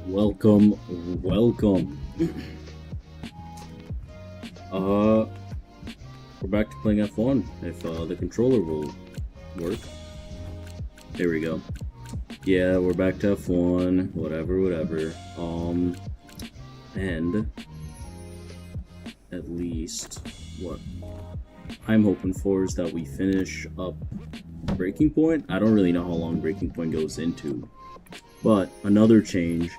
Welcome. We're back to playing F1, if the controller will work. There we go. Yeah, we're back to F1, whatever. And at least what I'm hoping for is that we finish up Breaking Point. I don't really know how long Breaking Point goes into, but another change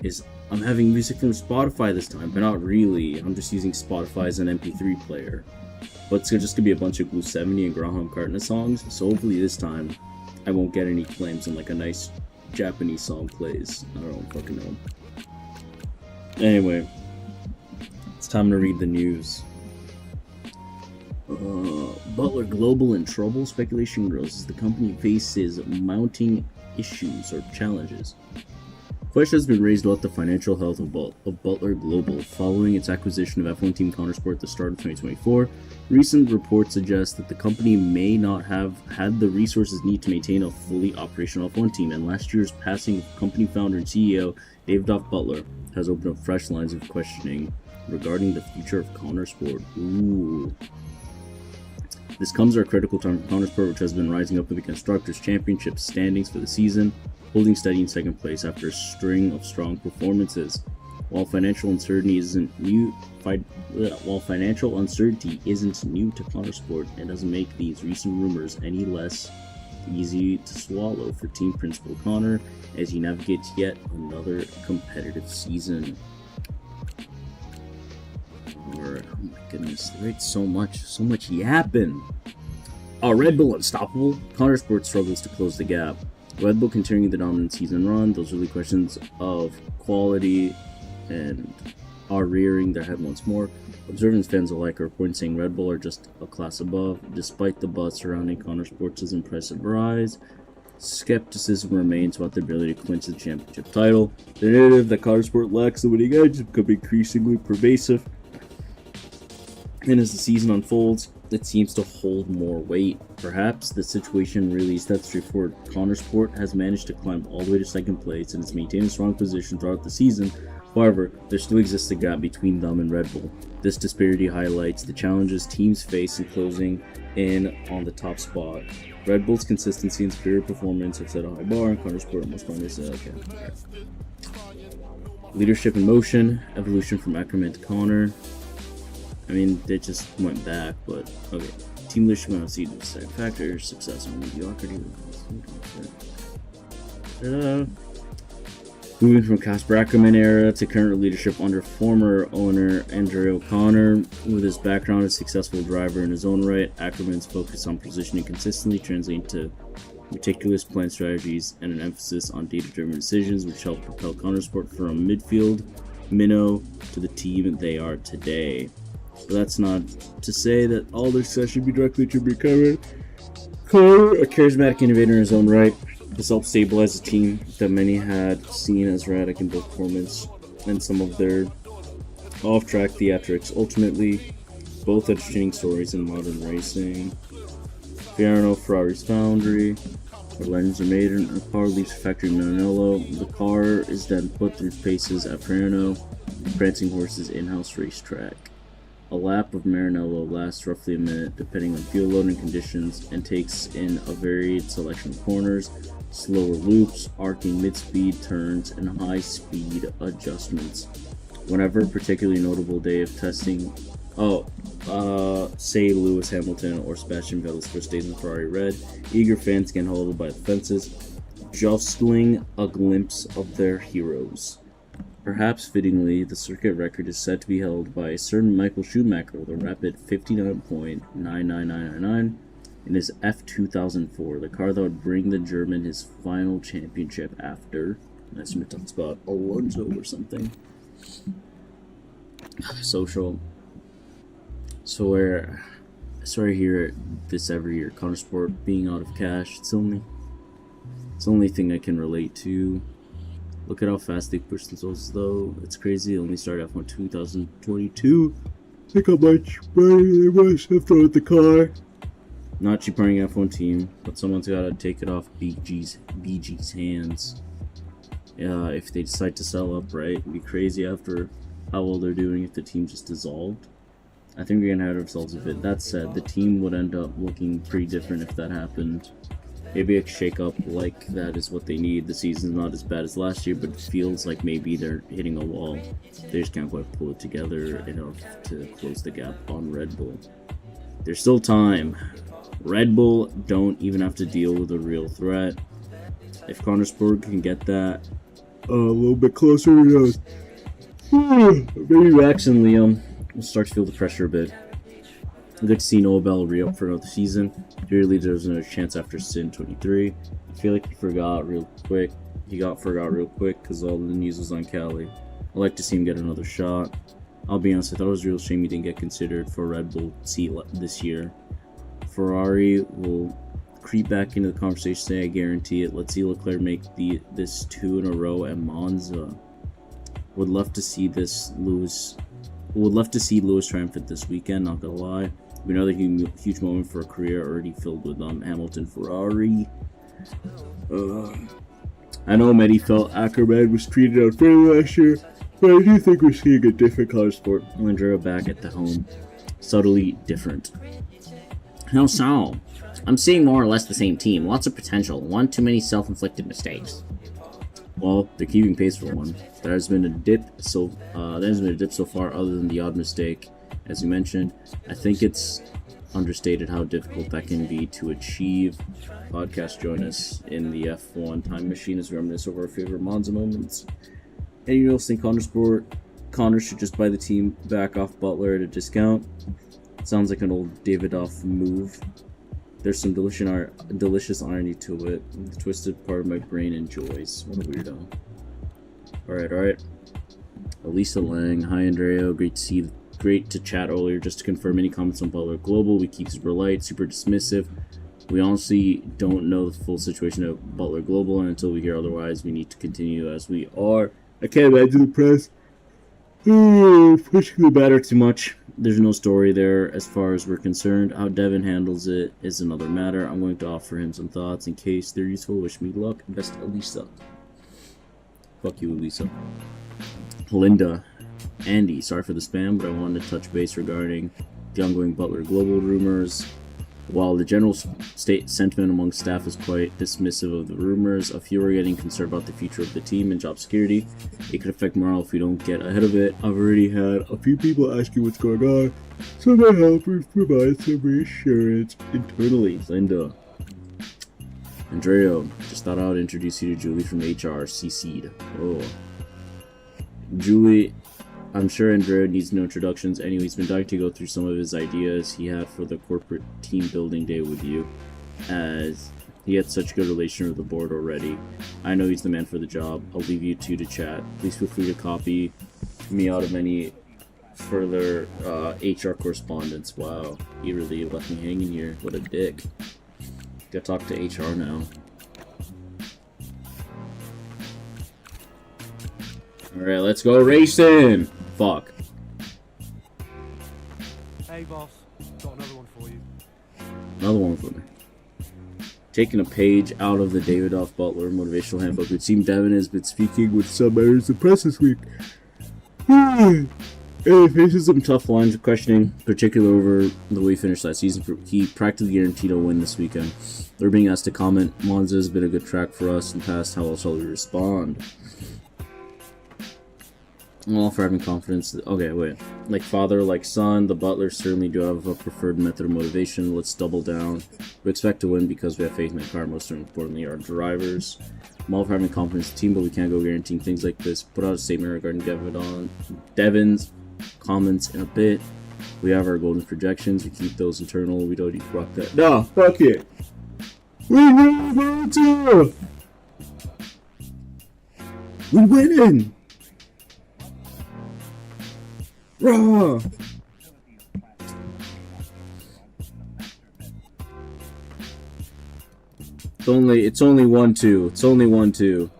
is I'm having music from Spotify this time, but not really. I'm just using Spotify as an MP3 player. But it's just gonna be a bunch of Glue 70 and Graham Cartna songs, so hopefully this time I won't get any claims and like a nice Japanese song plays. I don't fucking know. Anyway, it's time to read the news. Butler Global in trouble. Speculation grows as the company faces mounting issues or challenges. Question has been raised about the financial health of Butler Global following its acquisition of F1 team Countersport at the start of 2024. Recent reports suggest that the company may not have had the resources needed to maintain a fully operational F1 team, and last year's passing of company founder and CEO Dave Butler has opened up fresh lines of questioning regarding the future of Countersport. Ooh. This comes at a critical time for Countersport, which has been rising up in the Constructors' Championship standings for the season, holding steady in second place after a string of strong performances. While financial uncertainty isn't new to Countersport, it doesn't make these recent rumors any less easy to swallow for team principal Connor as he navigates yet another competitive season. Oh my goodness, right? So much yapping. Red Bull unstoppable. Countersport struggles to close the gap. Red Bull continuing the dominant season run. Those really questions of quality and are rearing their head once more. Observant fans alike are reporting saying Red Bull are just a class above, despite the buzz surrounding Countersports' impressive rise. Skepticism remains about their ability to clinch the championship title. The narrative that Connorsport lacks the winning edge has become increasingly pervasive, and as the season unfolds, it seems to hold more weight. Perhaps the situation really is that straightforward. Connorsport has managed to climb all the way to second place and has maintained a strong position throughout the season. However, there still exists a gap between them and Red Bull. This disparity highlights the challenges teams face in closing in on the top spot. Red Bull's consistency and superior performance have set a high bar, and Connorsport must find this okay. Leadership in motion, evolution from Ackerman to Connor. I mean, they just went back, but okay. Team leadership on seed the second factor, success and mediocrity. Moving from Casper Ackerman era to current leadership under former owner Andre O'Connor. With his background as a successful driver in his own right, Ackerman's focus on positioning consistently translating to meticulous plan strategies and an emphasis on data-driven decisions, which helped propel Connorsport from midfield minnow to the team they are today. But that's not to say that all their success should be directly attributed to Connor, a charismatic innovator in his own right. This helped stabilize a team that many had seen as erratic in both performance and some of their off-track theatrics. Ultimately, both entertaining stories in modern racing. Fiorano, Ferrari's foundry, where legends are made in a car leaves factory Maranello. The car is then put through paces at Fiorano, Prancing Horse's in-house racetrack. A lap of Maranello lasts roughly a minute, depending on fuel load and conditions, and takes in a varied selection of corners, slower loops, arcing mid-speed turns, and high-speed adjustments. Whenever a particularly notable day of testing, say Lewis Hamilton or Sebastian Vettel's first days in Ferrari Red, eager fans get hauled by the fences, jostling a glimpse of their heroes. Perhaps fittingly, the circuit record is said to be held by a certain Michael Schumacher with a rapid 59.99999 in his F2004, the car that would bring the German his final championship after, I assume it talks about Alonso or something. Social. So I hear this every year. Connorsport being out of cash, it's the only thing I can relate to. Look at how fast they push themselves, though. It's crazy. They only started F1 2022. Think how much money they must have thrown at the car. Not cheap running F1 team, but someone's got to take it off BG's hands. If they decide to sell up, right? It'd be crazy after how well they're doing if the team just dissolved. I think we're gonna have ourselves a bit. That said, the team would end up looking pretty different if that happened. Maybe a shake-up like that is what they need. The season's not as bad as last year, but it feels like maybe they're hitting a wall. They just can't quite pull it together enough to close the gap on Red Bull. There's still time. Red Bull don't even have to deal with a real threat. If Connorsport can get that a little bit closer, maybe Max and Liam will start to feel the pressure a bit. Good to see Noah Bell re-up for another season. Clearly there's another chance after Sin 23. I feel like he got forgot real quick because all the news was on Cali. I'd like to see him get another shot. I'll be honest, I thought it was a real shame he didn't get considered for Red Bull seat this year. Ferrari will creep back into the conversation today, I guarantee it. Let's see Leclerc make this 2 in a row at Monza. Would love to see Lewis triumphant this weekend, not gonna lie. We know another huge moment for a career already filled with Hamilton Ferrari. I know many felt Ackerman was treated unfairly last year, but I do think we're seeing a different Connorsport. Andrea back at the home. Subtly different. How so? I'm seeing more or less the same team. Lots of potential. One too many self-inflicted mistakes. Well, they're keeping pace for one. There has been a dip so far, other than the odd mistake, as you mentioned. I think it's understated how difficult that can be to achieve. Podcast join us in the F1 time machine as we reminisce over our favorite Monza moments. Any else think Connor should just buy the team back off Butler at a discount? Sounds like an old Davidoff move. There's some delicious irony to it. The twisted part of my brain enjoys. What a weirdo. Alright. Elisa Lang. Hi, Andrea. Great to chat earlier. Just to confirm any comments on Butler Global. We keep super light, super dismissive. We honestly don't know the full situation of Butler Global, and until we hear otherwise, we need to continue as we are. I can't imagine the press pushing the matter too much. There's no story there as far as we're concerned. How Devin handles it is another matter. I'm going to offer him some thoughts in case they're useful. Wish me luck. Best, Elisa. Fuck you, Elisa. Linda. Andy, sorry for the spam, but I wanted to touch base regarding the ongoing Butler Global rumors. While the general state sentiment among staff is quite dismissive of the rumors, a few are getting concerned about the future of the team and job security. It could affect morale if we don't get ahead of it. I've already had a few people asking what's going on, so my helpers provide some reassurance internally. Linda. Andreo, just thought I would introduce you to Julie from HR, CC'd. Oh. Julie, I'm sure Andrea needs no introductions. Anyway, he's been dying to go through some of his ideas he had for the corporate team building day with you, as he had such a good relation with the board already. I know he's the man for the job. I'll leave you two to chat. Please feel free to copy me out of any further HR correspondence. Wow, he really left me hanging here. What a dick. Gotta talk to HR now. Alright, let's go racing! Fuck. Hey boss, got another one for you. Another one for me. Taking a page out of the David Off Butler motivational handbook, it would seem Devin has been speaking with some members of the press this week. And he faces some tough lines of questioning, particularly over the way he finished last season. He practically guaranteed a win this weekend. They're being asked to comment. Monza has been a good track for us in the past. How else shall we respond? I'm all for having confidence. Okay, wait. Like father, like son, the Butlers certainly do have a preferred method of motivation. Let's double down. We expect to win because we have faith in the car. Most importantly, our drivers. I'm all for having confidence in the team, but we can't go guaranteeing things like this. Put out a statement regarding Devin's comments in a bit. We have our golden projections. We keep those internal. We don't need to rock that. No, fuck it. We win to. We winning. Raw. It's only 1-2. It's only 1-2.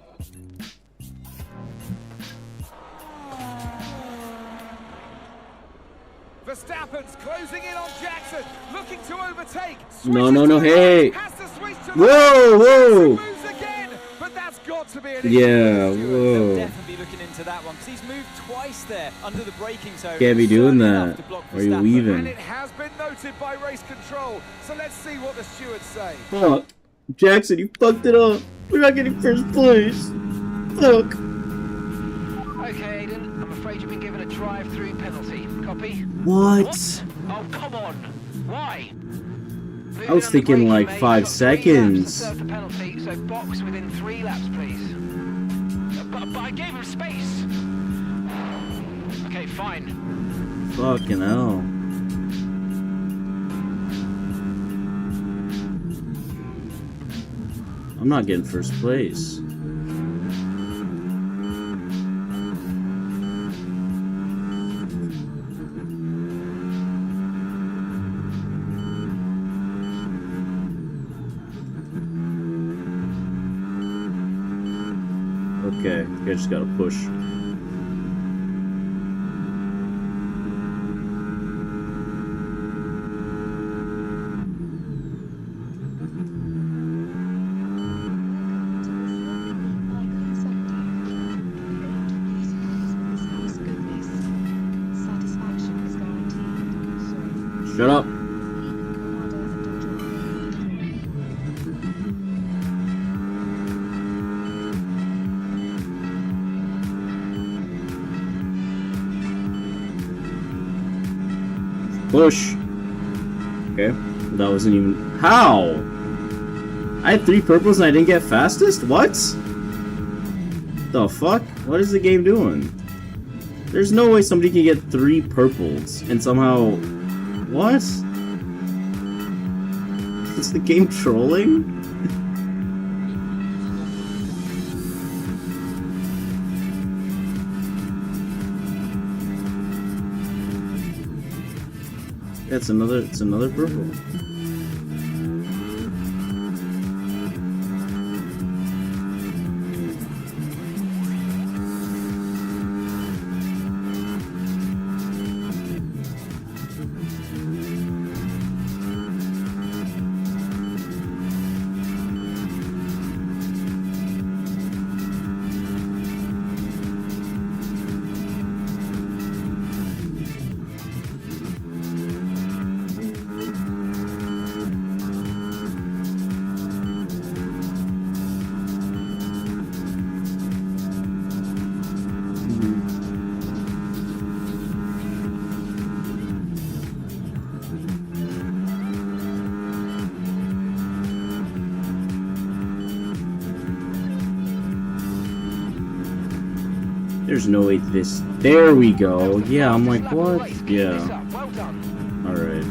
Verstappen's closing in on Jackson, looking to overtake. No, hey. Has to switch to Whoa. moves again, but that's got to be an Yeah, issue. whoa. They'll definitely be looking into that one because he's moved twice there under the braking zone. Can't be doing Certainly that. enough to block Are you Verstappen. weaving? And it has been noted by race control. So let's see what the stewards say. Fuck. Jackson, you fucked it up. We're not getting first place. Fuck. Okay, Aiden, I'm afraid you've been given a drive-through penalty. Copy? What? Oh, come on. Why? I was thinking like 5 seconds. Serve the penalty, so box within 3 laps, please. But I gave him space. Okay, fine. Fucking hell. I'm not getting first place. Okay, I just gotta push. Shut up. Push. Okay. That wasn't even... How? I had 3 purples and I didn't get fastest? What? The fuck? What is the game doing? There's no way somebody can get 3 purples and somehow... What? Is the game trolling? It's another purple. There's no way this... There we go. Yeah, I'm like, what? Yeah. Well done. Alright.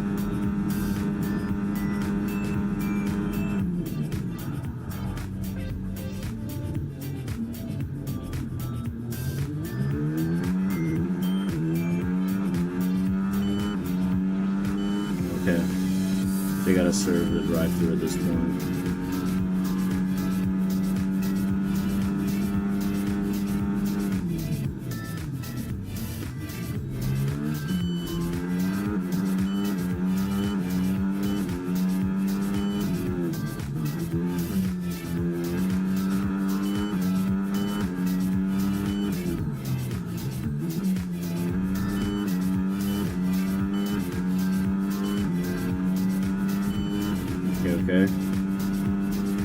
Okay. They gotta serve the drive-thru at this point. Okay.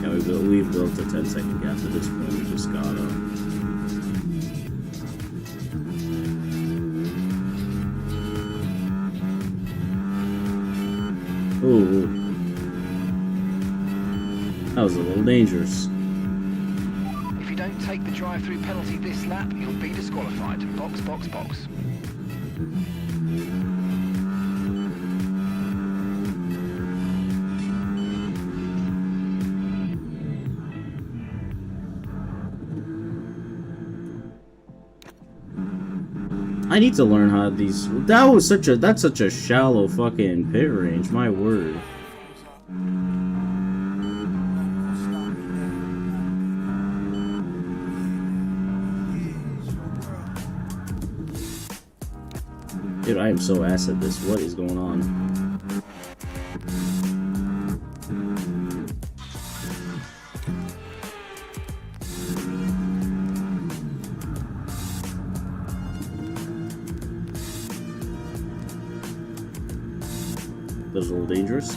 Yeah, we've built a 10-second gap at this point. We just gotta... Ooh. That was a little dangerous. If you don't take the drive-through penalty this lap, you'll be disqualified. Box, box, box. I need to learn how these... That's such a shallow fucking pit range, my word. Dude, I am so ass at this. What is going on? That was a little dangerous.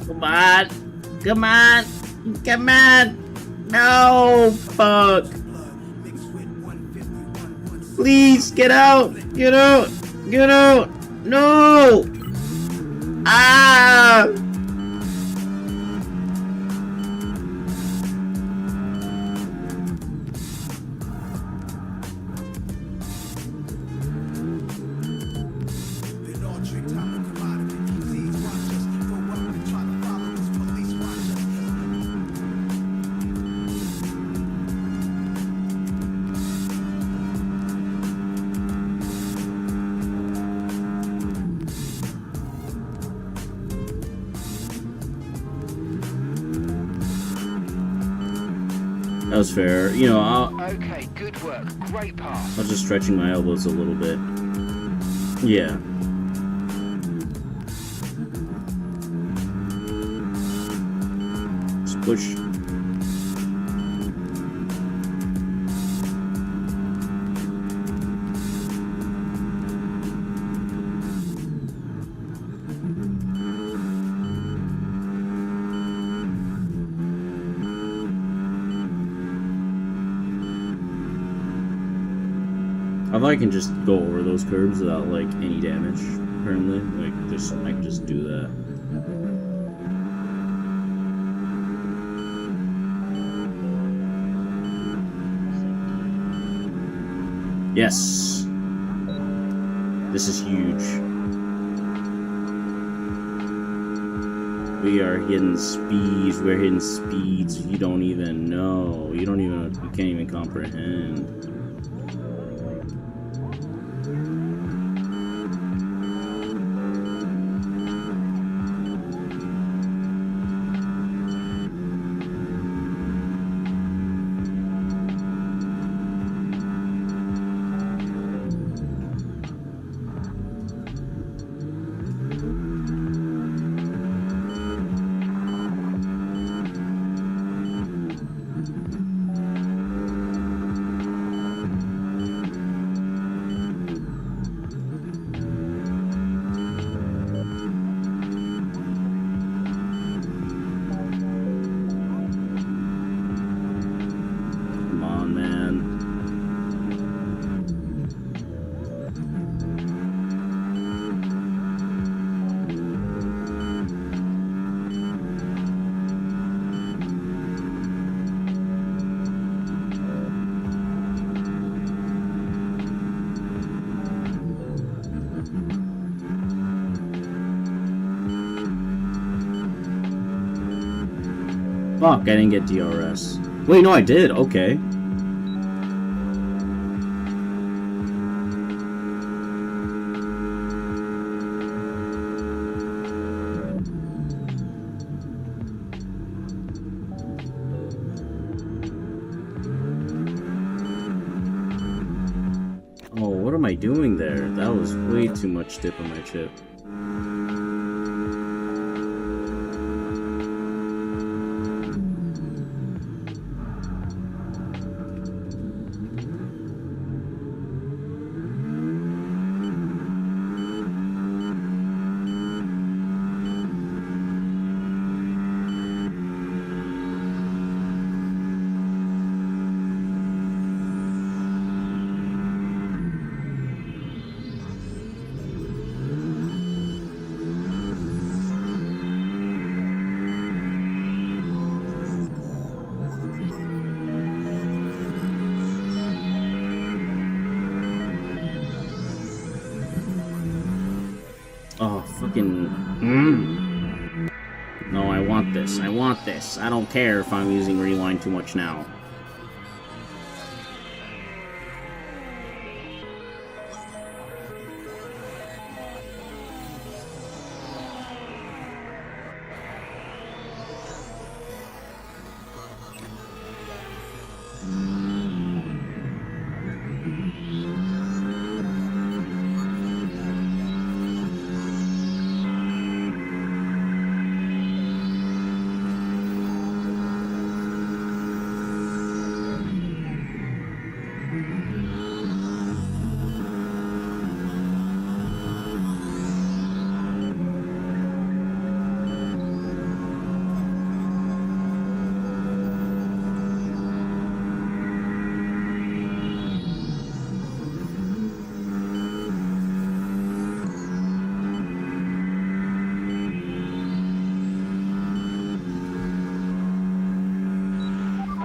Come on! Come on! Come on! No! Fuck! Please, get out! Get out! Get out! No! Ah! That was fair. You know, Okay, good work. Great pass. I was just stretching my elbows a little bit. Yeah. Just push. I thought I can just go over those curbs without like any damage. Apparently, like I can just do that. Yes, this is huge. We are hitting speeds. We're hitting speeds you don't even know. You can't even comprehend. Fuck, I didn't get DRS. Wait, no, I did. Okay. Oh, what am I doing there? That was way too much dip on my chip. Oh, fucking... No, I want this. I want this. I don't care if I'm using rewind too much now.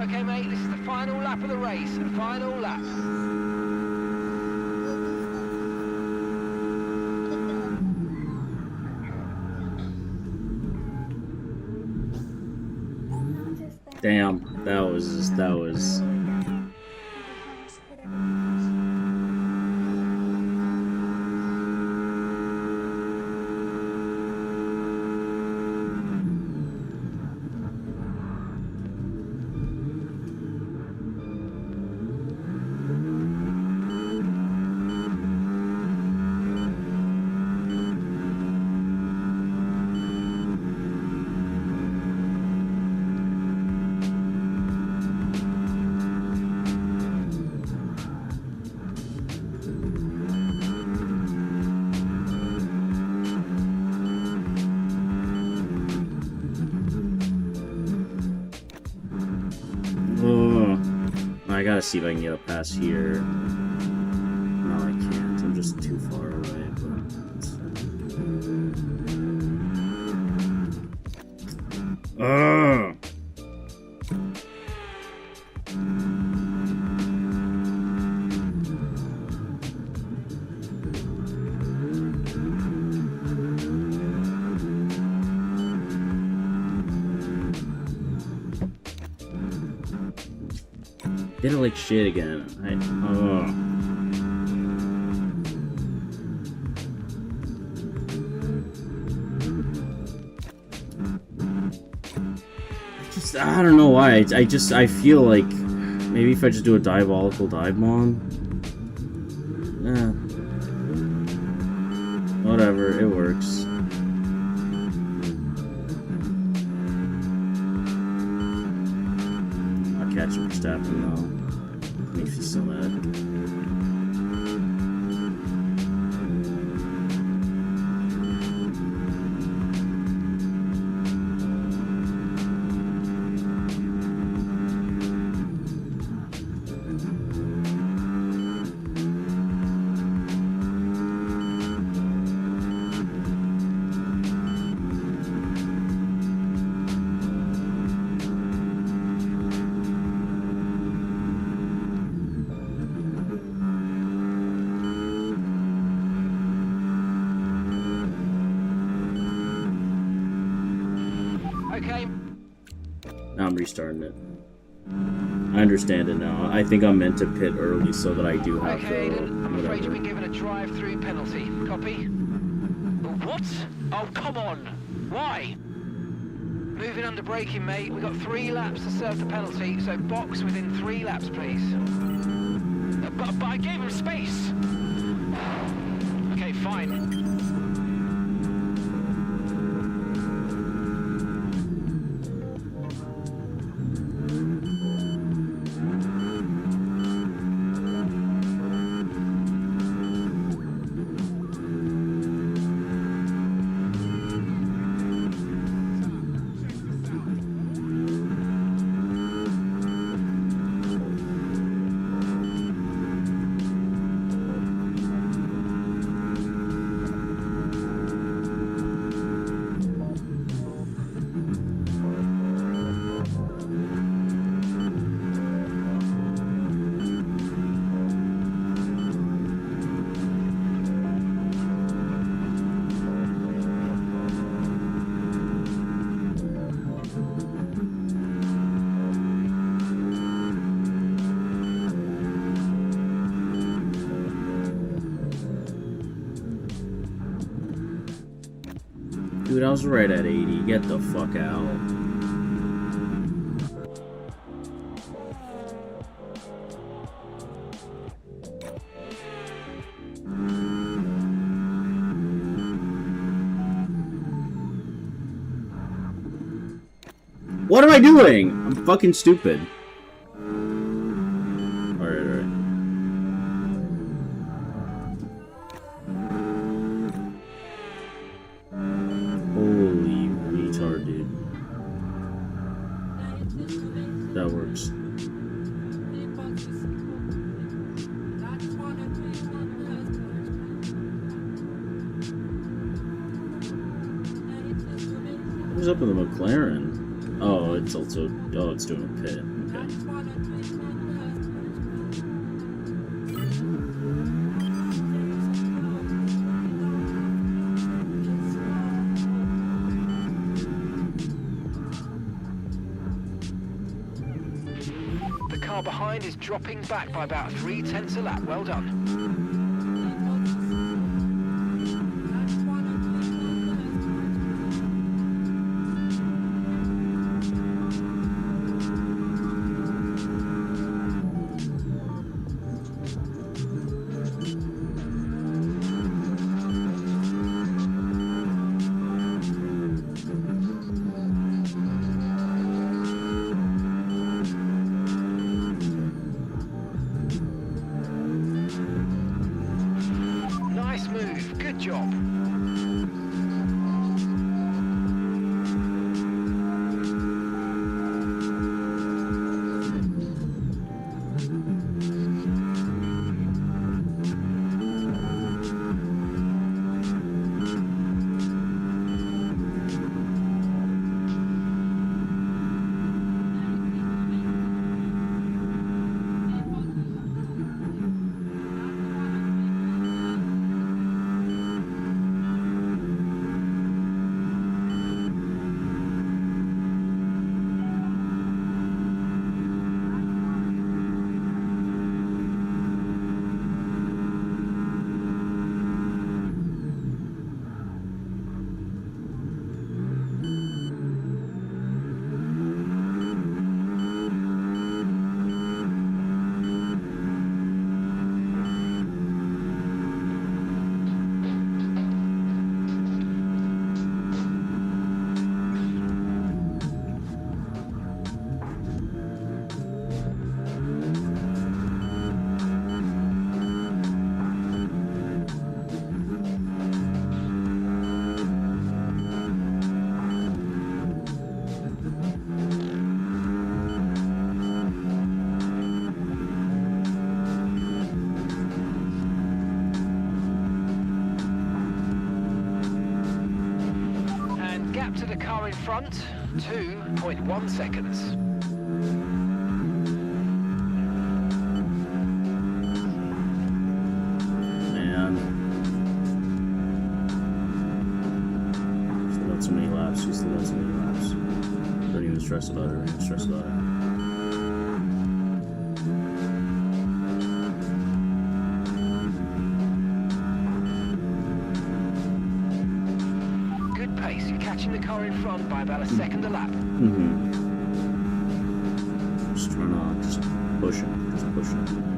Okay, mate, this is the final lap of the race. Final lap. Damn, that was... I gotta see if I can get up past here. No, I can't. I'm just too far away, but... Did it like shit again. I don't know why. I feel like maybe if I just do a diabolical dive bomb. Whatever, it works. I'll catch him for stepping though. Makes me so mad. Now I'm restarting it. I understand it now. I think I'm meant to pit early so that I do have Okay, the Aiden, I'm afraid you've whatever. been given a drive-through penalty. Copy? What? Oh, come on. Why? Moving under braking, mate. We've got 3 laps to serve the penalty, so box within 3 laps, please. But I gave him space. Okay, fine. Dude, I was right at 80. Get the fuck out. What am I doing? I'm fucking stupid. Alright, alright. Holy retard, dude. That works. Who's up with the McLaren? Oh, it's also... Oh, it's doing a pit. Okay. The car behind is dropping back by about 3/10 a lap. Well done. Nice move. Good job. Gap to the car in front, 2.1 seconds. Man. Still got so many laps. We still got so many laps. Don't even stress about it. Stress about it. Good pace. You're catching the car in front by about a second a lap. Just trying to just push him. Just push him.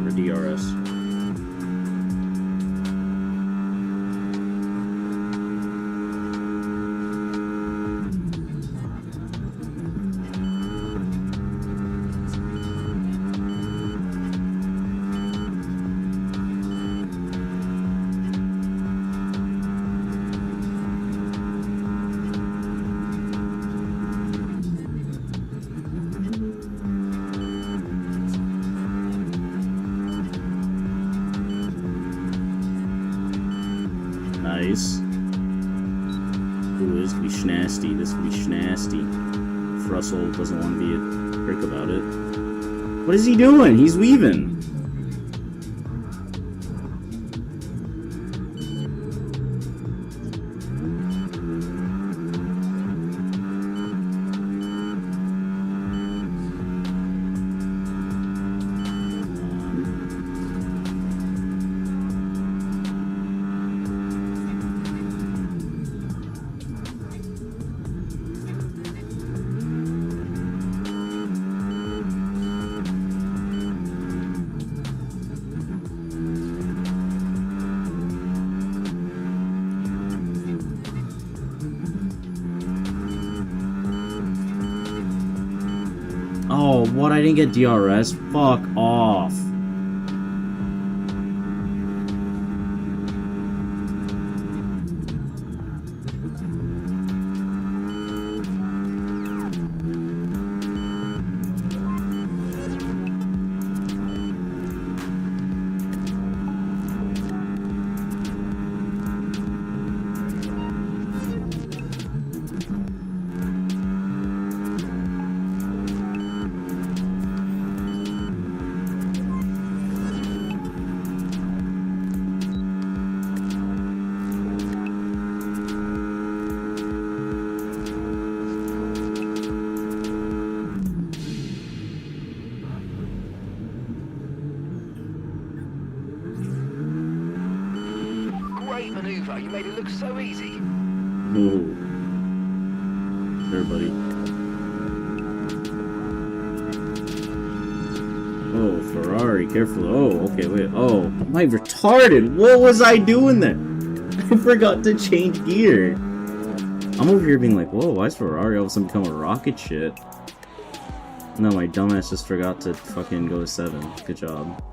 DRS. Nice. Ooh, this could be schnasty. This could be schnasty. If Russell doesn't want to be a prick about it. What is he doing? He's weaving. Oh, what? I didn't get DRS? Fuck off. Great maneuver. You made it look so easy. Ooh. There, buddy. Oh, Ferrari, careful. Oh, okay, wait. Oh, am I retarded? What was I doing there? I forgot to change gear. I'm over here being like, whoa, why is Ferrari all of a sudden become a rocket shit? No, my dumbass just forgot to fucking go to 7. Good job.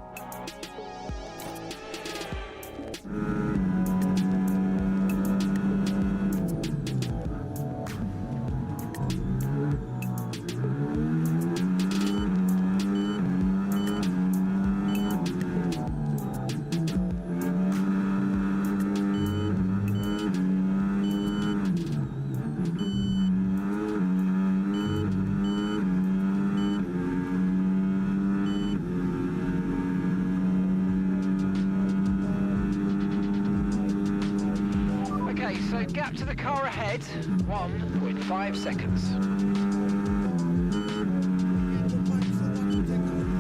Okay, so gap to the car ahead, 1.5 seconds.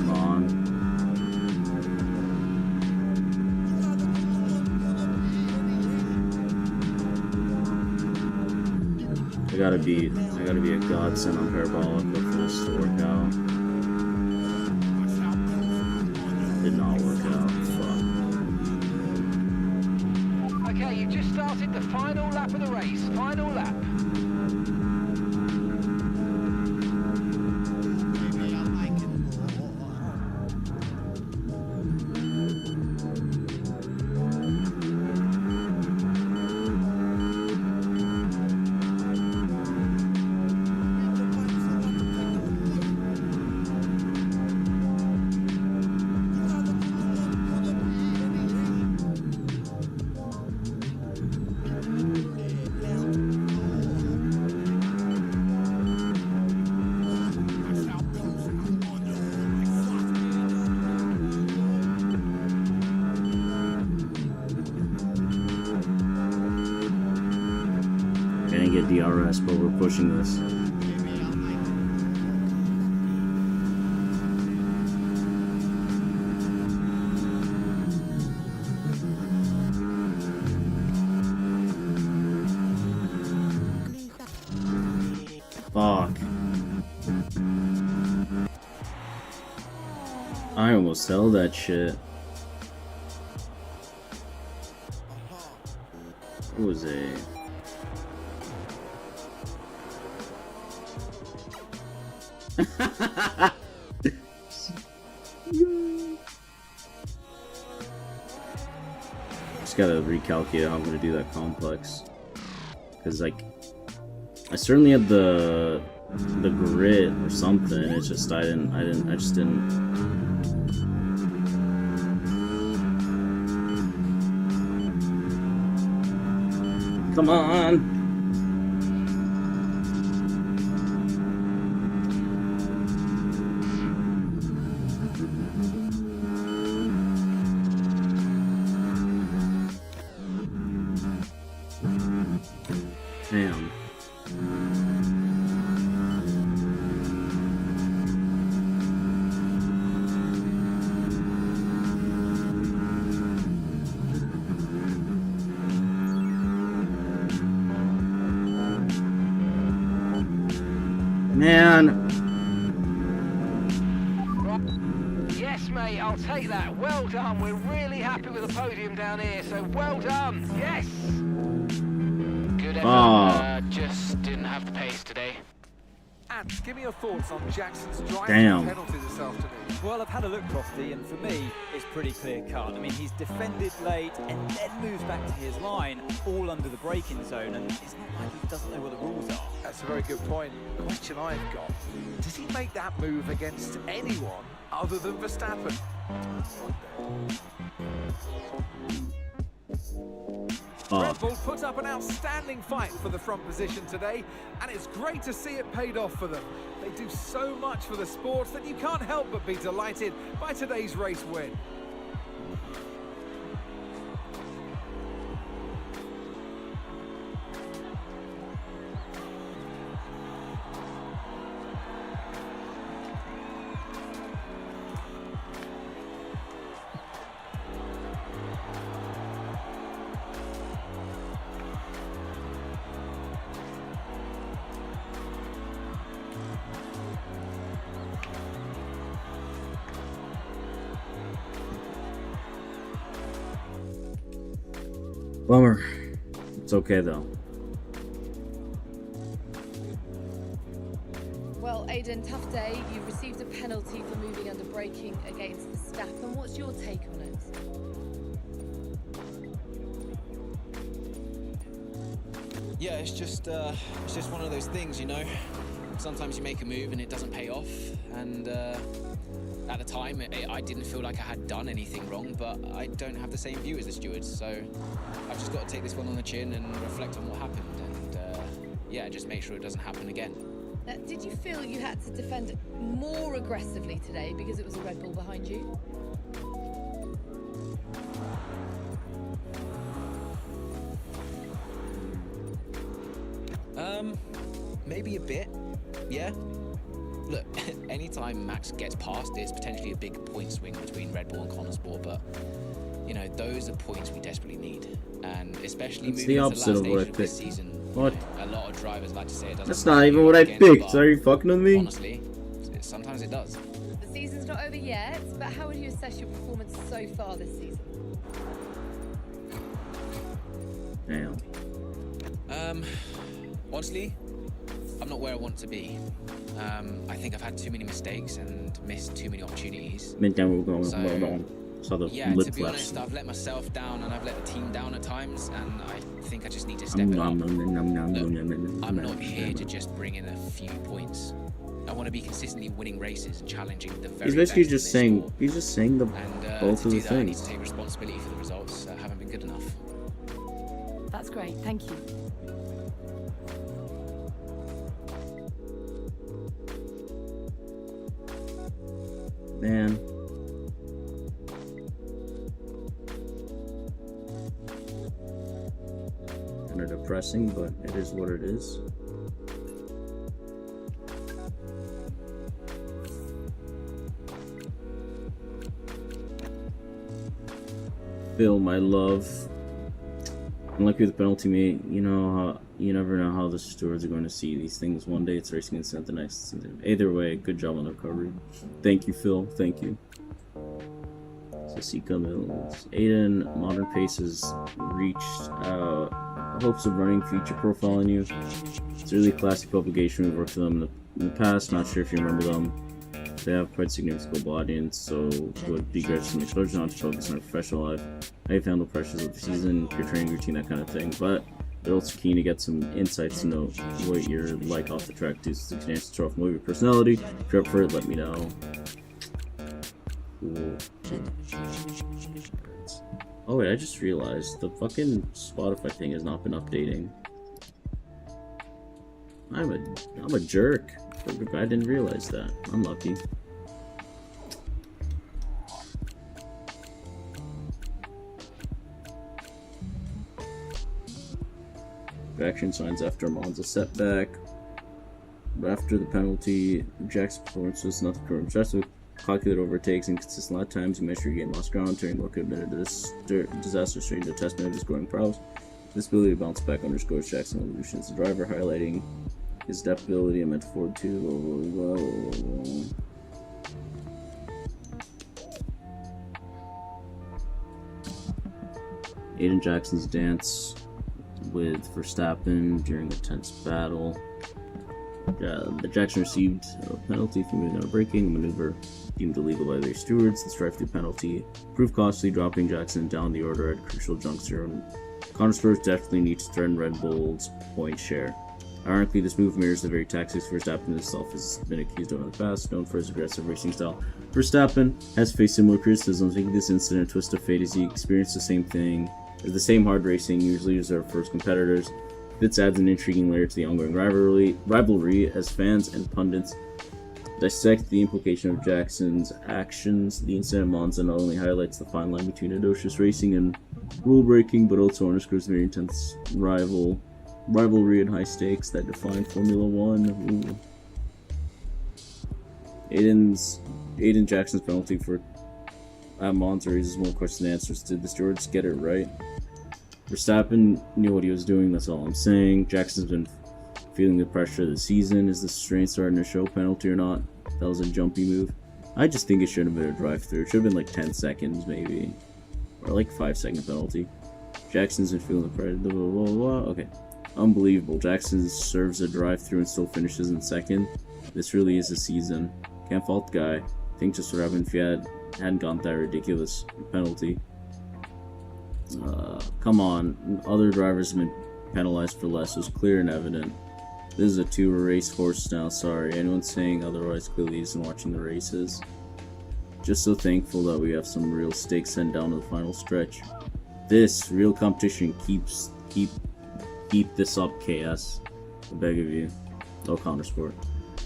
Come on. I gotta be a godsend on parabolic for this to work out. Did not work out. Fuck. Okay, you just started the final lap of the race. Final lap. get DRS, but we're pushing this. Fuck. I almost sell that shit. What was it? Just gotta recalculate how I'm gonna do that complex. Cause like, I certainly had the grit or something. It's just I just didn't. Come on. Damn. Man. Yes, mate, I'll take that. Well done. We're really happy with the podium down here, so well done. Yes. Good effort. Just didn't have the pace today. And give me your thoughts on Jackson's driving Damn. penalty this afternoon. Well, I've had a look, Crofty, and for me, it's pretty clear-cut. I mean, he's defended late and then moves back to his line, all under the braking zone, and it's not like he doesn't know what the rules are. That's a very good point. The question I've got, does he make that move against anyone other than Verstappen? Red Bull put up an outstanding fight for the front position today, and it's great to see it paid off for them. They do so much for the sport that you can't help but be delighted by today's race win. Bummer. It's okay though. Well, Aiden, tough day. You've received a penalty for moving under braking against Verstappen. What's your take on it? Yeah, it's just one of those things, you know. Sometimes you make a move and it doesn't pay off, and at the time I didn't feel like I had done anything wrong, but I don't have the same view as the stewards, so I've just got to take this one on the chin and reflect on what happened, and yeah, just make sure it doesn't happen again. Did you feel you had to defend more aggressively today because it was a Red Bull behind you? Maybe a bit, yeah. Look, anytime Max gets past, it's potentially a big point swing between Red Bull and Connorsport, but you know, those are points we desperately need, and especially It's moving the into opposite the of last what I stage of this picked. season. What? You know, a lot of drivers like to say it doesn't. That's not even what I again, picked. but Are you fucking with me? honestly, sometimes it does. The season's not over yet, but how would you assess your performance so far this season? Damn. Honestly, I'm not where I want to be. I think I've had too many mistakes and missed too many opportunities. Saw the Yeah, lip to be flaps. honest, I've let myself down and I've let the team down at times, and I think I just need to step it up. Look, I'm not here to just bring in a few points. I want to be consistently winning races and challenging the very He's basically best in just this saying. sport. He's just saying the And both to of do the that, I need to things. take responsibility for the results that haven't been good enough. That's great, thank you. Man. kind of depressing, but it is what it is. Phil, my love. Unlike with the penalty, mate, you never know how the stewards are going to see these things. One day it's racing incident, the next incident. Either way, good job on the recovery. Thank you, Phil. Thank you. So Sika Mills. Aiden, Modern Pace has reached hopes of running feature profile on you. It's a really classy publication. We've worked with them in the past. Not sure if you remember them. They have quite a significant global audience, so it would be great some exposure not to focus on a professional life. How you handle pressures of the season, your training routine, that kind of thing. But they're also keen to get some insights to know what you're like off the track too. So to show off more of your personality. If you're up for it, let me know. Cool. Oh wait, I just realized the fucking Spotify thing has not been updating. I'm a jerk. I didn't realize that. Unlucky. Action signs after Monza setback. After the penalty, Jack's performance was nothing to impress with. Calculate overtakes, inconsistent lap times. You measure your gain lost ground, turning what could have been a disaster straight into a testament of his scoring prowess. This ability to bounce back underscores Jackson's evolution as a driver, highlighting his depth ability and meant forward too. Aiden Jackson's dance with Verstappen during a tense battle. The Jackson received a penalty for moving out of braking, a maneuver deemed illegal by their stewards. The drive-through penalty proved costly, dropping Jackson down the order at a crucial juncture. Connoisseurs definitely need to threaten Red Bull's point share. Ironically, this move mirrors the very tactics Verstappen himself has been accused of in the past. Known for his aggressive racing style, Verstappen has faced similar criticisms, making this incident a twist of fate as he experienced the same thing as the same hard racing usually reserved for his competitors. This adds an intriguing layer to the ongoing rivalry as fans and pundits dissect the implication of Jackson's actions. The incident of Monza not only highlights the fine line between audacious racing and rule breaking, but also underscores the very intense rivalry and high stakes that define Formula One. Aiden Jackson's penalty for at Monza raises more questions than answers. Did the stewards get it right? Verstappen knew what he was doing, that's all I'm saying. Jackson's been feeling the pressure of the season. Is the strain starting to show? Penalty or not? That was a jumpy move. I just think it should have been a drive-through. It should have been like 10 seconds maybe. Or like 5-second penalty. Jackson's been feeling the pressure. Blah, blah, blah, blah. Okay. Unbelievable. Jackson serves a drive-through and still finishes in second. This really is a season. Can't fault the guy. I think just what happened if he hadn't gotten that ridiculous penalty. Come on. Other drivers have been penalized for less. It was clear and evident. This is a two-race horse now, sorry. Anyone saying otherwise clearly isn't watching the races. Just so thankful that we have some real stakes sent down to the final stretch. This real competition keep this up, KS. I beg of you. No countersport.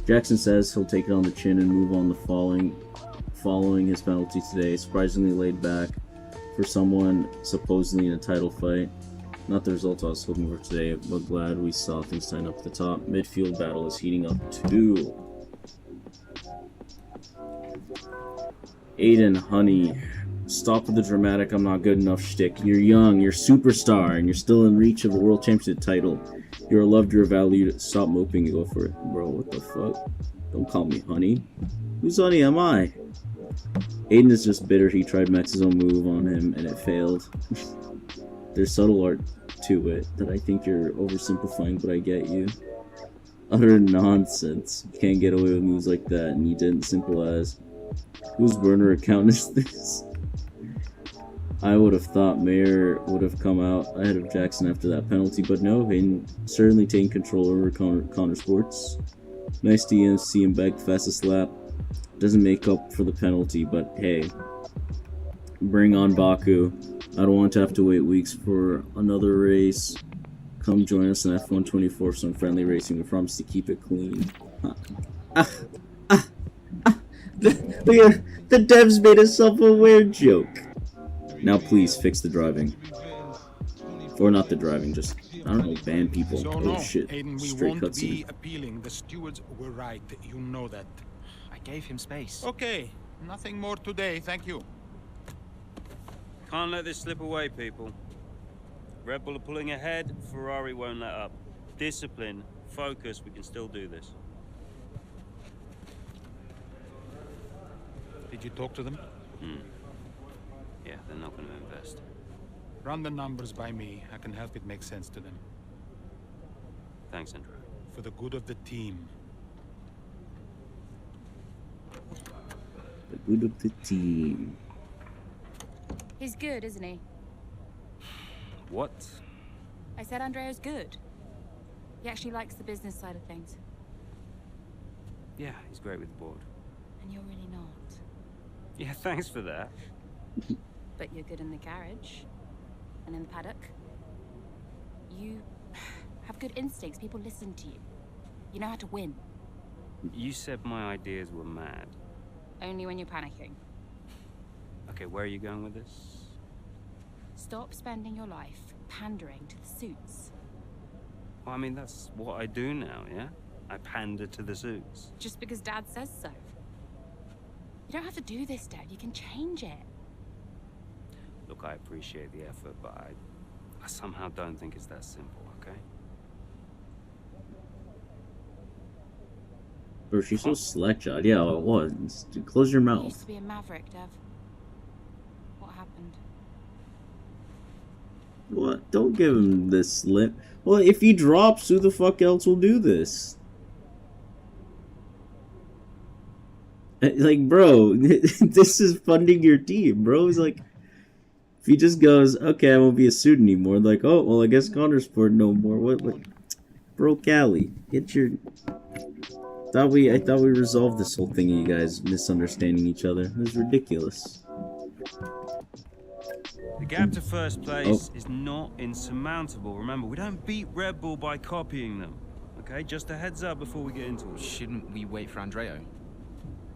Jackson says he'll take it on the chin and move on the following his penalty today. Surprisingly laid back for someone supposedly in a title fight. Not the result I was hoping for today, but glad we saw things tighten up at the top. Midfield battle is heating up too. Aiden, honey, stop with the dramatic I'm not good enough shtick. You're young, you're a superstar, and you're still in reach of a world championship title. You're loved, you're valued. Stop moping and go for it. Bro, what the fuck? Don't call me honey. Whose honey am I? Aiden is just bitter. He tried Max's own move on him and it failed. There's subtle art to it that I think you're oversimplifying, but I get you. Utter nonsense. You can't get away with moves like that, and you didn't. Simple as. Whose burner account is this? I would have thought Mayer would have come out ahead of Jackson after that penalty, but no, Hayden certainly taking control over Connor Sports. Nice to see him back fastest lap. Doesn't make up for the penalty, but hey, bring on Baku. I don't want to have to wait weeks for another race. Come join us in F124 for some friendly racing. We promise to keep it clean. The devs made a self-aware joke. Now please fix the driving. Or not the driving, just, I don't know, ban people. So Oh no, shit. Aiden, we Straight won't cutscene. be appealing. The stewards were right. You know that. I gave him space. Okay, nothing more today. Thank you. Can't let this slip away, people. Red Bull are pulling ahead, Ferrari won't let up. Discipline, focus, we can still do this. Did you talk to them? Yeah, they're not going to invest. Run the numbers by me. I can help it make sense to them. Thanks, Andrew. For the good of the team. The good of the team. He's good, isn't he? What? I said Andrea's good. He actually likes the business side of things. Yeah, he's great with the board. And you're really not. Yeah, thanks for that. But you're good in the garage. And in the paddock. You have good instincts. People listen to you. You know how to win. You said my ideas were mad. Only when you're panicking. Okay, where are you going with this? Stop spending your life pandering to the suits. Well, I mean, that's what I do now, yeah? I pander to the suits. Just because Dad says so. You don't have to do this, Dad. You can change it. Look, I appreciate the effort, but I somehow don't think it's that simple, okay? Bro, she's so slack-jawed. Yeah, it was. Dude, close your You mouth. used to be a maverick, Dev. What happened? What? Don't give him this slip. Well, if he drops, who the fuck else will do this? Like, bro, this is funding your team, bro. He's like, if he just goes, okay, I won't be a suit anymore. Like, oh, well, I guess Connor Sport no more. What? Bro, Callie, get your... I thought we resolved this whole thing, you guys misunderstanding each other. It was ridiculous. The gap to first place is not insurmountable. Remember, we don't beat Red Bull by copying them. Okay, just a heads up before we get into it. Shouldn't we wait for Andreo?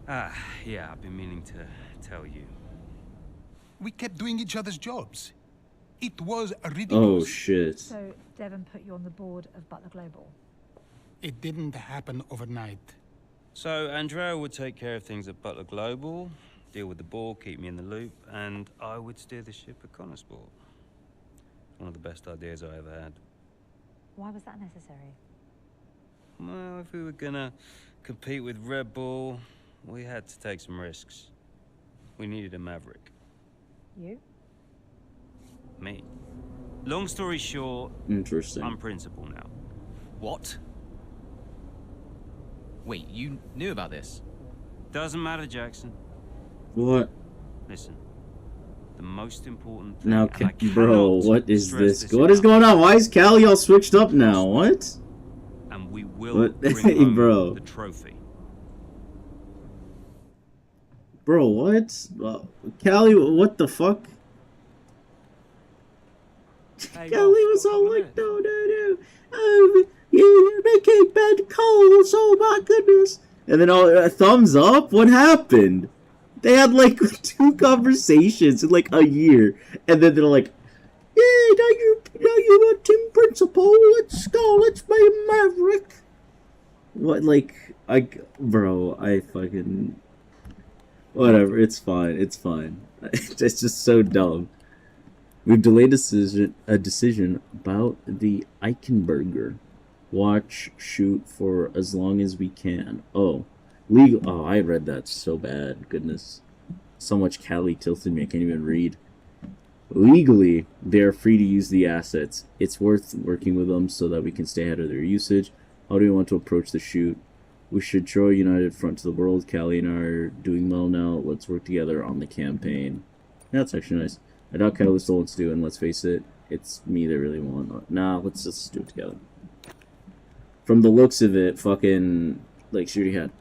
Yeah, I've been meaning to tell you. We kept doing each other's jobs. It was Oh, ridiculous. shit. So Devon put you on the board of Butler Global. It didn't happen overnight. So, Andrea would take care of things at Butler Global, deal with the ball, keep me in the loop, and I would steer the ship at Connor Sport. One of the best ideas I ever had. Why was that necessary? Well, if we were gonna compete with Red Bull, we had to take some risks. We needed a maverick. You? Me. Long story short, Interesting. I'm principal now. What? Wait, you knew about this? Doesn't matter, Jackson. What? Listen, the most important thing, Now, and I bro, cannot what is stress this? What is enough, going on? Why is Callie all switched up now? What? and we will What? bring home Bro. the trophy. Bro, what? Callie, what the fuck? Hey, Callie boss, was got a all couple like, of no, no, no. Oh, you're making bad calls. Oh my goodness. And then all thumbs up? What happened? They had like 2 conversations in like a year. And then they're like, yeah, now you're a team principal. Let's go. Let's be Maverick. What, like, bro, I fucking... Whatever, it's fine, it's fine. It's just so dumb. We've delayed a decision about the Eichenberger watch shoot for as long as we can. Oh, legal. Oh, I read that so bad. Goodness, so much Callie tilted me. I can't even read. Legally, they are free to use the assets. It's worth working with them so that we can stay ahead of their usage. How do we want to approach the shoot? We should show a united front to the world. Callie and I are doing well now. Let's work together on the campaign. That's actually nice. I doubt Callie still wants to do it, and let's face it, it's me that really want. Nah, let's just do it together. From the looks of it, fucking, like, she already had.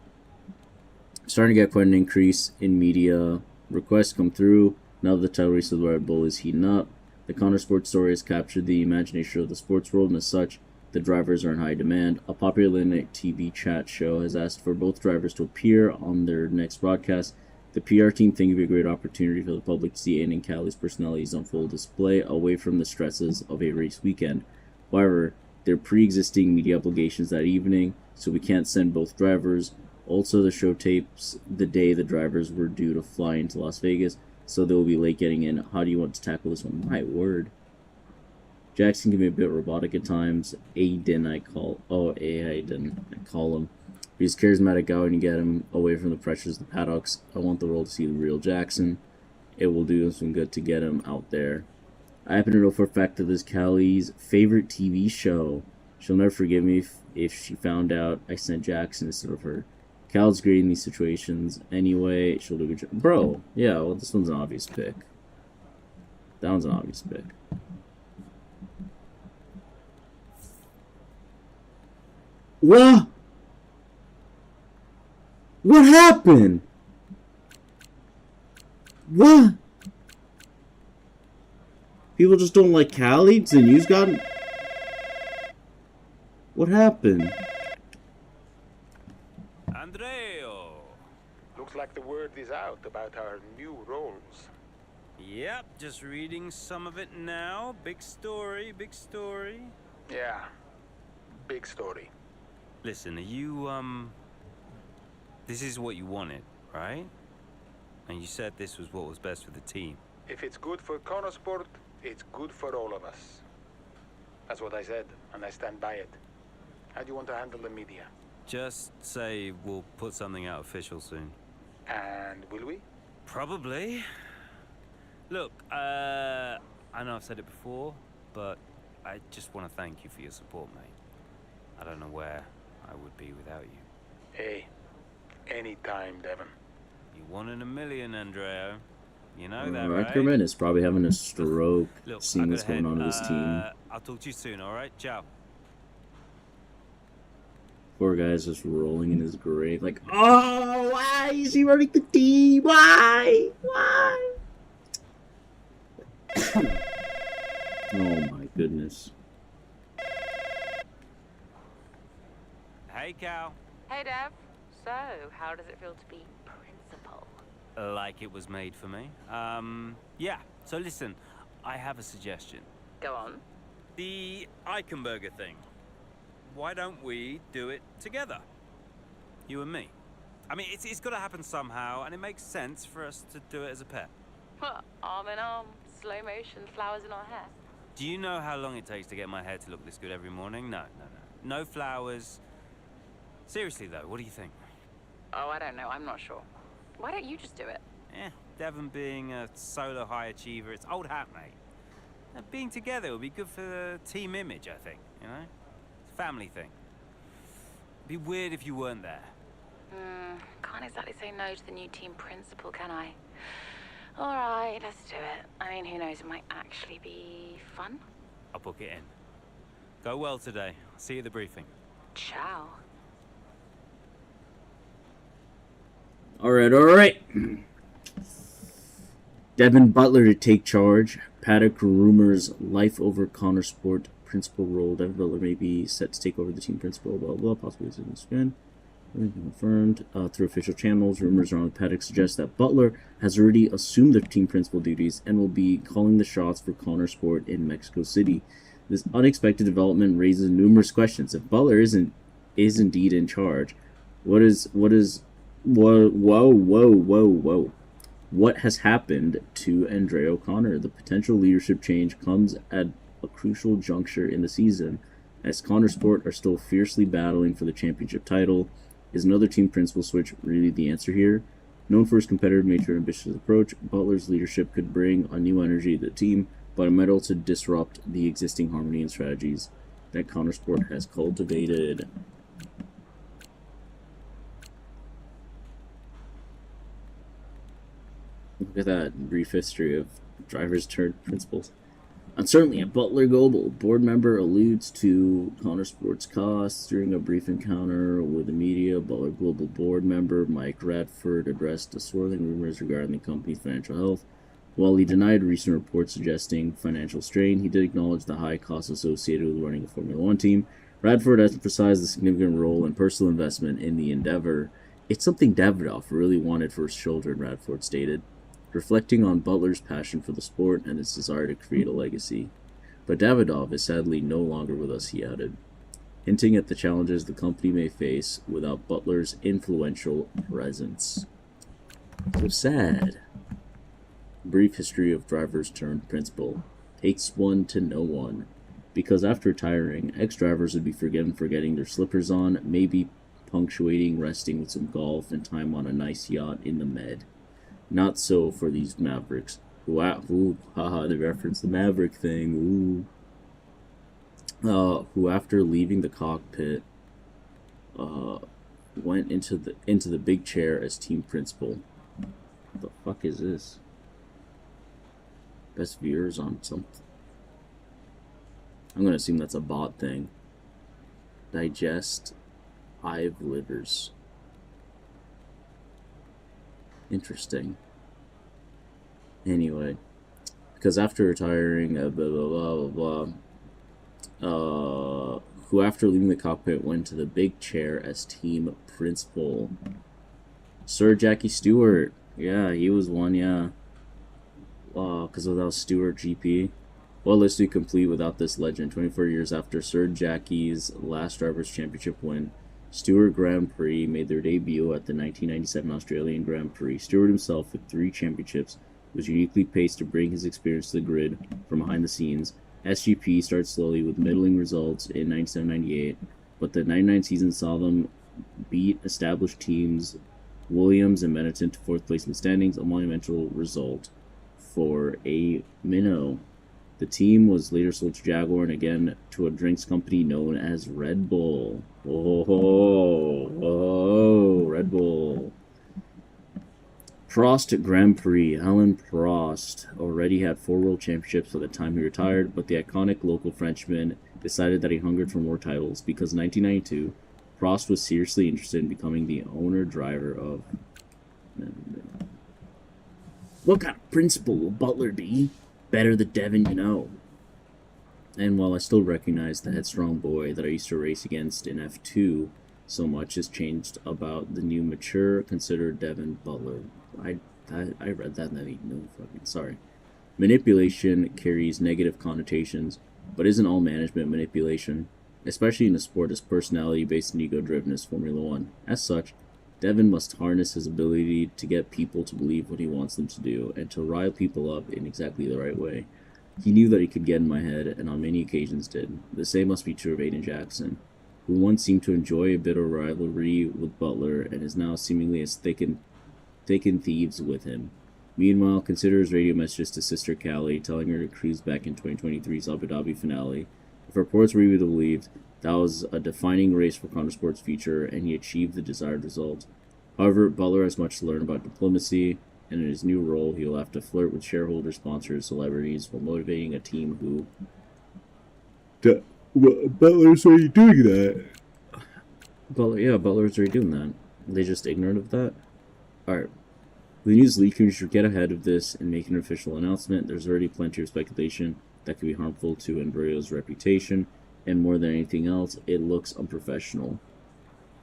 Starting to get quite an increase in media requests come through. Now that the title race of the Red Bull is heating up, the Connor Sports story has captured the imagination of the sports world, and as such, the drivers are in high demand. A popular late night TV chat show has asked for both drivers to appear on their next broadcast. The PR team think it would be a great opportunity for the public to see Aiden and Callie's personalities on full display away from the stresses of a race weekend. However, there are pre-existing media obligations that evening, so we can't send both drivers. Also, the show tapes the day the drivers were due to fly into Las Vegas, so they will be late getting in. How do you want to tackle this one? My word. Jackson can be a bit robotic at times. Aiden, I call him. He's a charismatic guy when you get him away from the pressures of the paddocks. I want the world to see the real Jackson. It will do him some good to get him out there. I happen to know for a fact that this is Callie's favorite TV show. She'll never forgive me if she found out I sent Jackson instead of her. Cal's great in these situations. Anyway, she'll do a good job. Bro, yeah, well, this one's an obvious pick. That one's an obvious pick. What? What happened? What? People just don't like Callie? The news got... What happened? Andreo! Looks like the word is out about our new roles. Yep, just reading some of it now. Big story, big story. Yeah, big story. Listen, are you, this is what you wanted, right? And you said this was what was best for the team. If it's good for Connosport, it's good for all of us. That's what I said, and I stand by it. How do you want to handle the media? Just say we'll put something out official soon. And will we? Probably. Look, I know I've said it before, but I just want to thank you for your support, mate. I don't know where I would be without you. Hey, anytime, Devon. You 1 in a million, Andreo. You know that, Reckerman right? is probably having a stroke, Look, seeing what's going on with his team. I'll talk to you soon, alright? Ciao. Poor guy's just rolling in his grave, like, oh, why is he running the team? Why? Why? Oh my goodness. Hey, Cal. Hey, Dev. So, how does it feel to be principal? Like it was made for me. Yeah. So listen, I have a suggestion. Go on. The Eichenberger thing. Why don't we do it together? You and me. I mean, it's got to happen somehow, and it makes sense for us to do it as a pair. Arm in arm, slow motion, flowers in our hair. Do you know how long it takes to get my hair to look this good every morning? No. No flowers. Seriously, though, what do you think? Oh, I don't know. I'm not sure. Why don't you just do it? Devon being a solo high achiever, it's old hat, mate. Being together would be good for the team image, I think, you know? It's a family thing. It'd be weird if you weren't there. Can't exactly say no to the new team principal, can I? All right, let's do it. I mean, who knows? It might actually be fun. I'll book it in. Go well today. See you at the briefing. Ciao. Alright. Devin Butler to take charge. Paddock rumors life over Connor Sport principal role. Devin Butler may be set to take over the team principal, blah, blah, possibly as a spin. Confirmed through official channels. Rumors around Paddock suggest that Butler has already assumed the team principal duties and will be calling the shots for Connor Sport in Mexico City. This unexpected development raises numerous questions. If Butler is indeed in charge, what has happened to Andre O'Connor? The potential leadership change comes at a crucial juncture in the season, as Connor Sport are still fiercely battling for the championship title. Is another team principal switch really the answer here? Known for his competitive nature and ambitious approach, Butler's leadership could bring a new energy to the team, but it might also disrupt the existing harmony and strategies that Connor Sport has cultivated. Look at that brief history of drivers turned principals. Uncertainly, at Butler Global, board member alludes to Connor Sport's costs during a brief encounter with the media. Butler Global board member Mike Radford addressed the swirling rumors regarding the company's financial health. While he denied recent reports suggesting financial strain, he did acknowledge the high costs associated with running a Formula One team. Radford emphasized the significant role and personal investment in the endeavor. It's something Davidoff really wanted for his children, Radford stated, reflecting on Butler's passion for the sport and his desire to create a legacy. But Davidoff is sadly no longer with us, he added, hinting at the challenges the company may face without Butler's influential presence. So sad. Brief history of drivers turned principal. Takes one to know one. Because after retiring, ex-drivers would be forgiven for getting their slippers on, maybe punctuating resting with some golf and time on a nice yacht in the Med. Not so for these Mavericks. They referenced the Maverick thing, who after leaving the cockpit, went into the big chair as team principal. What the fuck is this? Best viewers on something. I'm gonna assume that's a bot thing. Digest hive livers. Interesting. Anyway, because after retiring, who after leaving the cockpit went to the big chair as team principal. Sir Jackie Stewart. Yeah, he was one, yeah. Because without Stewart GP. Well, let's be complete without this legend. 24 years after Sir Jackie's last Drivers' Championship win, Stewart Grand Prix made their debut at the 1997 Australian Grand Prix. Stewart himself, with 3 championships, was uniquely paced to bring his experience to the grid from behind the scenes. SGP started slowly with middling results in 97-98, but the 99 season saw them beat established teams Williams and Benetton to 4th place in the standings, a monumental result for a minnow. The team was later sold to Jaguar and again to a drinks company known as Red Bull. Red Bull. Prost Grand Prix. Alain Prost already had 4 world championships by the time he retired, but the iconic local Frenchman decided that he hungered for more titles because in 1992, Prost was seriously interested in becoming the owner-driver of... What kind of principal will Butler be? Better the Devin you know. And while I still recognize the headstrong boy that I used to race against in F2, so much has changed about the new mature, considered Devin Butler. I read that and I mean, no fucking sorry. Manipulation carries negative connotations, but isn't all management manipulation, especially in a sport as personality-based and ego-driven as Formula One. As such, Devin must harness his ability to get people to believe what he wants them to do, and to rile people up in exactly the right way. He knew that he could get in my head, and on many occasions did. The same must be true of Aiden Jackson, who once seemed to enjoy a bit of rivalry with Butler, and is now seemingly as thick and thieves with him. Meanwhile, consider his radio messages to sister Callie, telling her to cruise back in 2023's Abu Dhabi finale. If reports were even believed, that was a defining race for Connorsport's future, and he achieved the desired result. However, Butler has much to learn about diplomacy, and in his new role, he will have to flirt with shareholders, sponsors, celebrities, while motivating a team who... Butler's already doing that. Butler's already doing that. Are they just ignorant of that? Alright. The news leaker should get ahead of this and make an official announcement. There's already plenty of speculation that could be harmful to Embryo's reputation, and more than anything else, it looks unprofessional.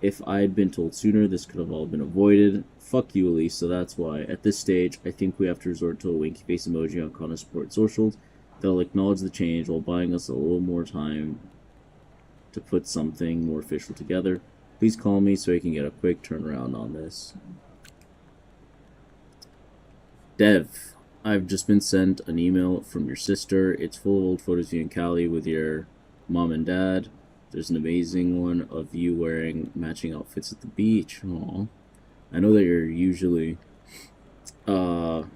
If I had been told sooner, this could have all been avoided. Fuck you, Elise, so that's why. At this stage, I think we have to resort to a winky face emoji on Connorsport socials that'll acknowledge the change while buying us a little more time to put something more official together. Please call me so I can get a quick turnaround on this. Dev, I've just been sent an email from your sister. It's full of old photos of you and Callie with your mom and dad. There's an amazing one of you wearing matching outfits at the beach. Aww. I know that you're usually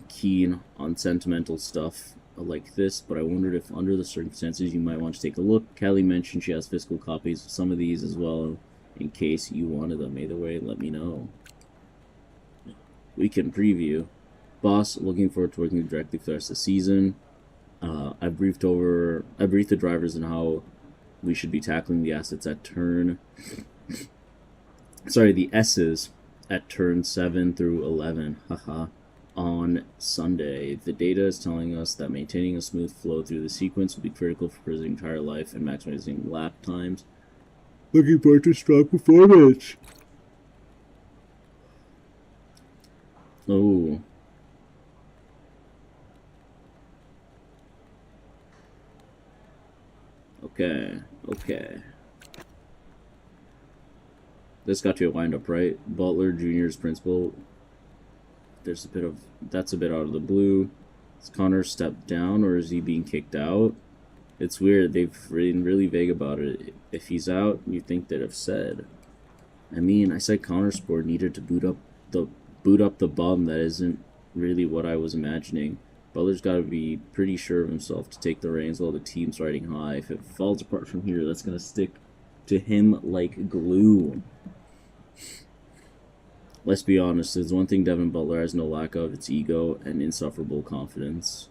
keen on sentimental stuff like this, but I wondered if under the circumstances you might want to take a look. Callie mentioned she has physical copies of some of these as well in case you wanted them. Either way, let me know. We can preview. Boss, looking forward to working directly for the rest of the season. I briefed the drivers on how we should be tackling the assets at turn. The S's at turn 7 through 11. Haha. On Sunday, the data is telling us that maintaining a smooth flow through the sequence will be critical for preserving tire life and maximizing lap times. Looking forward to strong performance. Oh. Okay. Okay. This got to a wind-up, right? Butler Jr.'s principal. There's a bit of... That's a bit out of the blue. Has Connor stepped down, or is he being kicked out? It's weird. They've been really vague about it. If he's out, you think they'd have said. I mean, I said Connor Sport needed to boot up the bum. That isn't really what I was imagining. Butler's got to be pretty sure of himself to take the reins while the team's riding high. If it falls apart from here, that's going to stick to him like glue. Let's be honest, there's one thing Devin Butler has no lack of, it's ego and insufferable confidence.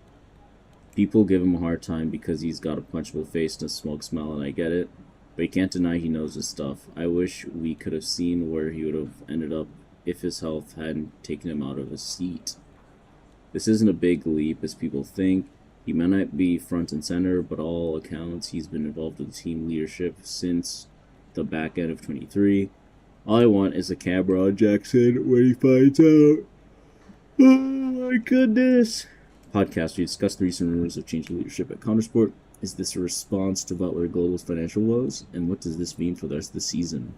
People give him a hard time because he's got a punchable face and a smoke smell, and I get it, but you can't deny he knows his stuff. I wish we could have seen where he would have ended up if his health hadn't taken him out of his seat. This isn't a big leap as people think. He may not be front and center, but all accounts he's been involved with team leadership since the back end of 23. All I want is a camera on Jackson when he finds out. Oh my goodness. Podcast, we discussed the recent rumors of changing leadership at Countersport. Is this a response to Butler Global's financial woes? And what does this mean for the rest of the season?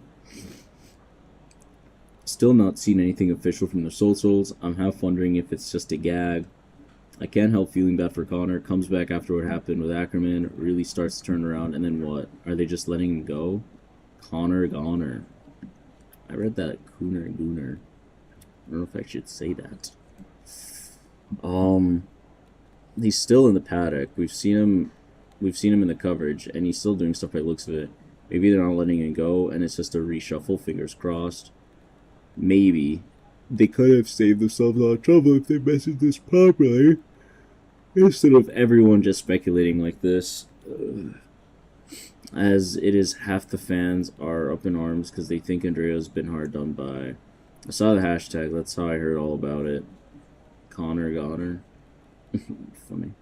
Still not seen anything official from the Souls. I'm half wondering if it's just a gag. I can't help feeling bad for Connor. Comes back after what happened with Ackerman, really starts to turn around, and then what? Are they just letting him go? Connor Goner. I read that Cooner Gooner. I don't know if I should say that. He's still in the paddock. We've seen him in the coverage, and he's still doing stuff by the looks of it. Maybe they're not letting him go, and it's just a reshuffle, fingers crossed. Maybe. They could have saved themselves a lot of trouble if they messaged this properly. Instead of everyone just speculating like this. As it is, half the fans are up in arms because they think Andrea's been hard done by. I saw the hashtag, that's how I heard all about it. Connor Goner. Funny.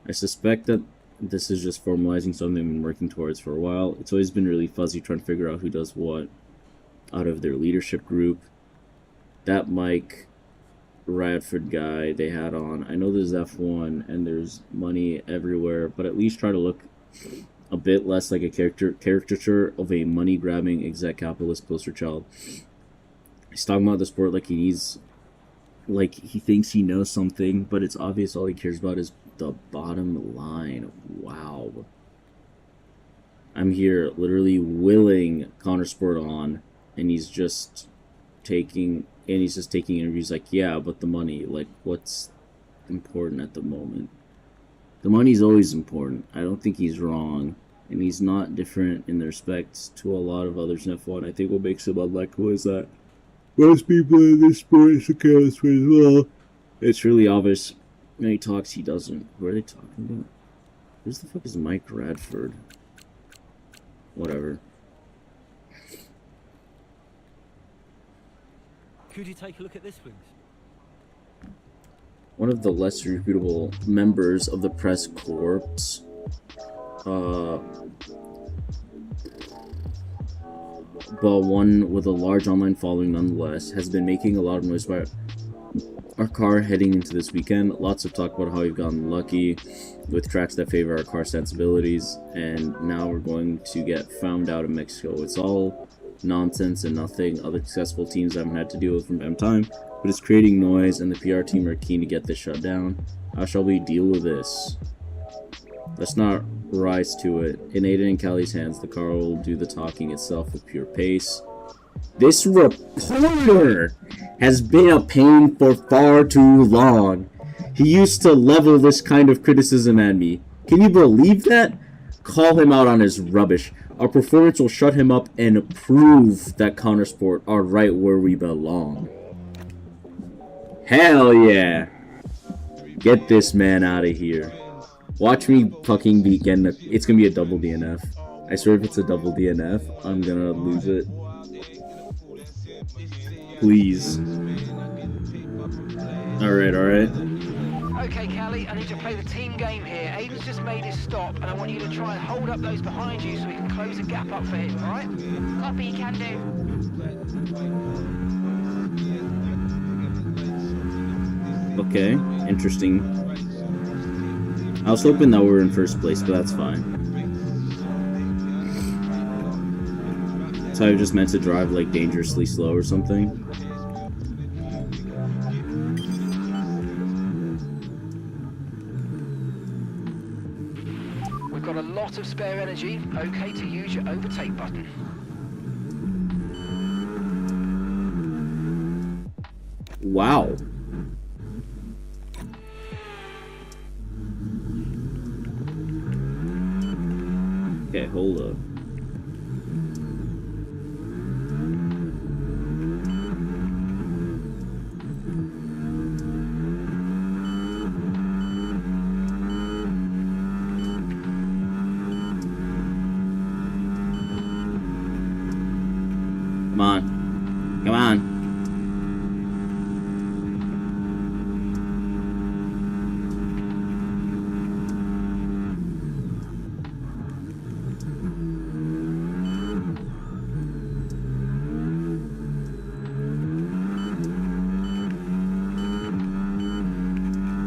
I suspect that this is just formalizing something they've been working towards for a while. It's always been really fuzzy trying to figure out who does what out of their leadership group. That Mike Radford guy they had on, I know there's F1 and there's money everywhere, but at least try to look a bit less like a caricature of a money-grabbing exec capitalist poster child. He's talking about the sport like he thinks he knows something, but it's obvious all he cares about is the bottom line. Wow. I'm here literally willing Connor Sport on, and he's just taking interviews like, yeah, but the money, like, what's important at the moment? The money's always important. I don't think he's wrong, and he's not different in the respect to a lot of others in F1. I think what makes him unlikable is that most people in this sport is a careless way as well. It's really obvious. When he talks, he doesn't. What are they talking about? Who the fuck is Mike Radford? Whatever. Could you take a look at this, please? One of the less reputable members of the press corps, but one with a large online following nonetheless, has been making a lot of noise about our car heading into this weekend. Lots of talk about how we've gotten lucky with tracks that favor our car sensibilities, and now we're going to get found out in Mexico. It's all nonsense and nothing other successful teams haven't had to deal with from time to time, but it's creating noise, and the PR team are keen to get this shut down. How shall we deal with this? Let's not rise to it. In Aiden and Callie's hands, the car will do the talking itself with pure pace. This reporter has been a pain for far too long. He used to level this kind of criticism at me. Can you believe that? Call him out on his rubbish. Our performance will shut him up and prove that Countersport are right where we belong. Hell yeah! Get this man out of here. Watch me fucking be getting a... It's gonna be a double DNF. I swear if it's a double DNF, I'm gonna lose it. Please. Alright. Okay, Callie, I need you to play the team game here. Aiden's just made his stop, and I want you to try and hold up those behind you so we can close the gap up for him, alright? Copy, can do. Okay, interesting. I was hoping that we were in first place, but that's fine. So I just meant to drive like dangerously slow or something. We've got a lot of spare energy. Okay to use your overtake button. Wow. Okay, hold up. Come on. Come on.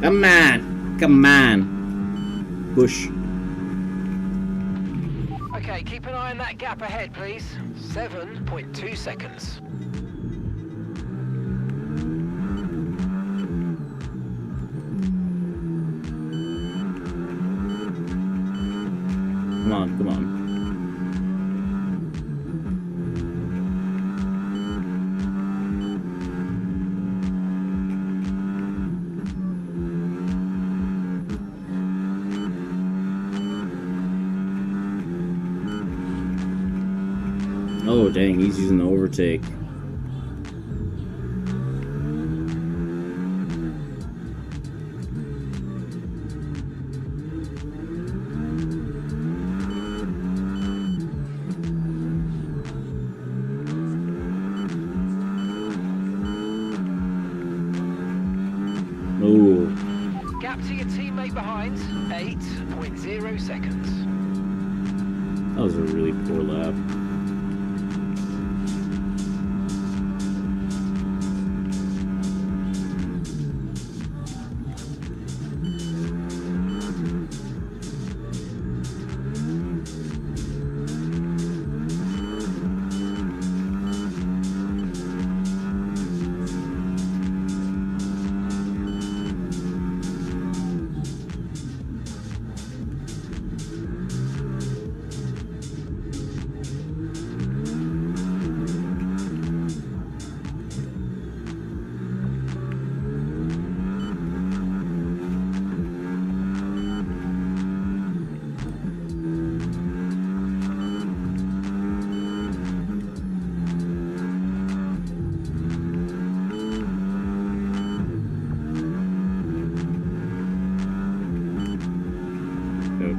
Come on. Come on. Push. Okay, keep an eye on that gap ahead, please. 7.2 seconds. Come on, come on. Oh, dang, he's using the overtake. Oh. Gap to your teammate behind, 8.0 seconds. That was a really poor lap.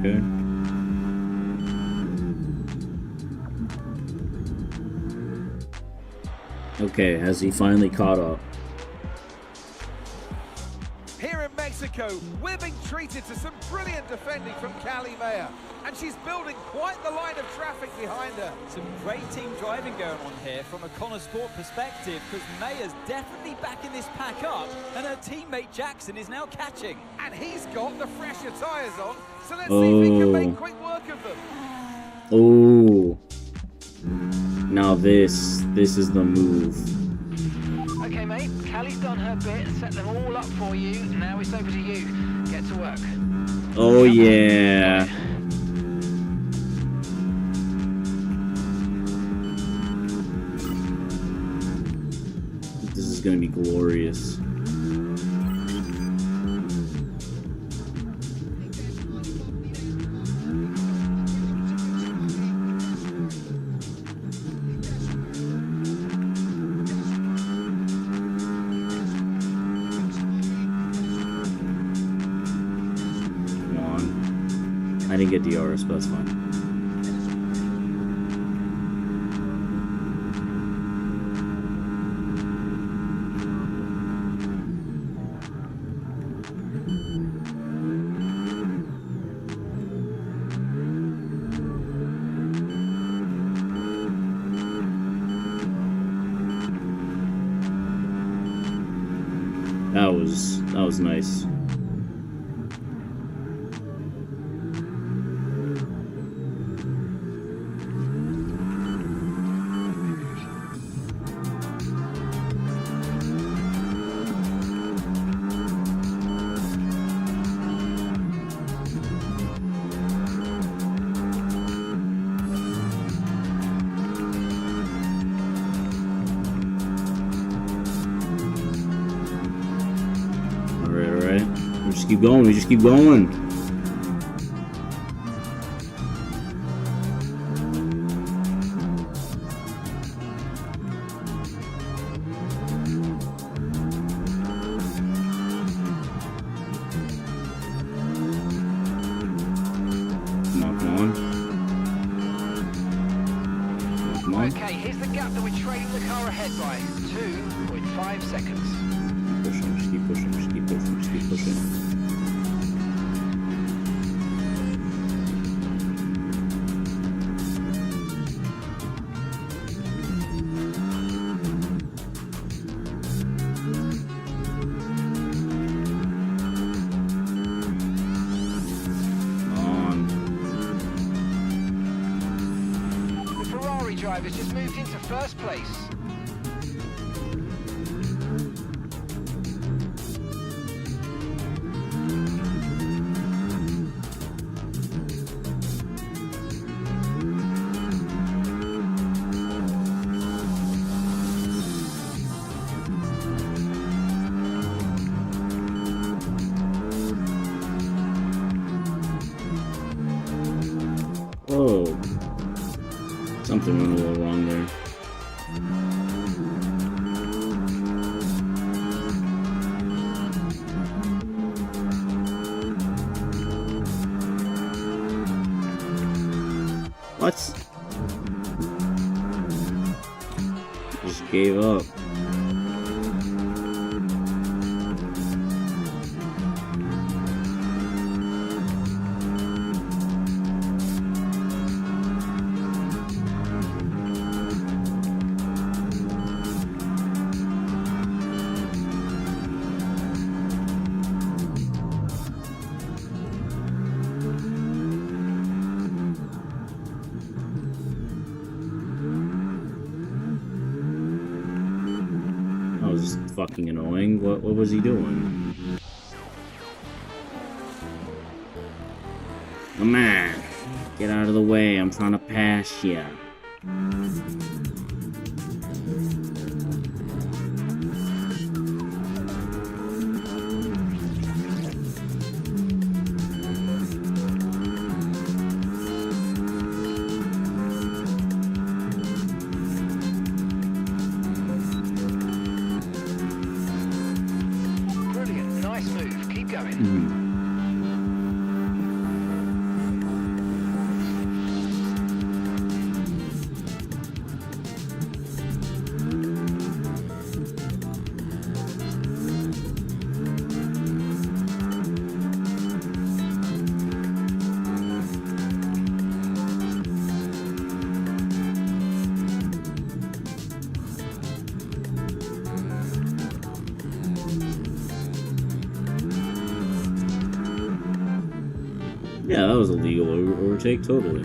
Okay. Okay, has he finally caught up? Here in Mexico, we're being treated to some brilliant defending from Callie Mayer. And she's building quite the line of traffic behind her. Some great team driving going on here from a Connor Sport perspective, because Mayer's definitely backing this pack up, and her teammate Jackson is now catching. And he's got the fresher tyres on, so let's see if he can make quick work of them. Oh. Now this is the move. Okay, mate, Callie's done her bit, set them all up for you. Now it's over to you. Get to work. Oh yeah. This is gonna be glorious. I didn't get DRS, but that's fine. That was That was nice. Alright. We just keep going, we just keep going. Okay, here's the gap that we're trailing the car ahead by. 2.5 seconds. Pushing, just keep pushing, just keep pushing, just keep pushing. Drivers just moved into first place. Whoa. Something went a little wrong there. What? Just gave up. That was fucking annoying. What was he doing? Oh man, get out of the way. I'm trying to pass ya. Yeah, that was a legal overtake, totally.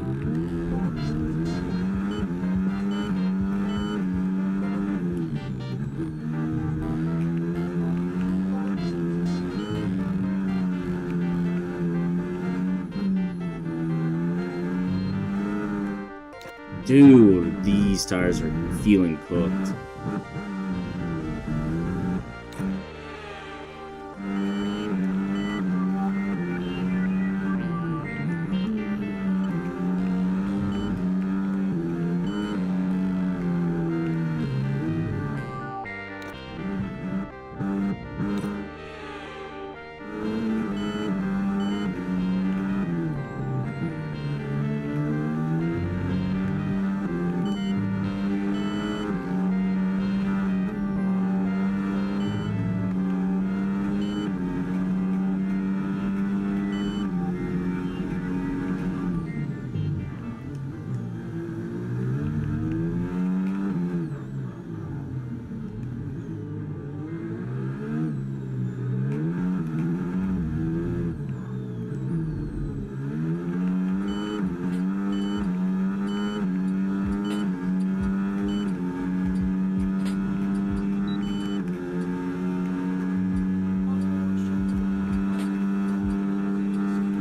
Dude, these tires are feeling cooked.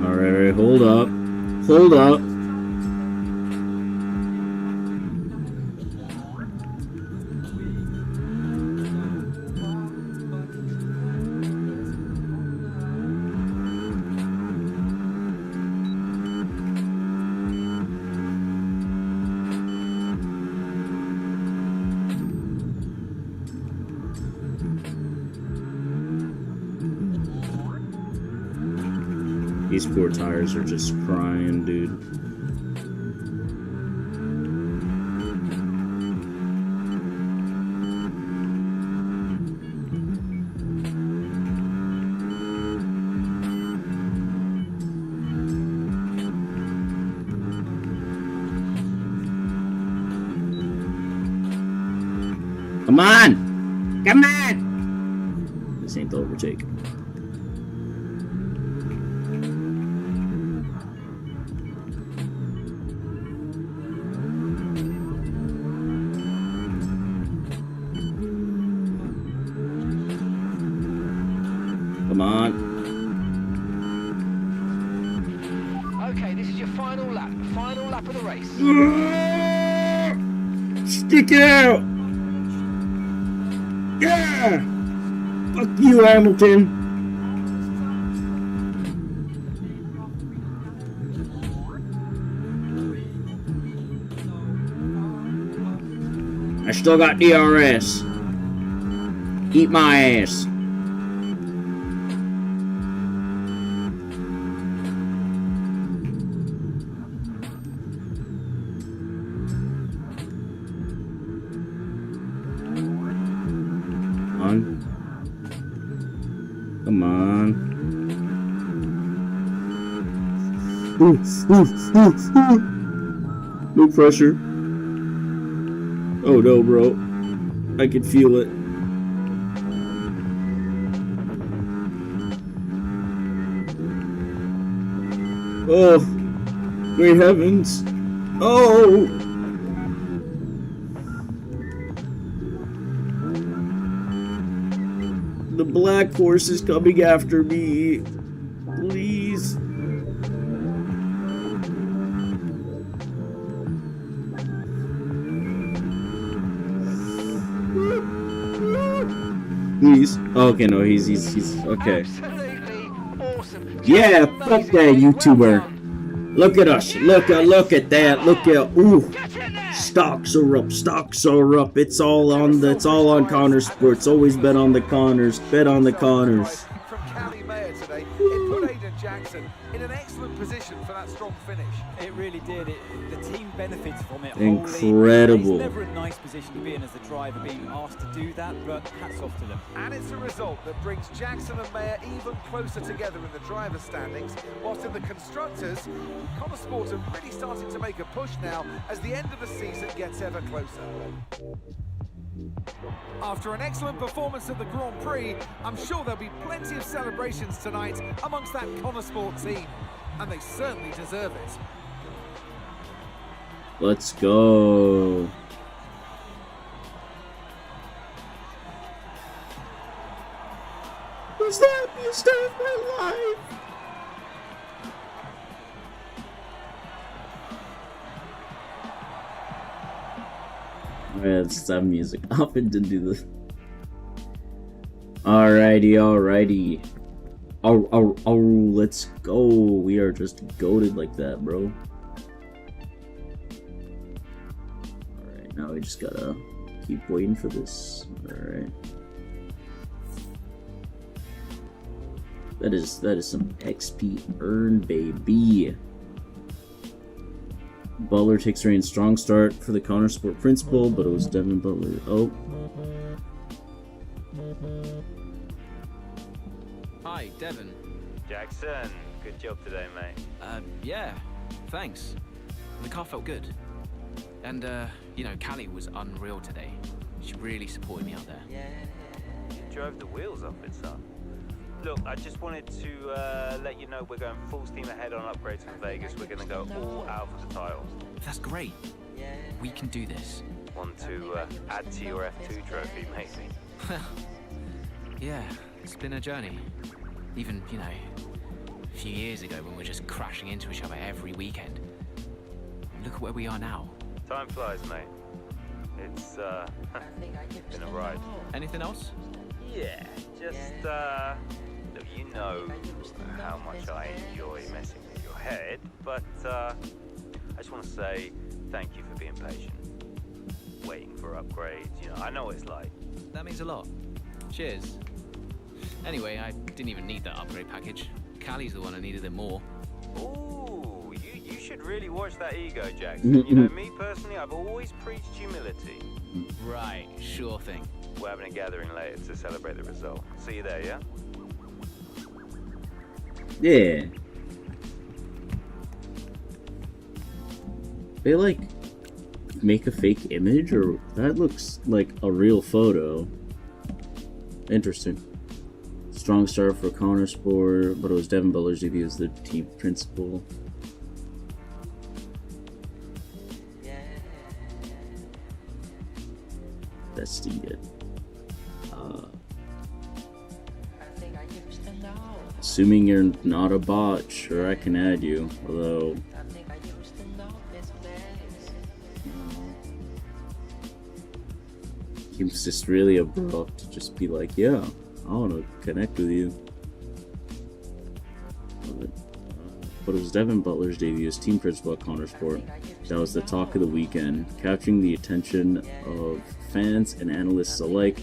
Alright, hold up. Hold up. These poor tires are just crying, dude. Come on! Come on! This ain't the overtake. Come on. Okay, this is your final lap of the race. Stick it out! Yeah! Fuck you, Hamilton! I still got DRS. Eat my ass. Come on. No pressure. Oh no, bro. I can feel it. Oh, great heavens. Oh! The black horse is coming after me. Please. Please. Oh, okay, no, he's okay. Absolutely awesome. Yeah, fuck that YouTuber. Look at us. Look at that. Look at ooh. Stocks are up. Stocks are up. It's all on Connor Sports. Always bet on the Connors. Bet on the Connors. From Cali Mayer today, it put Aiden Jackson in an excellent position for that strong finish. It really did. The team benefits from it. Incredible. It's never a nice position to be in as a driver, being asked to do that, but hats off to them. And it's a result that brings Jackson and Mayer even closer together in the driver's standings, whilst in the constructors, Connor Sport are really starting to make a push now as the end of the season gets ever closer. After an excellent performance at the Grand Prix, I'm sure there'll be plenty of celebrations tonight amongst that Connor Sport team, and they certainly deserve it. Let's go. Was the happiest day of my life? Alright, let's stop music off and do this. Alrighty. Oh, let's go. We are just goated like that, bro. Alright, now we just gotta keep waiting for this. Alright. That is some XP earned, baby. Butler takes reign. Strong start for the Connor Sport principal, but it was Devin Butler. Oh. Hi, Devin. Jackson, good job today, mate. Yeah, thanks. The car felt good. And, you know, Callie was unreal today. She really supported me out there. You drove the wheels off it, son. Look, I just wanted to let you know we're going full steam ahead on upgrades for Vegas. We're going to go all out for the title. That's great. We can do this. Want to add to your F2 trophy, maybe? Yeah, it's been a journey. Even, you know, A few years ago when we were just crashing into each other every weekend. Look at where we are now. Time flies, mate. It's been a ride. Anything else? Yeah, just look, you know how much I enjoy messing with your head, but I just want to say thank you for being patient, waiting for upgrades. You know, I know what it's like. That means a lot. Cheers. Anyway, I didn't even need that upgrade package. Callie's the one who needed it more. Ooh, you should really watch that ego, Jackson. You know, me personally, I've always preached humility. Right, sure thing. We're having a gathering later to celebrate the result. See you there, yeah? Yeah. They like make a fake image, or that looks like a real photo. Interesting. Strong start for Connor Sport, but it was Devin Butler's debut as the team principal. That's good. Assuming you're not a bot, sure I can add you. Although seems just really abrupt to just be like, yeah, I want to connect with you. But it was Devin Butler's debut as team principal at Connor Sport. That was the talk of the weekend, capturing the attention of fans and analysts alike.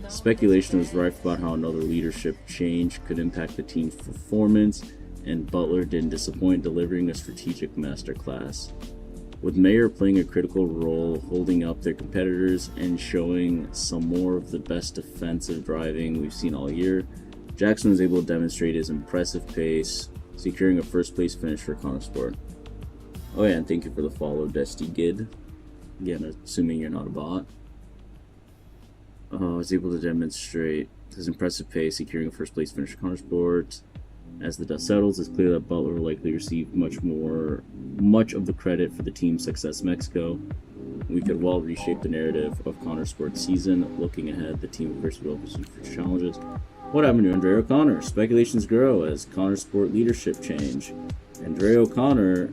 Speculation was rife about how another leadership change could impact the team's performance, and Butler didn't disappoint, delivering a strategic masterclass. With Mayer playing a critical role, holding up their competitors and showing some more of the best defensive driving we've seen all year, Jackson was able to demonstrate his impressive pace, securing a first-place finish for Connor Sport. Oh yeah, and thank you for the follow, Dusty Gid. Again, assuming you're not a bot. Was able to demonstrate his impressive pace, securing a first-place finish for Connor Sport. As the dust settles, it's clear that Butler will likely receive much of the credit for the team's success in Mexico. We could well reshape the narrative of Connor Sport's season. Looking ahead, the team will first develop future challenges. What happened to Andre O'Connor? Speculations grow as Connor Sport leadership change. Andre O'Connor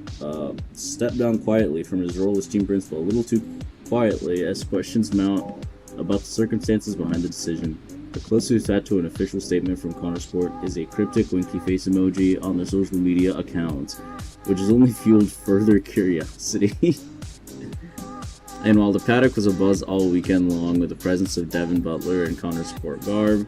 stepped down quietly from his role as team principal, a little too quietly, as questions mount about the circumstances behind the decision. The closest we've had to an official statement from Connor Sport is a cryptic winky face emoji on their social media accounts, which has only fueled further curiosity. And while the paddock was abuzz all weekend long with the presence of Devin Butler and Connor Sport garb,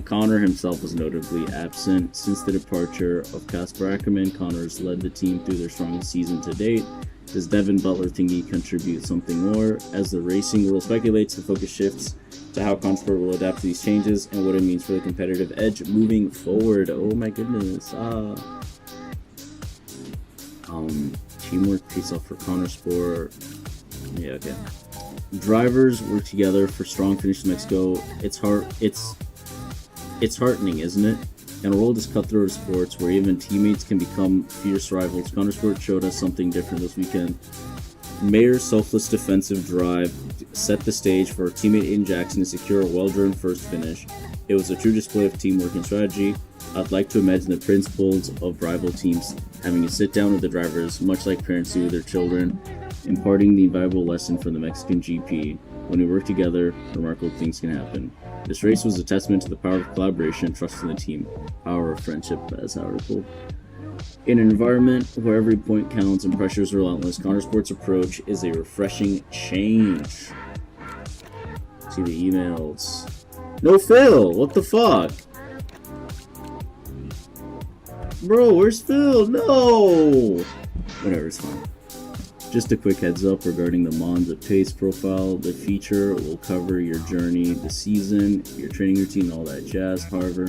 Connor himself was notably absent. Since the departure of Kasper Ackerman, Connor's led the team through their strongest season to date. Does Devin Butler think he contribute something more? As the racing world speculates, the focus shifts to how Connor Sport will adapt to these changes and what it means for the competitive edge moving forward. Oh my goodness. Teamwork pays off for Connor Sport. Yeah, okay. Drivers work together for strong finish in Mexico. It's heartening, isn't it? In a world as cutthroat of sports, where even teammates can become fierce rivals, Connor Sport showed us something different this weekend. Mayer's selfless defensive drive set the stage for teammate Aiden Jackson to secure a well-driven first finish. It was a true display of teamwork and strategy. I'd like to imagine the principals of rival teams having a sit-down with the drivers, much like parents do with their children, imparting the invaluable lesson from the Mexican GP. When we work together, remarkable things can happen. This race was a testament to the power of collaboration and trust in the team. Power of friendship, as article. In an environment where every point counts and pressure is relentless, Connor Sport's approach is a refreshing change. See the emails. No Phil! What the fuck? Bro, where's Phil? No! Whatever, it's fine. Just a quick heads up regarding the Monza pace profile. The feature will cover your journey, the season, your training routine, all that jazz. However,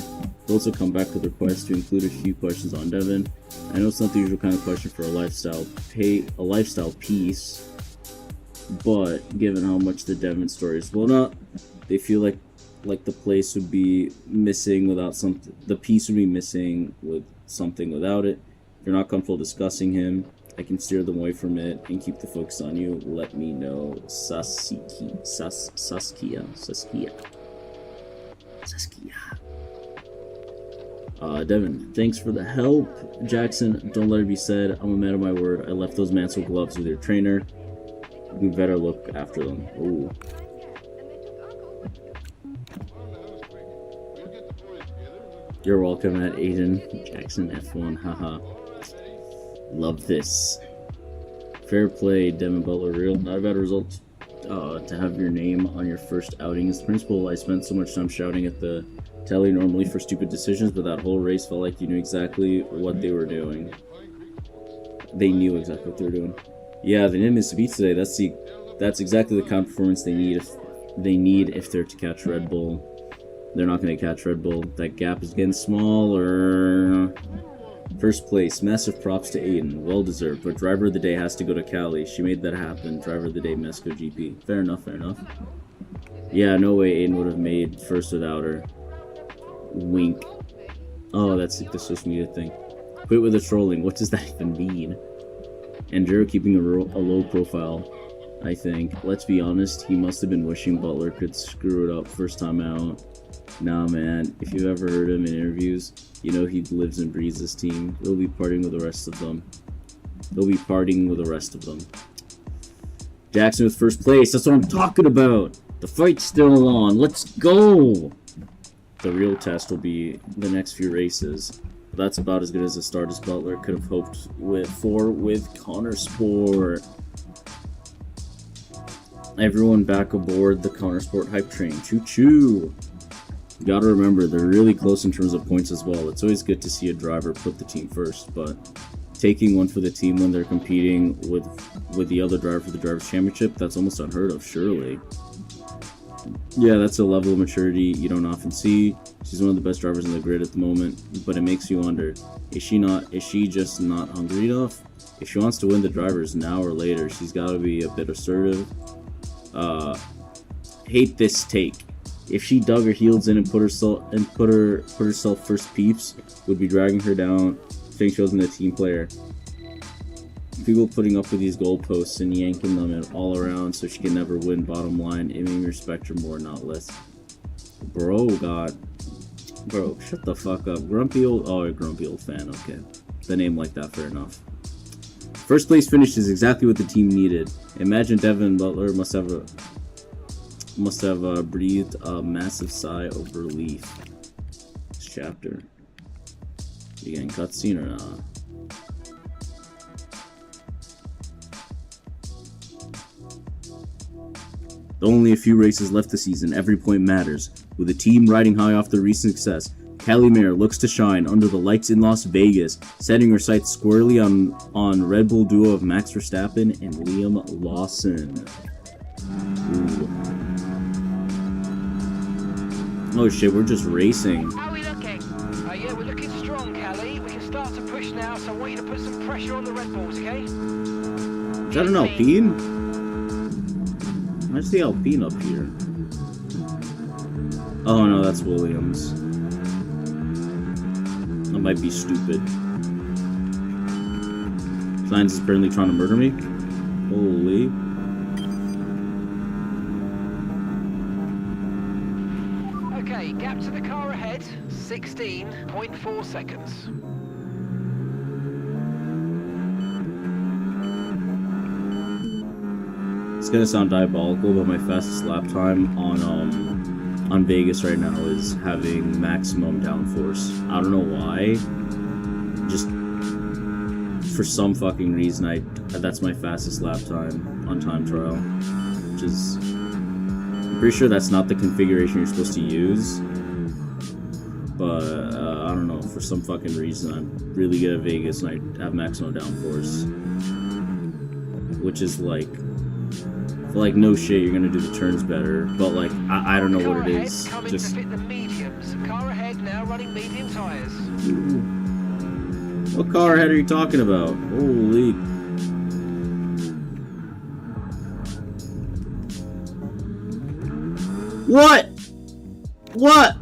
we'll also come back with requests to include a few questions on Devin. I know it's not the usual kind of question for a lifestyle piece, but given how much the Devin story is blown up, they feel like the place would be missing without something. The piece would be missing with something without it. If you're not comfortable discussing him, I can steer them away from it and keep the focus on you. Let me know. Saskia. Devin, thanks for the help. Jackson, don't let it be said. I'm a man of my word. I left those Mansell gloves with your trainer. You better look after them. Ooh. You're welcome at Aiden. Jackson F1. Haha. Love this. Fair play, Devin Butler. Real. Not a bad result. To have your name on your first outing as principal. I spent so much time shouting at the telly normally for stupid decisions, but that whole race felt like you knew exactly what they were doing. They knew exactly what they were doing. Yeah, they didn't miss a beat today. That's exactly the kind of performance they need if they're to catch Red Bull. They're not going to catch Red Bull. That gap is getting smaller. First place, massive props to Aiden. Well deserved, but driver of the day has to go to Callie. She made that happen. Driver of the day, Mesco GP. Fair enough, fair enough. Yeah, no way Aiden would have made first without her. Wink. Oh, that's like the social media thing. Quit with the trolling. What does that even mean? Andrew keeping a low profile, I think. Let's be honest, he must have been wishing Butler could screw it up first time out. Nah, man. If you've ever heard him in interviews, you know he lives and breathes this team. He'll be partying with the rest of them. Jackson with first place. That's what I'm talking about. The fight's still on. Let's go. The real test will be the next few races. But that's about as good as a start as Butler could have hoped for with Connor Sport. Everyone back aboard the Connor Sport hype train. Choo-choo. You gotta remember, they're really close in terms of points as well. It's always good to see a driver put the team first, but taking one for the team when they're competing with the other driver for the Drivers' Championship, that's almost unheard of, surely. Yeah, that's a level of maturity you don't often see. She's one of the best drivers in the grid at the moment, but it makes you wonder, is she just not hungry enough? If she wants to win the Drivers now or later, she's gotta be a bit assertive. Hate this take. If she dug her heels in and put herself first, peeps would be dragging her down, saying she wasn't a team player. People putting up with these goalposts and yanking them all around so she can never win. Bottom line, it made me respect her more, not less. Bro, shut the fuck up. Grumpy old fan. Okay, the name like that, fair enough. First place finish is exactly what the team needed. Imagine Devin Butler must have breathed a massive sigh of relief. This chapter. You getting cutscene or not? Only a few races left this season. Every point matters. With the team riding high off their recent success, Callie Mayer looks to shine under the lights in Las Vegas, setting her sights squarely on Red Bull duo of Max Verstappen and Liam Lawson. Ooh. Oh shit, we're just racing. How are we looking? Yeah, we're looking strong, Callie. We can start to push now, so I want you to put some pressure on the Red Bulls, okay? Is that an Alpine? Where's the Alpine up here? Oh no, that's Williams. That might be stupid. Science is apparently trying to murder me. Holy. Okay, gap to the car ahead, 16.4 seconds. It's gonna sound diabolical, but my fastest lap time on Vegas right now is having maximum downforce. I don't know why. Just for some fucking reason, that's my fastest lap time on time trial, which is, I'm pretty sure that's not the configuration you're supposed to use. But I don't know. For some fucking reason, I'm really good at Vegas and I have maximum downforce, which is like no shit, you're gonna do the turns better, but like I don't know what it is. Just to fit the mediums. Car ahead now, running medium tires. What car ahead are you talking about? Holy. What? What?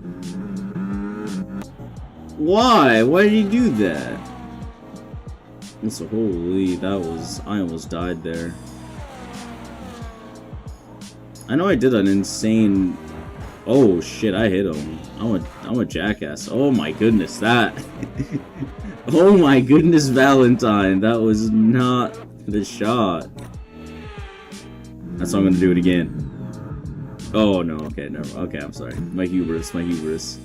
Why? Why did he do that? That's a holy. I almost died there. I know I did an insane Oh shit, I hit him. I'm a jackass. Oh my goodness, that. Oh my goodness, Valentine. That was not the shot. That's why I'm gonna do it again. Oh no, okay, never. Okay, I'm sorry. My hubris, my hubris.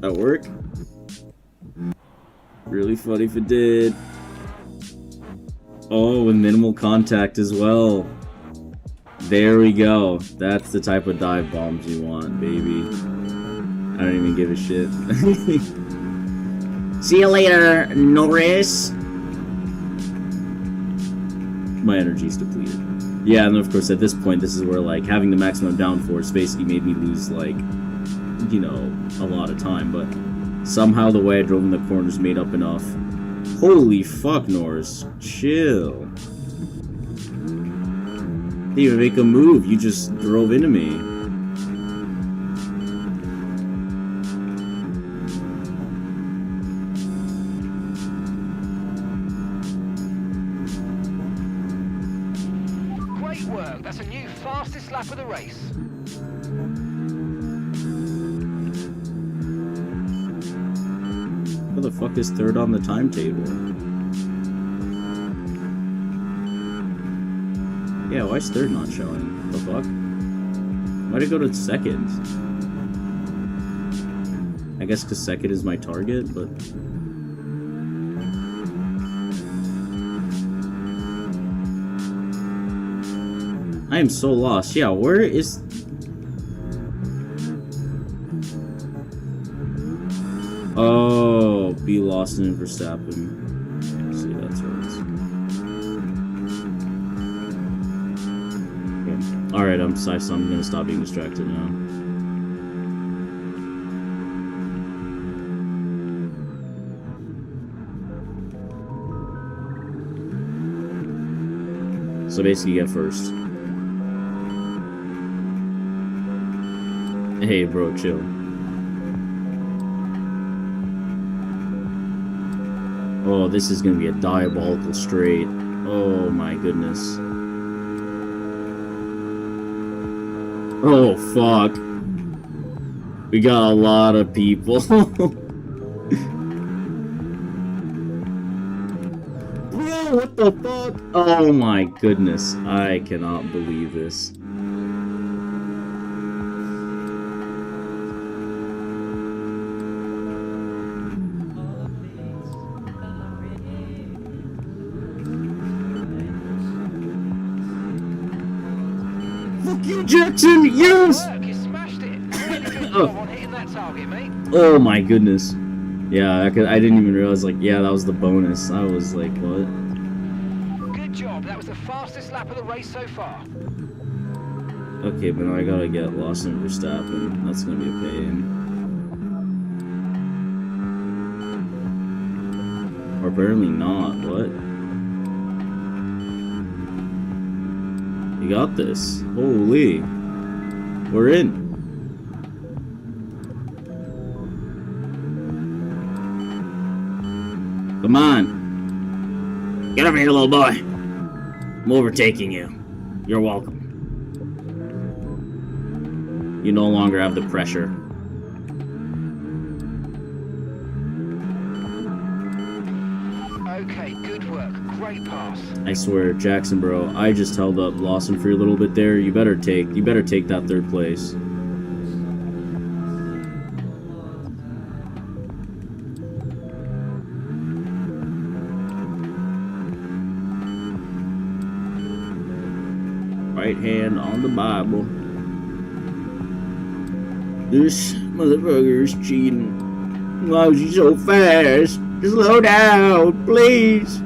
That work? Really funny if it did. Oh, with minimal contact as well. There we go. That's the type of dive bombs you want, baby. I don't even give a shit. See you later, Norris. My energy's depleted. Yeah, and of course at this point, this is where like having the maximum downforce basically made me lose like, you know, a lot of time, but somehow the way I drove in the corners made up enough. Holy fuck, Norris. Chill. Didn't even make a move, you just drove into me. Great work. That's a new fastest lap of the race. Who the fuck is third on the timetable? Yeah, why is third not showing? The fuck? Why'd it go to second? I guess because second is my target, but... I am so lost. Yeah, where is... Oh, be lost in Verstappen. See, that's right. Okay. Alright, I'm gonna stop being distracted now. So basically, get first. Hey, bro, chill. Oh, this is gonna be a diabolical straight. Oh my goodness. Oh, fuck. We got a lot of people. Bro, what the fuck? Oh my goodness. I cannot believe this. Jackson, yes! You smashed it. Really good job on hitting that target, mate. Oh my goodness. Yeah, I didn't even realize, like, yeah, that was the bonus. I was like, what? Good job. That was the fastest lap of the race so far. Okay, but now I gotta get lost in Verstappen. That's gonna be a pain. Or apparently not. What? You got this. Holy. We're in. Come on. Get over here, little boy. I'm overtaking you. You're welcome. You no longer have the pressure. Okay, good work. Great pass. I swear, Jackson, bro, I just held up Lawson for a little bit there. You better take that third place. Right hand on the Bible. This motherfucker's cheating. Why was he so fast? Slow down, please.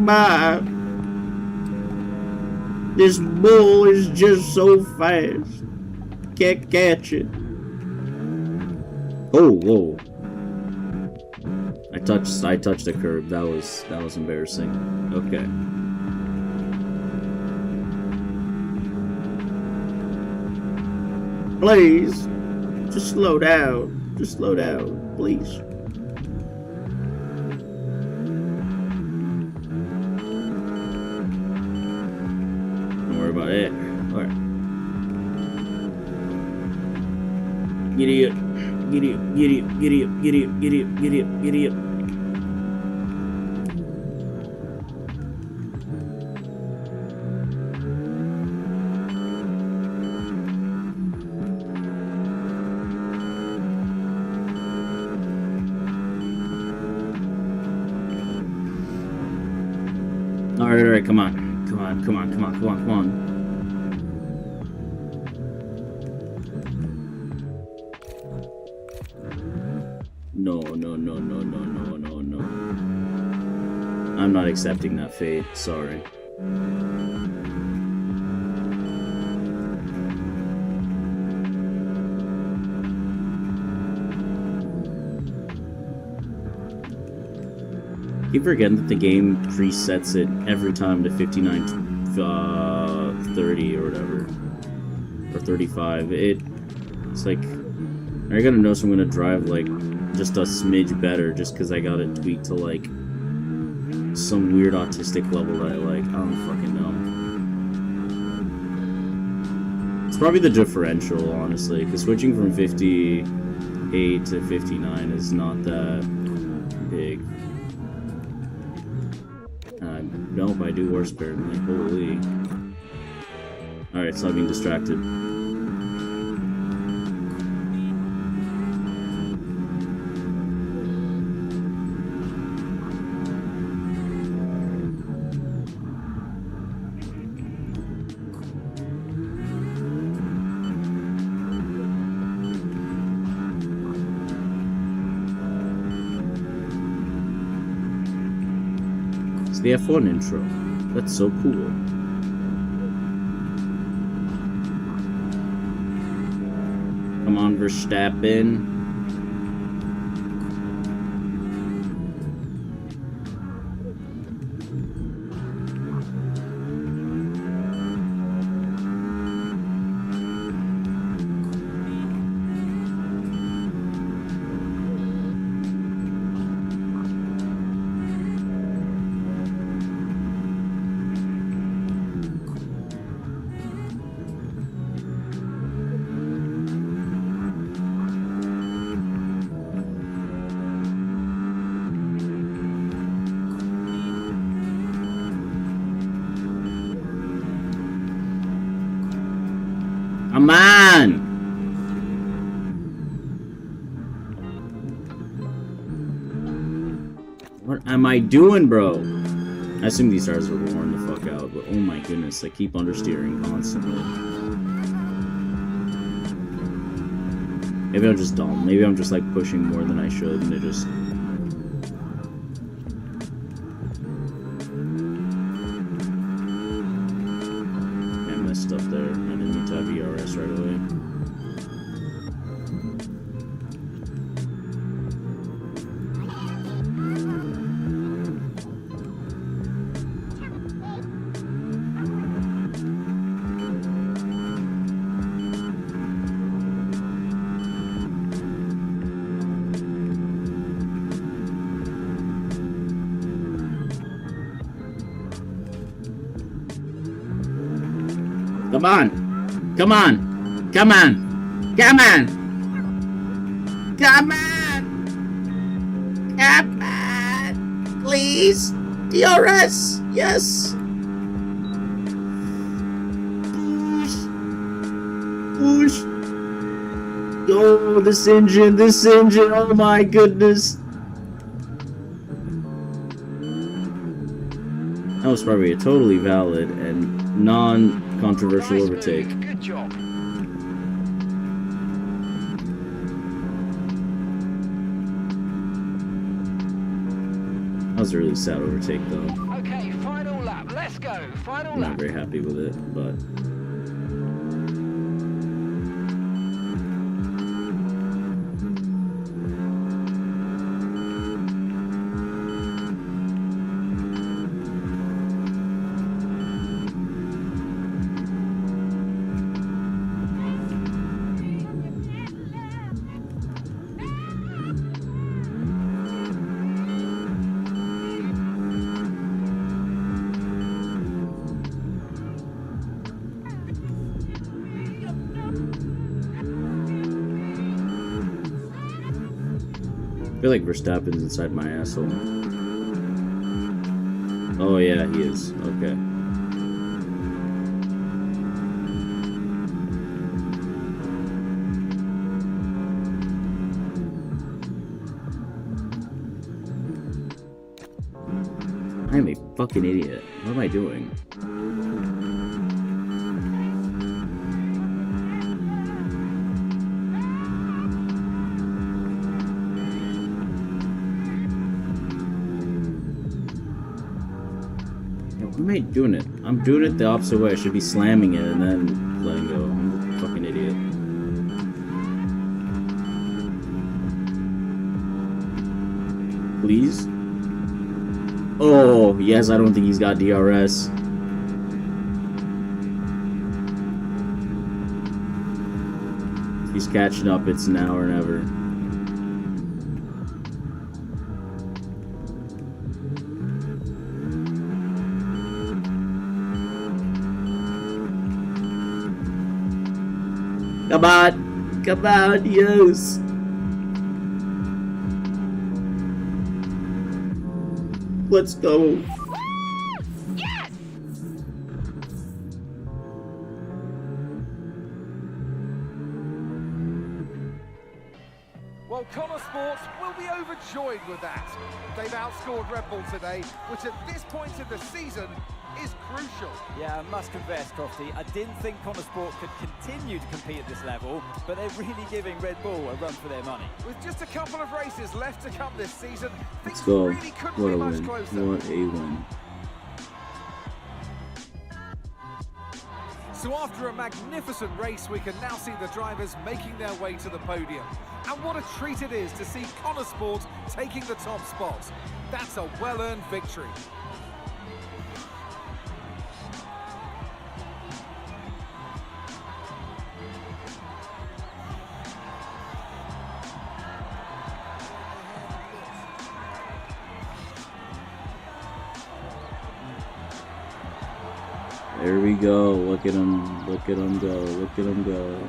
Bye. This bull is just so fast. Can't catch it. Oh, whoa. I touched the curb. That was embarrassing. Okay. Please, just slow down. Just slow down, please. Giddy up. Giddy up. Giddy up. Giddy up. Giddy up. Giddy up. Giddy up. Giddy up. Alright, come on. Come on, come on, come on, come on, come on. No, no, no, no, no, no, no, no. I'm not accepting that fate, sorry. Keep forgetting that the game presets it every time to 59:30 or whatever, or 35. It's like, I gotta know, so I'm gonna drive like just a smidge better, just because I got it tweaked to like some weird autistic level that I like. I don't fucking know. It's probably the differential, honestly, because switching from 58 to 59 is not that big. Nope, I do worse apparently. Holy. Alright, stop being distracted. It's the F1 intro. That's so cool. Come on, Verstappen. Come on! What am I doing, bro? I assume these stars are worn the fuck out, but oh my goodness, I keep understeering constantly. Maybe I'm just dumb. Maybe I'm just like pushing more than I should, and it just... I messed up there. I didn't need to have ERS right away. Come on! Come on! Come on! Come on! Come on! Come on! Please! DRS! Yes! Push! Oh, this engine! Oh my goodness! That was probably a totally valid and non-controversial overtake. Good job. That was a really sad overtake, though. Okay, final lap. Let's go. Final I'm lap. not very happy with it, but... I feel like Verstappen's inside my asshole. Oh yeah, he is. Okay. I'm a fucking idiot. What am I doing? What am I doing it? I'm doing it the opposite way. I should be slamming it and then letting go. I'm a fucking idiot. Please? Oh, yes, I don't think he's got DRS. If he's catching up, it's now or never. Come on! Come on, yes! Let's go! Yes! Well, Connor Sports will be overjoyed with that. They've outscored Red Bull today, which at this point in the season is crucial. Yeah, I must confess, Crofty, I didn't think Connor Sport could continue to compete at this level, but they're really giving Red Bull a run for their money. With just a couple of races left to come this season, Let's things go. really couldn't What be a much win. closer. What a win. So after a magnificent race, we can now see the drivers making their way to the podium. And what a treat it is to see Connor Sport taking the top spot. That's a well-earned victory. There we go. Look at him. Look at him go. Look at him go.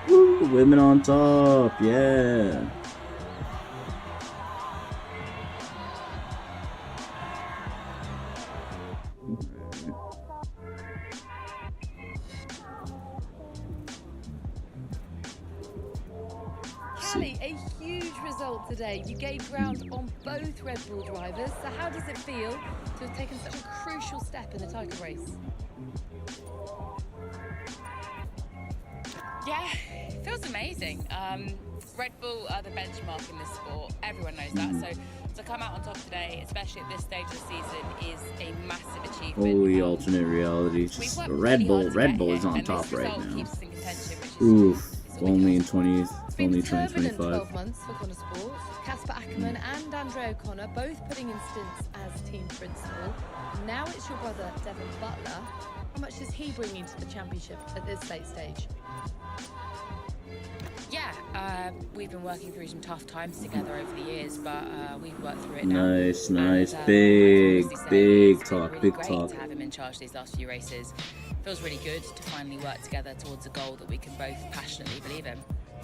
Woo! Women on top. Yeah. Callie, a huge result today. You gained ground on both Red Bull drivers. So how does it feel to have taken such a crucial step in the title race? Yeah, it feels amazing. Red Bull are the benchmark in this sport. Everyone knows that. So to come out on top today, especially at this stage of the season, is a massive achievement. Holy alternate reality. Just Red Bull. Red Bull is on top right now. Keeps us in contention, which is Oof. Only in 20. It's been Only a turbulent 2025. 12 months for Connor Sport. Casper Ackerman and Andre O'Connor both putting in stints as team principal. Now it's your brother, Devon Butler. How much does he bring into the championship at this late stage? Yeah, we've been working through some tough times together over the years, but we've worked through it now. Nice, nice. And, Big, honestly say big it's been talk, really big great talk. to have him in charge these last few races. Feels really good to finally work together towards a goal that we can both passionately believe in.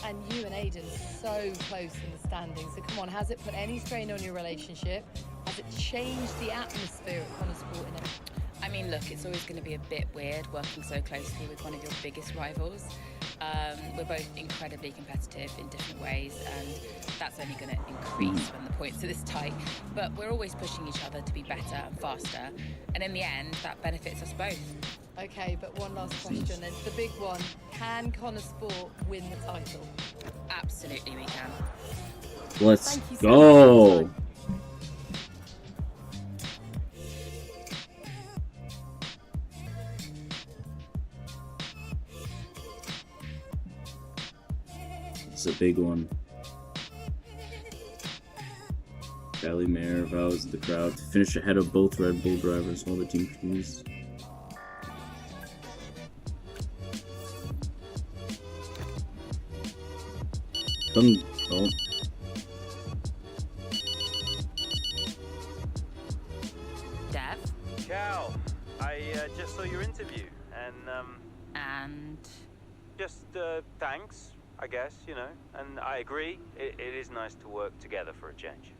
And you and Aidan so close in the standings. So come on, has it put any strain on your relationship? Has it changed the atmosphere at Connor Sport in it? I mean, look, it's always going to be a bit weird working so closely with one of your biggest rivals. We're both incredibly competitive in different ways, and that's only going to increase when the points are this tight. But we're always pushing each other to be better and faster, and in the end, that benefits us both. Okay, but one last question, and the big one. Can Connor Sport win the title? Absolutely, we can. Let's Thank you so go. much. It's a big one. Callie Mayer vows the crowd to finish ahead of both Red Bull drivers while the team continues. Oh. Dev? Cal, I just saw your interview, and And? just thanks. I guess, you know. And I agree, it is nice to work together for a change.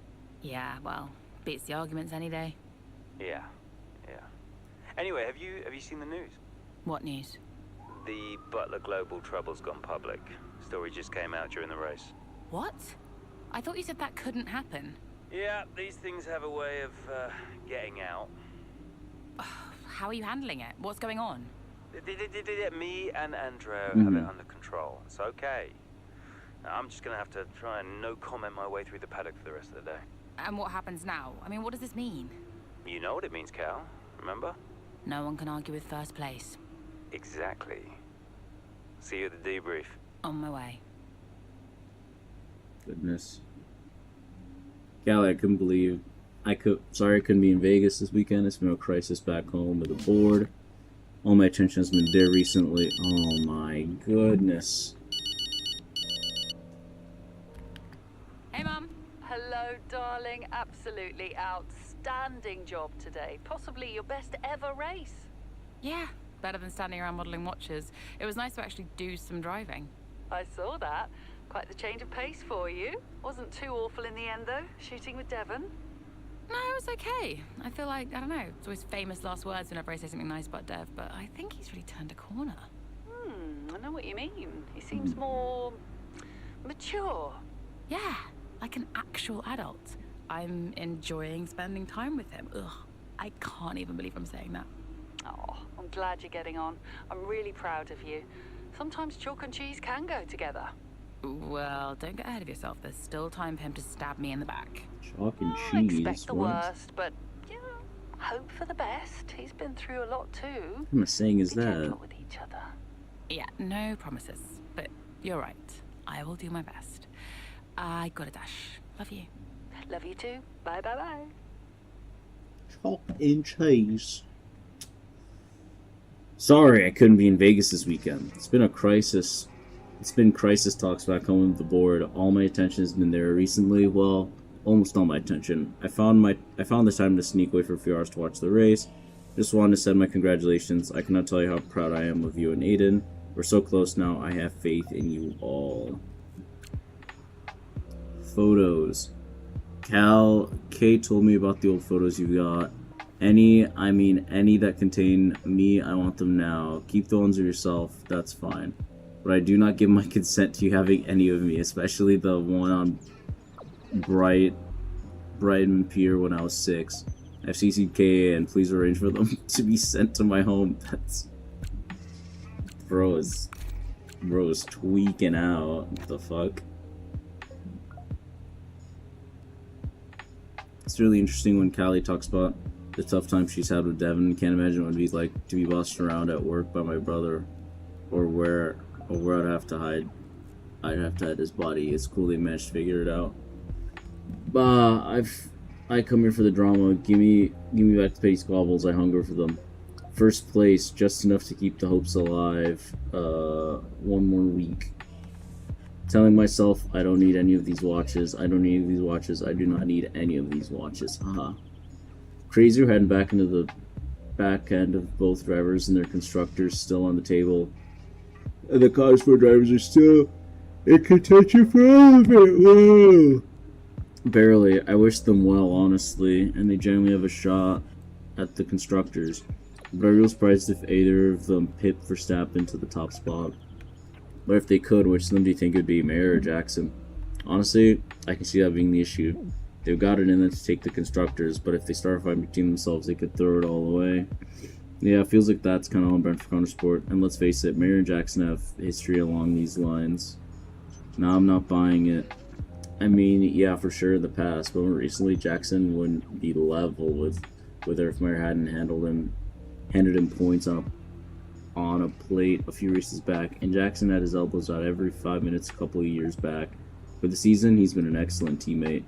Yeah, well, beats the arguments any day. Yeah, yeah. Anyway, have you seen the news? What news? The Butler Global trouble's gone public. Story just came out during the race. What? I thought you said that couldn't happen. Yeah, these things have a way of getting out. How are you handling it? What's going on? Me and Andrew have it under control. It's okay. I'm just gonna have to try and no comment my way through the paddock for the rest of the day. And what happens now? I mean, what does this mean? You know what it means, Cal. Remember? No one can argue with first place. Exactly. See you at the debrief. On my way. Goodness. Callie, I couldn't believe. Sorry I couldn't be in Vegas this weekend. It's been a crisis back home with the board. All my attention has been there recently. Oh my goodness. Hey, Mum. Hello, darling. Absolutely outstanding job today. Possibly your best ever race. Yeah, better than standing around modelling watches. It was nice to actually do some driving. I saw that. Quite the change of pace for you. Wasn't too awful in the end, though, shooting with Devon. No, it was okay. I feel like, I don't know, it's always famous last words whenever I say something nice about Dev, but I think he's really turned a corner. I know what you mean. He seems more mature. Yeah, like an actual adult. I'm enjoying spending time with him. Ugh, I can't even believe I'm saying that. Oh, I'm glad you're getting on. I'm really proud of you. Sometimes chalk and cheese can go together. Well, don't get ahead of yourself. There's still time for him to stab me in the back. Chalk and cheese. Expect the worst, but you know, hope for the best. He's been through a lot too. What am I saying is Be that? gentle with each other. Yeah, no promises. But you're right. I will do my best. I gotta dash. Love you. Love you too. Bye bye bye. Chalk and cheese. Sorry I couldn't be in Vegas this weekend. It's been a crisis. It's been crisis talks back home with the board. All my attention has been there recently. Well, almost all my attention. I found the time to sneak away for a few hours to watch the race. Just wanted to send my congratulations. I cannot tell you how proud I am of you and Aiden. We're so close now. I have faith in you all. Photos. Kate told me about the old photos you got. Any that contain me, I want them now. Keep the ones of yourself, that's fine. But I do not give my consent to you having any of me, especially the one on Brighton Pier when I was 6. FCCK, and please arrange for them to be sent to my home. That's... Bro is tweaking out. What the fuck? It's really interesting when Callie talks about the tough time she's had with Devon. Can't imagine what it would be like to be bossed around at work by my brother, or where I'd have to hide. I'd have to hide his body. It's cool they managed to figure it out. I come here for the drama. Give me back the petty squabbles. I hunger for them. First place, just enough to keep the hopes alive. One more week. Telling myself I don't need any of these watches. I don't need any of these watches. I do not need any of these watches. Haha. Crazier heading back into the back end of both drivers and their constructors still on the table. And the cars for drivers are still in contention for all of it. Whoa. Barely. I wish them well, honestly, and they genuinely have a shot at the constructors. But I'm real surprised if either of them pipped Verstappen to the top spot. But if they could, which of them do you think it would be, Mayer or Jackson? Honestly, I can see that being the issue. They've got it in them to take the constructors, but if they start fighting between themselves, they could throw it all away. Yeah, it feels like that's kind of on brand for Countersport. And let's face it, Mayer and Jackson have history along these lines. Now I'm not buying it. I mean, yeah, for sure in the past, but recently Jackson wouldn't be level with her if Mayer hadn't handed him points on a plate a few races back, and Jackson had his elbows out every 5 minutes a couple of years back. For the season, he's been an excellent teammate.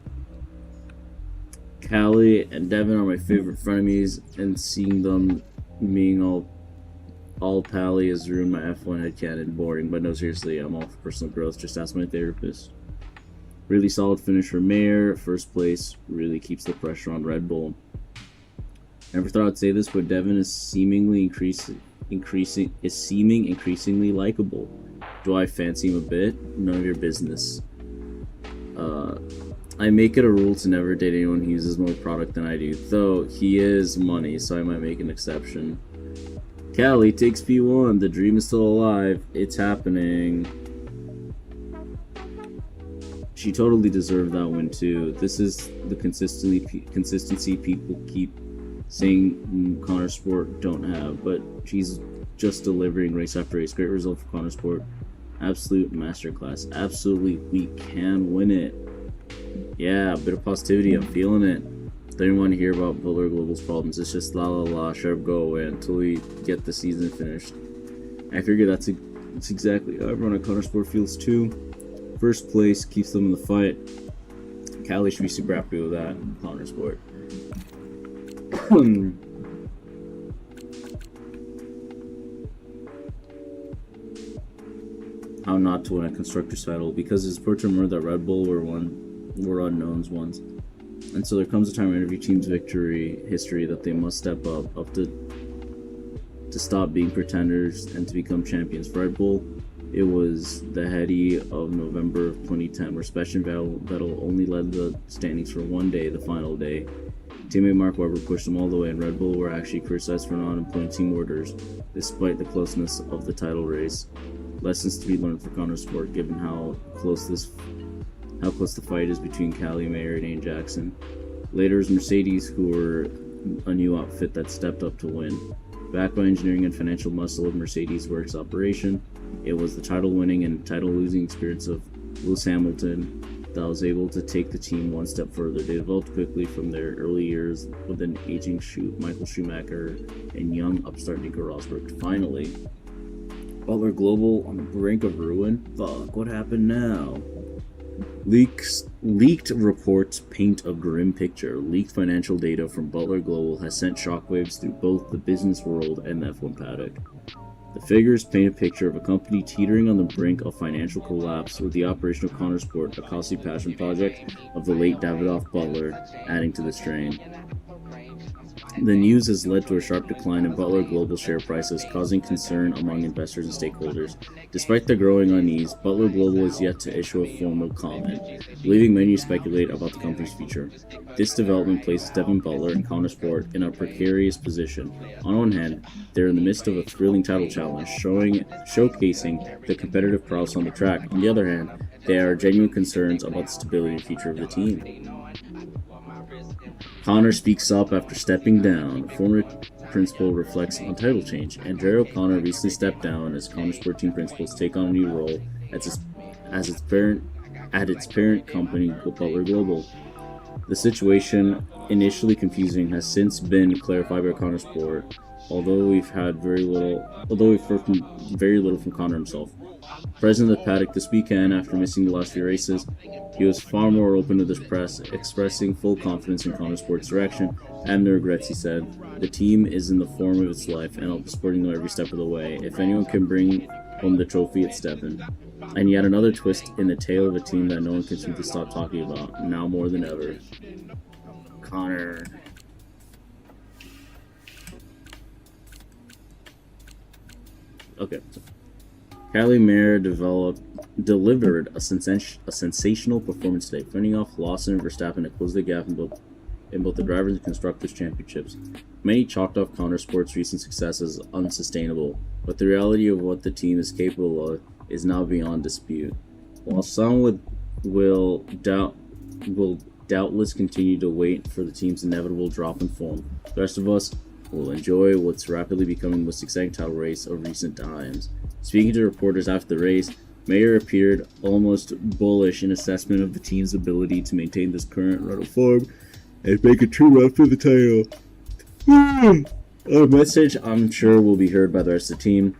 Callie and Devon are my favorite frenemies, and seeing them being all pally has ruined my F1 headcanon. Boring, but no, seriously, I'm all for personal growth. Just ask my therapist. Really solid finish for Mayer. First place really keeps the pressure on Red Bull. Never thought I'd say this, but Devon is seeming increasingly likable. Do I fancy him a bit? None of your business. I make it a rule to never date anyone who uses more product than I do, though he is money, so I might make an exception. Callie takes P1. The dream is still alive. It's happening. She totally deserved that win too. This is the consistency people keep saying Connor Sport don't have, but she's just delivering race after race. Great result for Connor Sport. Absolute masterclass. Absolutely, we can win it. Yeah, a bit of positivity. I'm feeling it. Don't even want to hear about Butler Global's problems. It's just la la la, sharp go away until we get the season finished. I figure that's exactly how everyone at Connor Sport feels too. First place keeps them in the fight. Callie should be super happy with that. Connor Sport. How not to win a constructor's title? Because it's important to remember that Red Bull were unknowns once, and so there comes a time in every team's victory history that they must step up to stop being pretenders and to become champions. For Red Bull, it was the heady of November of 2010, where Sebastian Vettel only led the standings for one day, the final day. Teammate Mark Webber pushed them all the way, and Red Bull were actually criticized for not employing team orders, despite the closeness of the title race. Lessons to be learned for Connor Sport, given how close the fight is between Callie Mayer and Ian Jackson. Later, it was Mercedes, who were a new outfit that stepped up to win. Backed by engineering and financial muscle of Mercedes Works operation, it was the title-winning and title-losing experience of Lewis Hamilton that was able to take the team one step further. They developed quickly from their early years with an aging Michael Schumacher and young upstart Nico Rosberg. Finally, Butler Global on the brink of ruin? Fuck, what happened now? Leaked reports paint a grim picture. Leaked financial data from Butler Global has sent shockwaves through both the business world and the F1 paddock. The figures paint a picture of a company teetering on the brink of financial collapse, with the operation of Connor Sport, a costly passion project of the late Davidoff Butler, adding to the strain. The news has led to a sharp decline in Butler Global share prices, causing concern among investors and stakeholders. Despite the growing unease, Butler Global is yet to issue a formal comment, leaving many to speculate about the company's future. This development places Devin Butler and Connor Sport in a precarious position. On one hand, they're in the midst of a thrilling title challenge, showcasing the competitive prowess on the track. On the other hand, there are genuine concerns about the stability and future of the team. Connor speaks up after stepping down. Former principal reflects on title change. Andrea O'Connor recently stepped down as Connor Sport team principal to take on a new role at its parent company, Butler Global. The situation, initially confusing, has since been clarified by Connor Sport, although we've heard very little from Connor himself. President of the paddock this weekend, after missing the last few races, he was far more open to the press, expressing full confidence in Connor Sport's direction and the regrets. He said, "The team is in the form of its life, and I'll be supporting them every step of the way. If anyone can bring home the trophy, it's Devin." And yet another twist in the tale of a team that no one can seem to stop talking about, now more than ever. Connor. Okay. Callie Mayer delivered a sensational performance today, fending off Lawson and Verstappen to close the gap in both the Drivers' and Constructors' Championships. Many chalked off Connor Sport's recent success as unsustainable, but the reality of what the team is capable of is now beyond dispute. While some will doubtless continue to wait for the team's inevitable drop in form, the rest of us will enjoy what's rapidly becoming the most exciting title race of recent times. Speaking to reporters after the race, Mayer appeared almost bullish in assessment of the team's ability to maintain this current run of form and make a true run for the title. A message I'm sure will be heard by the rest of the team.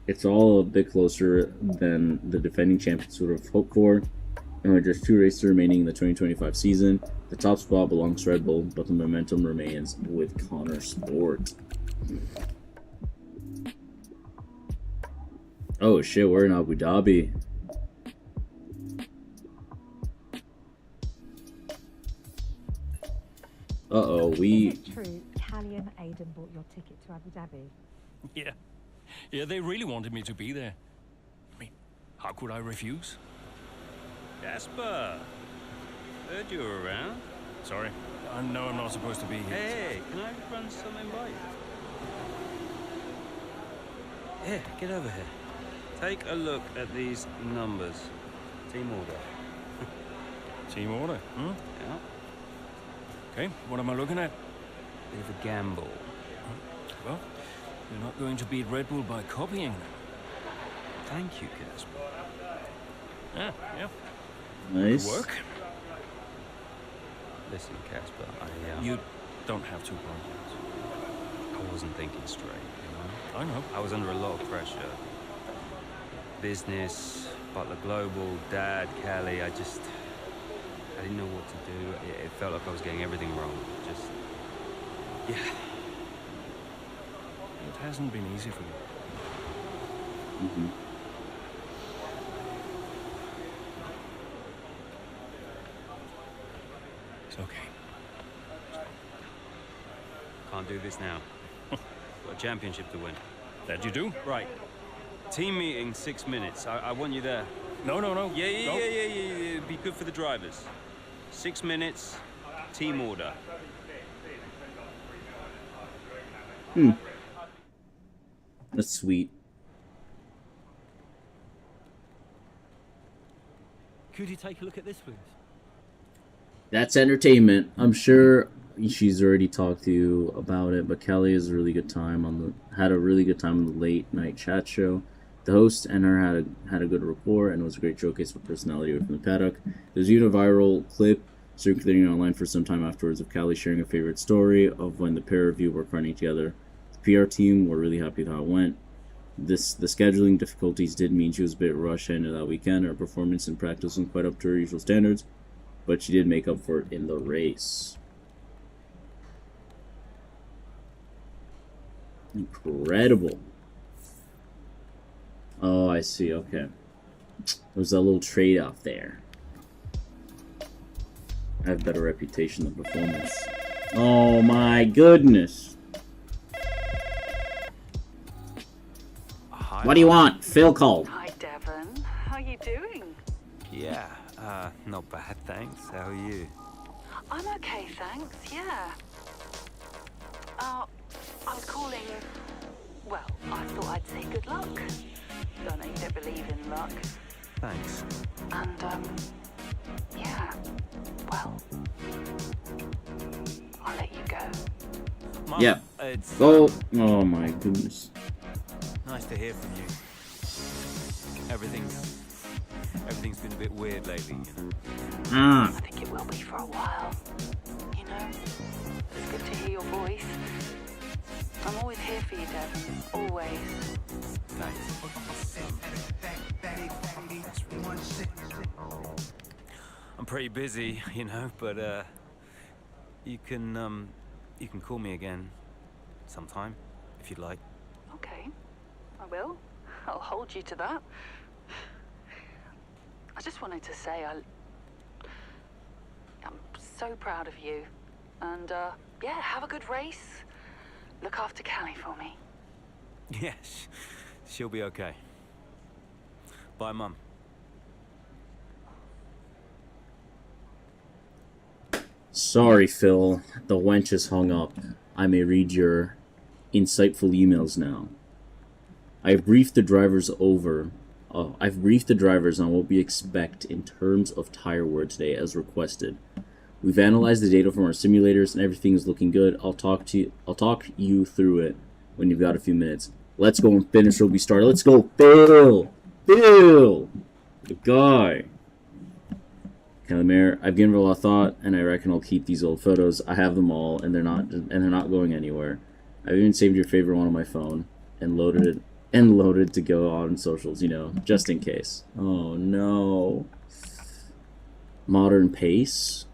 It's all a bit closer than the defending champions would have hoped for, and with just 2 races remaining in the 2025 season, the top spot belongs to Red Bull, but the momentum remains with Connor Sport. Oh shit, we're in Abu Dhabi. Uh-oh, True, Callie and Aidan bought your ticket to Abu Dhabi. Yeah, they really wanted me to be there. I mean, How could I refuse? Casper! Heard you were around. Sorry, I know I'm not supposed to be here. Hey, can I run something by you? Here, get over here. Take a look at these numbers. Team order. Team order, hmm? Yeah. Okay, what am I looking at? Bit of a gamble. Well, you're not going to beat Red Bull by copying them. Thank you, Casper. Yeah. Nice. Good work. Listen, Casper, You don't have to apologize. I wasn't thinking straight, you know? I know. I was under a lot of pressure. Business, Butler Global, Dad, Kelly, I didn't know what to do. It felt like I was getting everything wrong. Yeah. It hasn't been easy for you. Mm-hmm. It's okay. Can't do this now. Got a championship to win. That you do? Right. Team meeting, 6 minutes. I want you there. No. Yeah. Be good for the drivers. 6 minutes, team order. That's sweet. Could you take a look at this, please? That's entertainment. I'm sure she's already talked to you about it, but Kelly has a really good time had a really good time on the late night chat show. The host and her had a good rapport, and it was a great showcase of personality from the paddock. There's even a viral clip circulating online for some time afterwards of Kelly sharing a favorite story of when the pair of you were running together. The PR team were really happy with how it went. The scheduling difficulties did mean she was a bit rushed into that weekend. Her performance in practice wasn't quite up to her usual standards, but she did make up for it in the race. Incredible. Oh, I see. Okay. There's a little trade-off there. I have better reputation than performance. Oh my goodness. Hi. What do you want? Phil called. Hi, Devon. How are you doing? Yeah, not bad, thanks. How are you? I'm okay, thanks. Yeah. I was calling. Well, I thought I'd say good luck. I know you don't believe in luck. Thanks. And, yeah. Well, I'll let you go. Mum, Yeah. It's, Go. Oh my goodness. nice to hear from you. Everything's been a bit weird lately, you know? I think it will be for a while. You know, it's good to hear your voice. I'm always here for you, Devon. Always. Thanks. I'm pretty busy, you know, but you can call me again sometime if you'd like. Okay, I will. I'll hold you to that. I just wanted to say I'm so proud of you. And, yeah, have a good race. Look after Callie for me. Yes, she'll be okay. Bye, Mum. Sorry, Phil. The wench is hung up. I may read your insightful emails now. I've briefed the drivers on what we expect in terms of tire wear today as requested. We've analyzed the data from our simulators and everything is looking good. I'll talk you through it when you've got a few minutes. Let's go and finish what we started. Let's go, Phil! Phil! The guy. Calamere, I've given it a lot of thought, and I reckon I'll keep these old photos. I have them all, and they're not going anywhere. I've even saved your favorite one on my phone and loaded to go on socials, you know, just in case. Oh no. Modern Pace.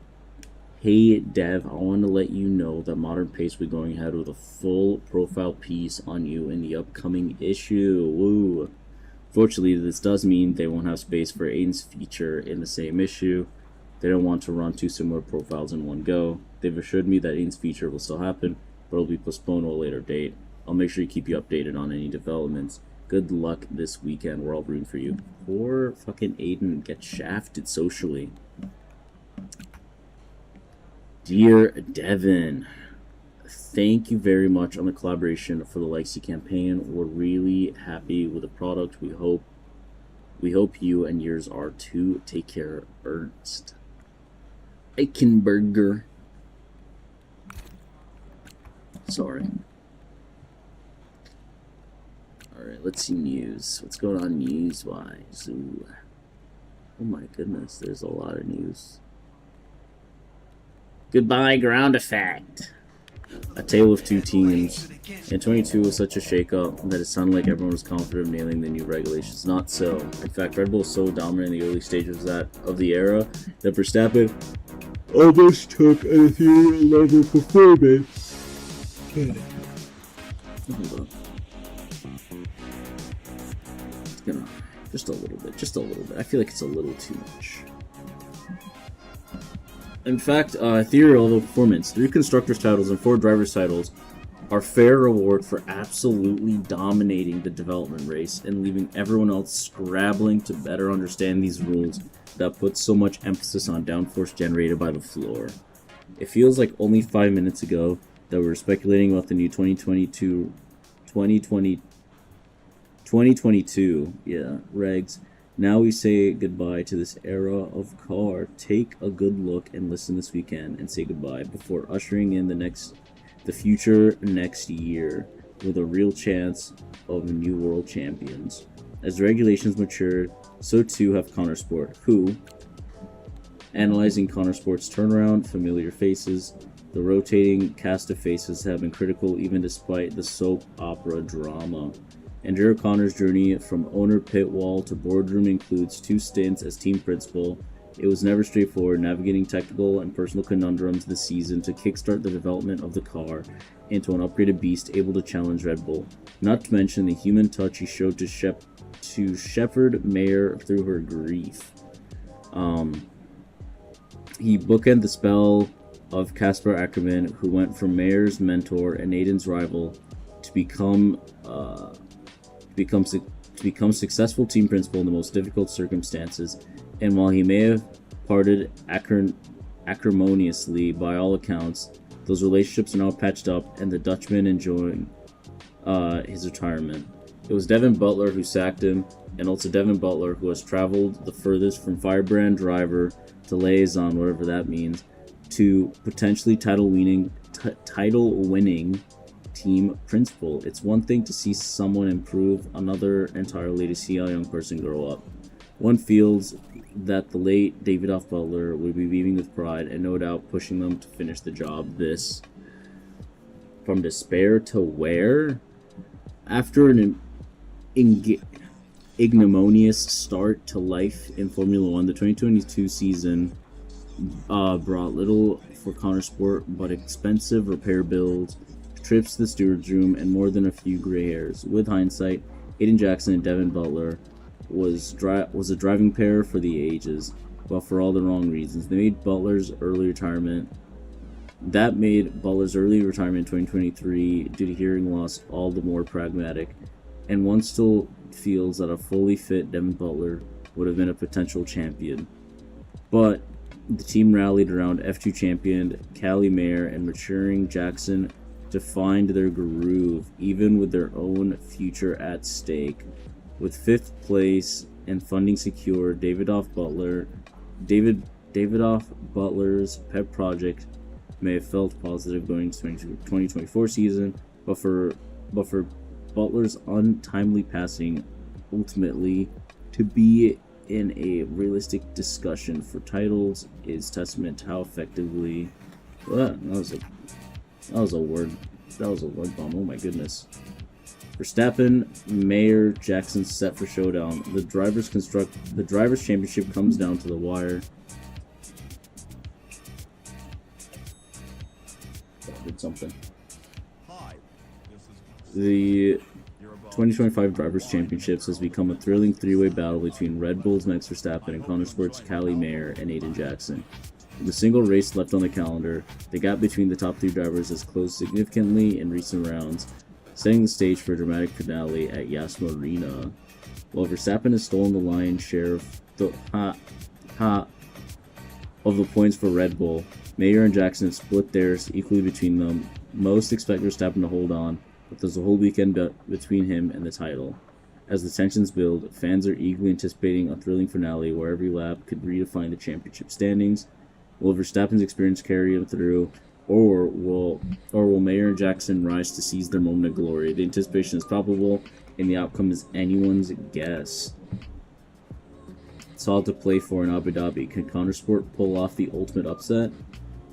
Hey Dev, I want to let you know that Modern Pace will be going ahead with a full profile piece on you in the upcoming issue. Woo. Fortunately, this does mean they won't have space for Aiden's feature in the same issue. They don't want to run two similar profiles in one go. They've assured me that Aiden's feature will still happen, but it'll be postponed to a later date. I'll make sure to keep you updated on any developments. Good luck this weekend. We're all rooting for you. Poor fucking Aiden gets shafted socially. Dear Devin, thank you very much on the collaboration for the Legacy campaign. We're really happy with the product. We hope you and yours are too. Take care, Ernst. Eichenberger. Sorry. Alright, let's see news. What's going on news-wise? Ooh. Oh my goodness, there's a lot of news. Goodbye, ground effect. A tale of two teams. And 22 was such a shakeup that it sounded like everyone was confident of nailing the new regulations. Not so. In fact, Red Bull was so dominant in the early stages of the era that Verstappen almost took an ethereal level performance. Hold on. It's gonna just a little bit. I feel like it's a little too much. In fact, ethereal performance, 3 constructors titles and 4 drivers titles are fair reward for absolutely dominating the development race and leaving everyone else scrabbling to better understand these rules that put so much emphasis on downforce generated by the floor. It feels like only 5 minutes ago that we were speculating about the new 2022 regs. Now we say goodbye to this era of car. Take a good look and listen this weekend and say goodbye before ushering in the future next year with a real chance of new world champions. As the regulations mature, so too have Countersport, who, analyzing Countersport's turnaround, familiar faces, the rotating cast of faces have been critical even despite the soap opera drama. Andrew Connor's journey from owner pit wall to boardroom includes 2 stints as team principal. It was never straightforward, navigating technical and personal conundrums this season to kickstart the development of the car into an upgraded beast able to challenge Red Bull. Not to mention the human touch he showed to shepherd Mayer through her grief. He bookended the spell of Kasper Ackerman, who went from Mayer's mentor and Aiden's rival to become successful team principal in the most difficult circumstances. And while he may have parted acrimoniously by all accounts, those relationships are now patched up and the Dutchman enjoying his retirement. It was Devin Butler who sacked him, and also Devin Butler who has traveled the furthest from firebrand driver to liaison, whatever that means, to potentially title-winning team principal. It's one thing to see someone improve, another entirely to see a young person grow up. One feels that the late Davidoff Butler would be beaming with pride and no doubt pushing them to finish the job. This, from despair to where? After an ignominious start to life in Formula 1, the 2022 season brought little for Countersport but expensive repair bills, trips to the steward's room, and more than a few gray hairs. With hindsight, Aiden Jackson and Devin Butler was a driving pair for the ages, but for all the wrong reasons. That made Butler's early retirement in 2023 due to hearing loss all the more pragmatic, and one still feels that a fully fit Devin Butler would have been a potential champion. But the team rallied around F2 champion Callie Mayer and maturing Jackson to find their groove, even with their own future at stake. With 5th place and funding secure, Davidoff Butler's pet project may have felt positive going into the 2024 season, but for Butler's untimely passing, ultimately to be in a realistic discussion for titles is testament to how effectively. That was a word bomb. Oh my goodness. Verstappen, Mayer, Jackson set for showdown. The drivers' championship comes down to the wire. I did something. The 2025 Drivers' Championships has become a thrilling 3-way battle between Red Bull's Max Verstappen and Countersport's Callie Mayer and Aiden Jackson. With a single race left on the calendar, the gap between the top 3 drivers has closed significantly in recent rounds. setting the stage for a dramatic finale at Yas Marina. While Verstappen has stolen the lion's share of the points for Red Bull, Mayer and Jackson have split theirs equally between them. Most expect Verstappen to hold on, but there's a whole weekend between him and the title. As the tensions build, fans are eagerly anticipating a thrilling finale where every lap could redefine the championship standings. Will Verstappen's experience carry him through, or will Mayer and Jackson rise to seize their moment of glory? The anticipation is palpable, and the outcome is anyone's guess. It's all to play for in Abu Dhabi. Can Connorsport pull off the ultimate upset?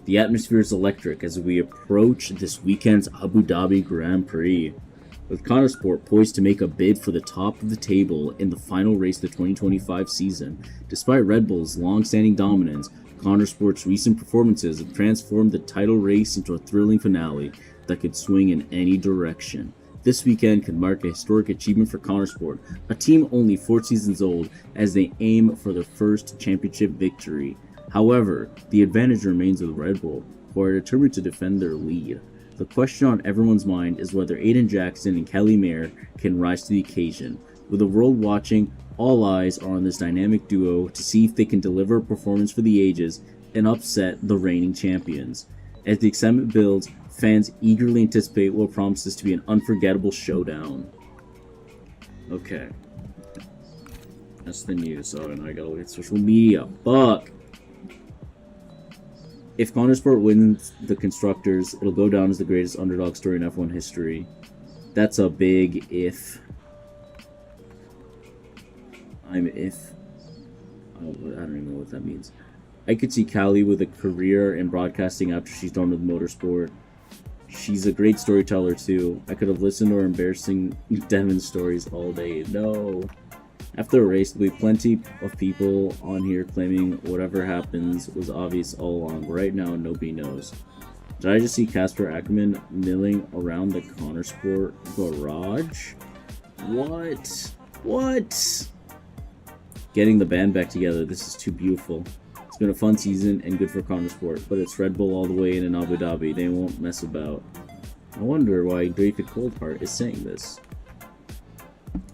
The atmosphere is electric as we approach this weekend's Abu Dhabi Grand Prix, with Connorsport poised to make a bid for the top of the table in the final race of the 2025 season. Despite Red Bull's long-standing dominance, Connorsport's recent performances have transformed the title race into a thrilling finale that could swing in any direction. This weekend could mark a historic achievement for Connorsport, a team only 4 seasons old, as they aim for their first championship victory. However, the advantage remains with Red Bull, who are determined to defend their lead. The question on everyone's mind is whether Aiden Jackson and Kelly Mayer can rise to the occasion. With the world watching, all eyes are on this dynamic duo to see if they can deliver a performance for the ages and upset the reigning champions. As the excitement builds, fans eagerly anticipate what promises to be an unforgettable showdown. Okay. That's the news. Oh, and I gotta look at social media. Fuck! If Connorsport wins the Constructors, it'll go down as the greatest underdog story in F1 history. That's a big if. I don't even know what that means. I could see Callie with a career in broadcasting after she's done with motorsport. She's a great storyteller too. I could have listened to her embarrassing Devon stories all day. No. After a race, there'll be plenty of people on here claiming whatever happens was obvious all along. Right now, nobody knows. Did I just see Casper Ackerman milling around the Connorsport garage? What? What? Getting the band back together. This is too beautiful. It's been a fun season and good for Connorsport, but it's Red Bull all the way in Abu Dhabi. They won't mess about. I wonder why David Coulthard is saying this.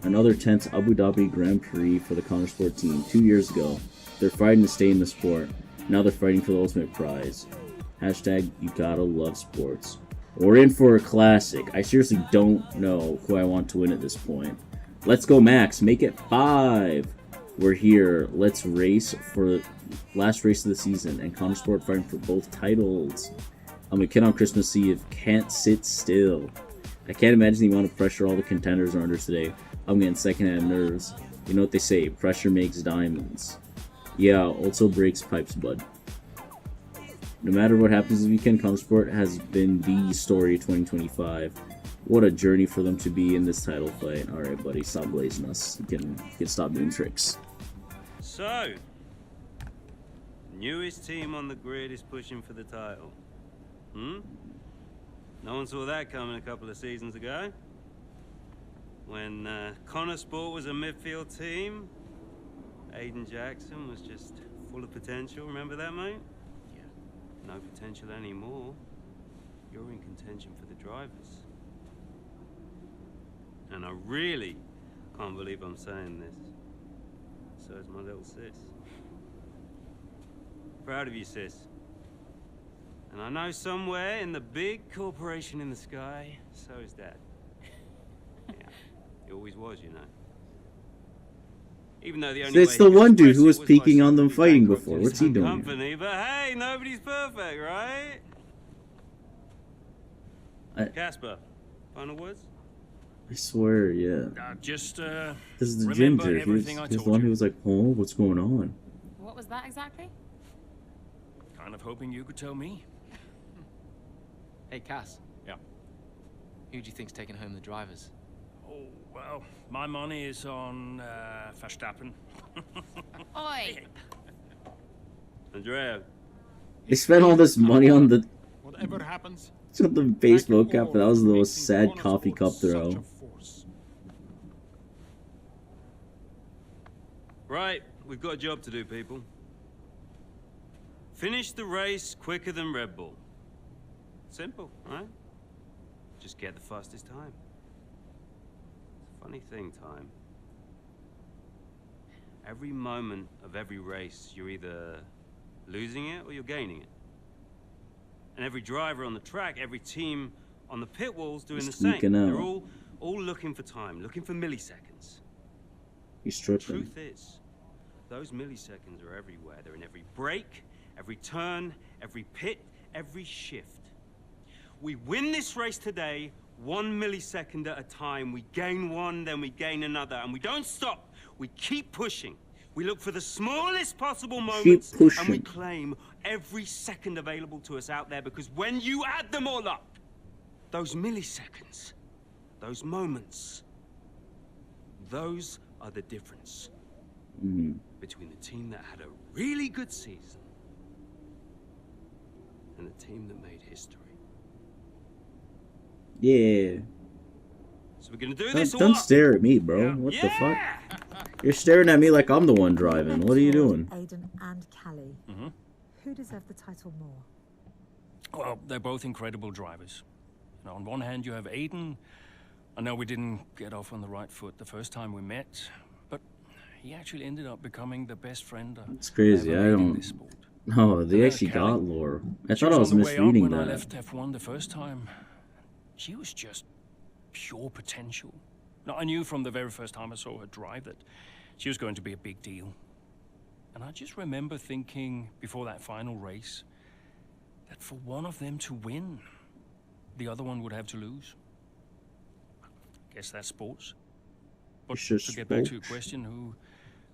Another tense Abu Dhabi Grand Prix for the Connorsport team. 2 years ago, they're fighting to stay in the sport. Now they're fighting for the ultimate prize. Hashtag you gotta love sports. We're in for a classic. I seriously don't know who I want to win at this point. Let's go, Max. Make it 5. We're here. Let's race for the last race of the season, and Connorsport fighting for both titles. I'm a kid on Christmas Eve. Can't sit still. I can't imagine the amount of pressure all the contenders are under today. I'm getting secondhand nerves. You know what they say, pressure makes diamonds. Yeah, also breaks pipes, bud. No matter what happens this weekend, Connorsport has been the story of 2025. What a journey for them to be in this title fight. Alright, buddy, stop blazing us. You can stop doing tricks. So, newest team on the grid is pushing for the title. No one saw that coming a couple of seasons ago. When Connorsport was a midfield team, Aiden Jackson was just full of potential. Remember that, mate? Yeah. No potential anymore. You're in contention for the drivers. And I really can't believe I'm saying this. So is my little sis. Proud of you, sis. And I know somewhere in the big corporation in the sky, so is Dad. Yeah, he always was, you know. Even though the only It's the one dude who was peeking on them fighting before. What's he doing? Company, but hey, nobody's perfect, right? Casper, final words? I swear, yeah. Just, this is the gym dude. He was the one who was like, oh, what's going on? What was that exactly? Kind of hoping you could tell me. Hey, Cass. Yeah. Who do you think's taking home the drivers? Oh, well, my money is on Verstappen. Oi! Andrea. They spent all this money on the... Whatever happens... on the baseball cap, but that was the most sad coffee cup throw. Right, we've got a job to do, people. Finish the race quicker than Red Bull. Simple, right? Just get the fastest time. Funny thing, Time. Every moment of every race, you're either losing it or you're gaining it. And every driver on the track, every team on the pit walls doing the same. They're all looking for time, looking for milliseconds. He's The tripping. truth is, those milliseconds are everywhere. They're in every break, every turn, every pit, every shift. We win this race today, 1 millisecond at a time. We gain one, then we gain another, and we don't stop. We keep pushing. We look for the smallest possible moments, and we claim every second available to us out there, because when you add them all up, those milliseconds, those moments, those are the difference between the team that had a really good season and the team that made history. Yeah. So we're gonna do this. Don't stare at me, bro. What the fuck? You're staring at me like I'm the one driving. What are you doing? Aiden and Callie. Who deserved the title more? Well, they're both incredible drivers. You know, on one hand, you have Aiden. I know we didn't get off on the right foot the first time we met, but he actually ended up becoming the best friend. It's crazy. I don't. No, they actually got lore. I thought I was misreading that. When I left F1 the first time, she was just pure potential. Now, I knew from the very first time I saw her drive that she was going to be a big deal. And I just remember thinking before that final race that for one of them to win, the other one would have to lose. Guess that's sports. But to get back to your question,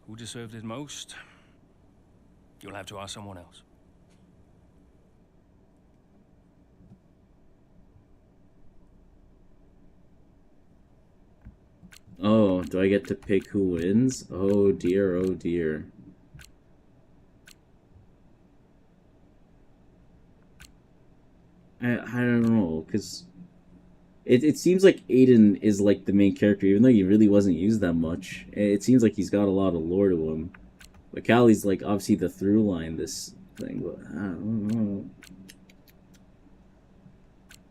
who deserved it most? You'll have to ask someone else. Oh, do I get to pick who wins? Oh dear, oh dear. I don't know, because it seems like Aiden is like the main character, even though he really wasn't used that much. It seems like he's got a lot of lore to him. But Callie's like obviously the through line, this thing, but I don't know.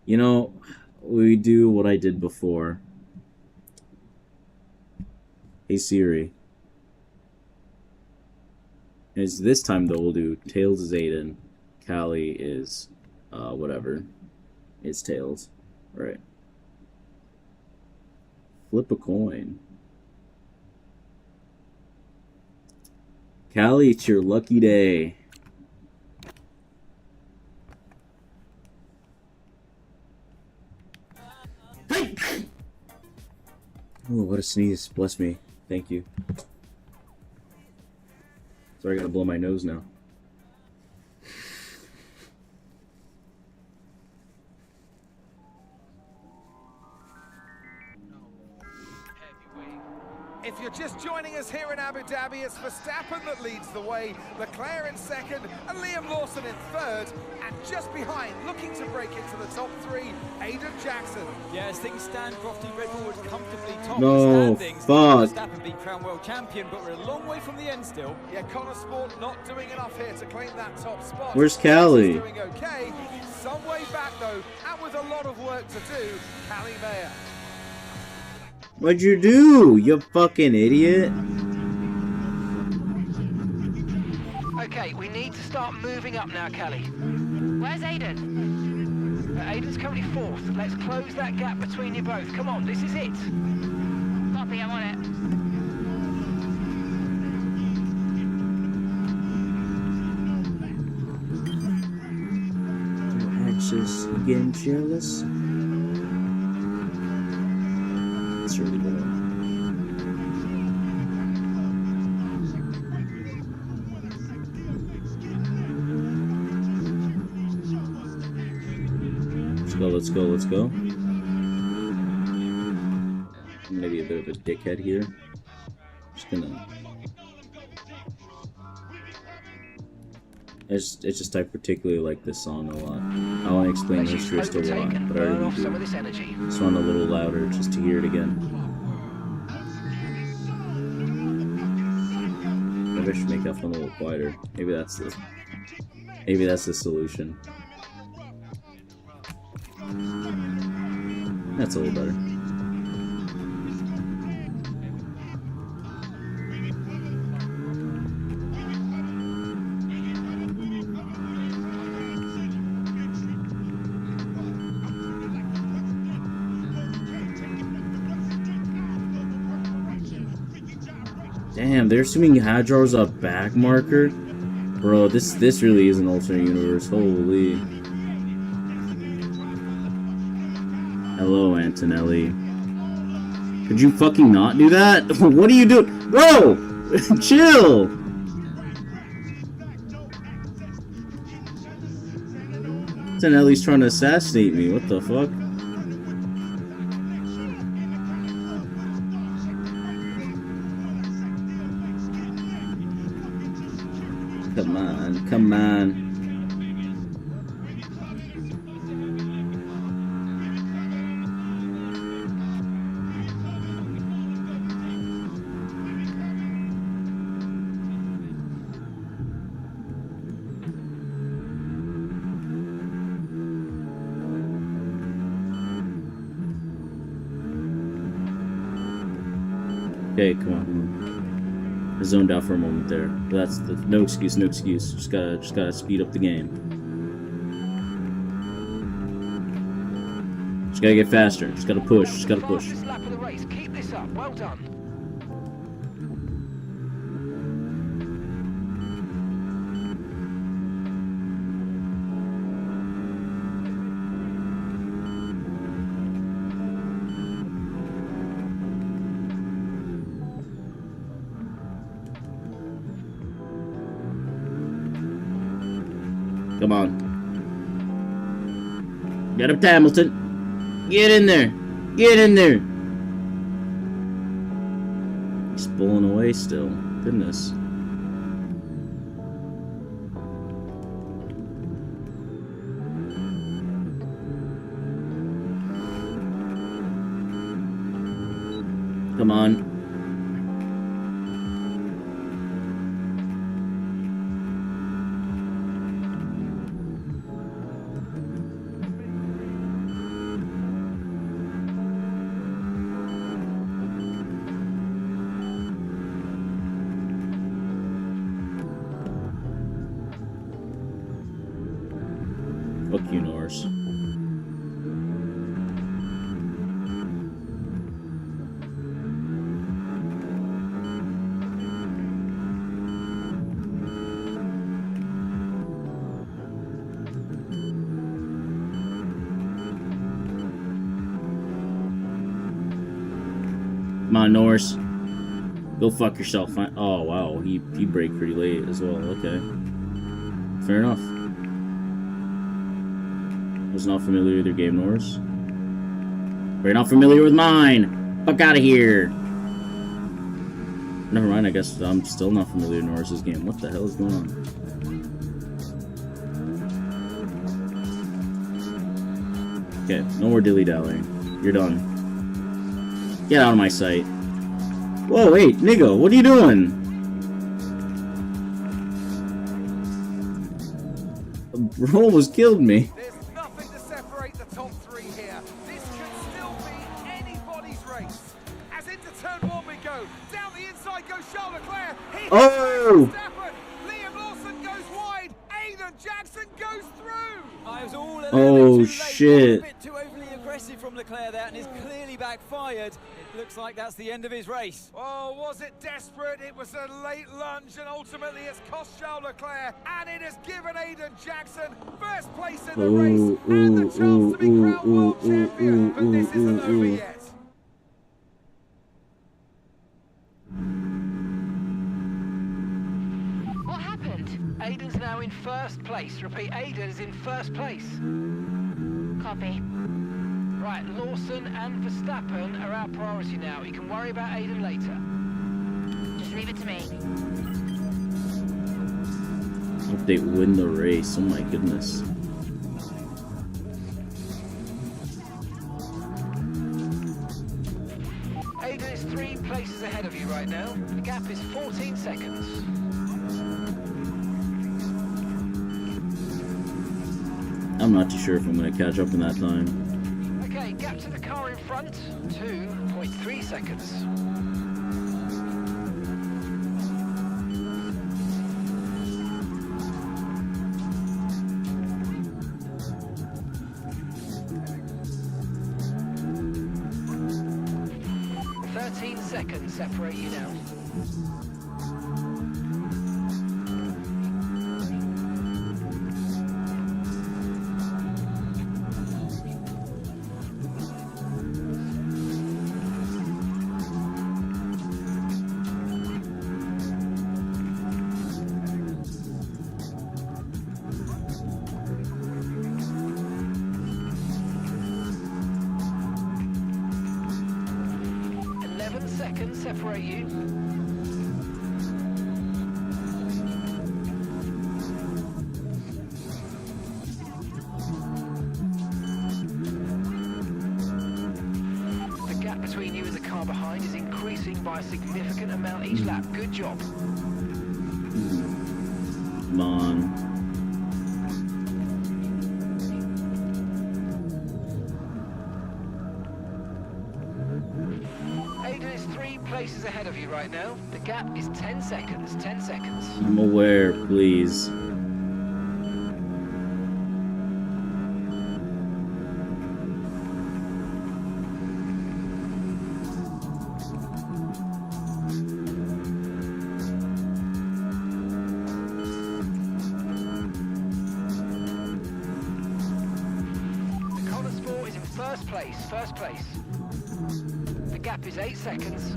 You know, we do what I did before. Hey Siri. It's this time though we'll do Tails is Aiden, Callie is whatever. It's Tails. Right. Flip a coin. Callie, it's your lucky day. Oh, what a sneeze. Bless me. Thank you. Sorry, I gotta blow my nose now. If you're just joining us here in Abu Dhabi, it's Verstappen that leads the way, Leclerc in second, and Liam Lawson in third. And just behind, looking to break into the top three, Aiden Jackson. Yeah, as things stand, Crofty, Red Bull would comfortably top No, the standings. fuck. Verstappen being crowned world champion, but we're a long way from the end still. Yeah, Connor Sport not doing enough here to claim that top spot. Where's Callie? He's doing okay. Some way back though, and with a lot of work to do, Callie Mayer. What'd you do, you fucking idiot? Okay, we need to start moving up now, Callie. Where's Aiden? Aiden's currently fourth. Let's close that gap between you both. Come on, this is it. Copy, I'm on it. Anxious, you getting jealous? It's really good. Let's go, let's go. I'm gonna be a bit of a dickhead here. Just gonna... It's just I particularly like this song a lot. I want to explain the history as to why, but I already do. Just want a little louder just to hear it again. Maybe I should make that one a little quieter. Maybe that's the solution. That's a little better. Damn, they're assuming Hajar's a back marker? Bro, this really is an alternate universe. Holy. Hello, Antonelli. Could you fucking not do that? What are you doing? Bro! Chill! Antonelli's trying to assassinate me. What the fuck? Come on, come on. Okay, come on. I zoned out for a moment there. But that's the no excuse, no excuse. Just gotta speed up the game. Just gotta get faster. Just gotta push. Just gotta push. Fastest lap of the race. Keep this up. Well done. Come on. Get up to Hamilton. Get in there. Get in there. He's pulling away still. Goodness. Come on. Fuck you, Norris. Come on, Norris. Go fuck yourself. Oh, wow. He braked pretty late as well. Okay. Fair enough. Was not familiar with your game, Norris. You're not familiar with mine! Fuck out of here! Never mind, I guess I'm still not familiar with Norris's game. What the hell is going on? Okay, no more dilly-dallying. You're done. Get out of my sight. Whoa, wait, nigga, what are you doing? Bro almost killed me. Oh! Liam Lawson goes wide. Aidan Jackson goes through. Oh shit! A bit too overly aggressive from Leclerc there, and it's clearly backfired. It looks like that's the end of his race. Oh, was it desperate? It was a late lunge, and ultimately it's cost Charles Leclerc, and it has given Aidan Jackson first place in the race and the chance to be crowned world champion. But this isn't over yet. Aidan's now in first place. Repeat, Aidan is in first place. Copy. Right, Lawson and Verstappen are our priority now. You can worry about Aidan later. Just leave it to me. Hope they win the race. Oh my goodness. Aidan is 3 places ahead of you right now. The gap is 14 seconds. I'm not too sure if I'm going to catch up in that time. Okay, gap to the car in front, 2.3 seconds. Seconds separate you now. separate you. The gap between you and the car behind is increasing by a significant amount each lap. Good job. Come on. Aiden is 3 places ahead of you right now. The gap is 10 seconds. 10 seconds. I'm aware, please. The Connor Sport is in first place. First place. The gap is 8 seconds.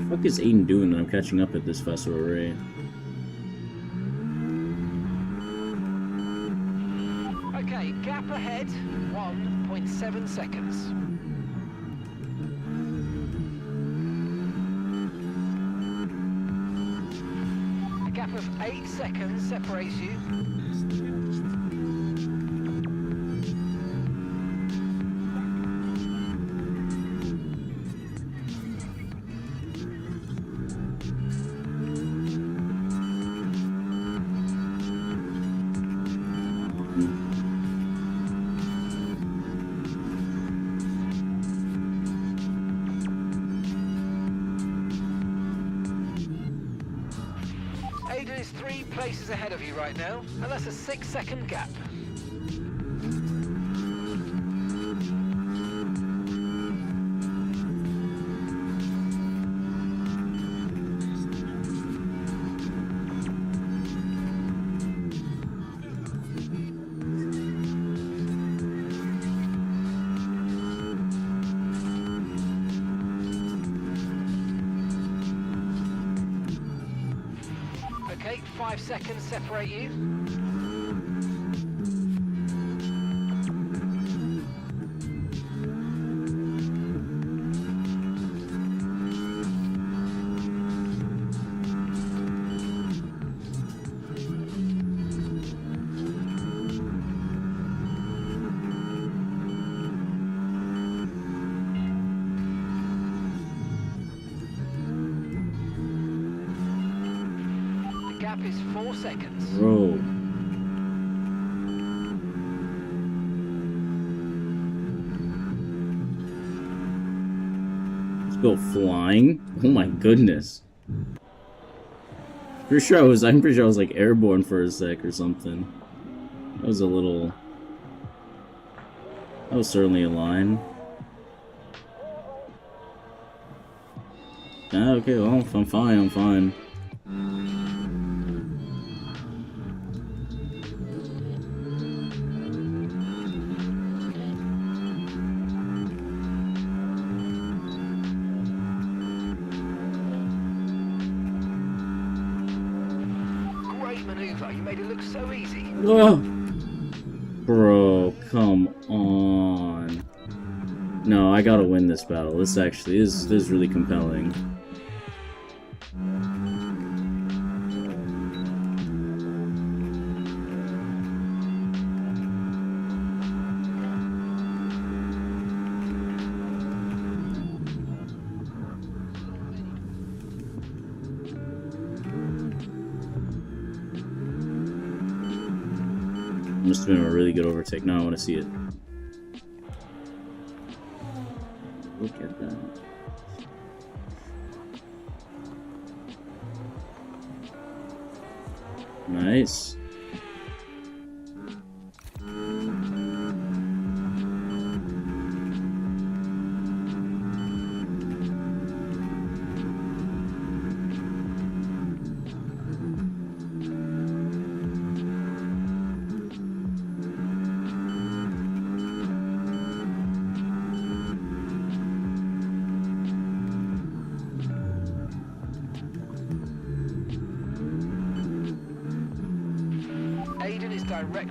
What the fuck is Aiden doing that I'm catching up at this festival rate? Okay, gap ahead, 1.7 seconds. A gap of 8 seconds separates you. Aiden is 3 places ahead of you right now, and that's a 6-second gap. Okay, 5 seconds separate you. The gap is 4 seconds. Bro. Let's go flying. Oh my goodness. I'm pretty sure I was like airborne for a sec or something. That was a little. That was certainly a line. Ah, okay, well, I'm fine, I'm fine. Great maneuver. You made it look so easy. Ugh. Bro, come on. No, I gotta win this battle. This actually is really compelling. Must have been a really good overtake. Now I want to see it. Look at that. Nice.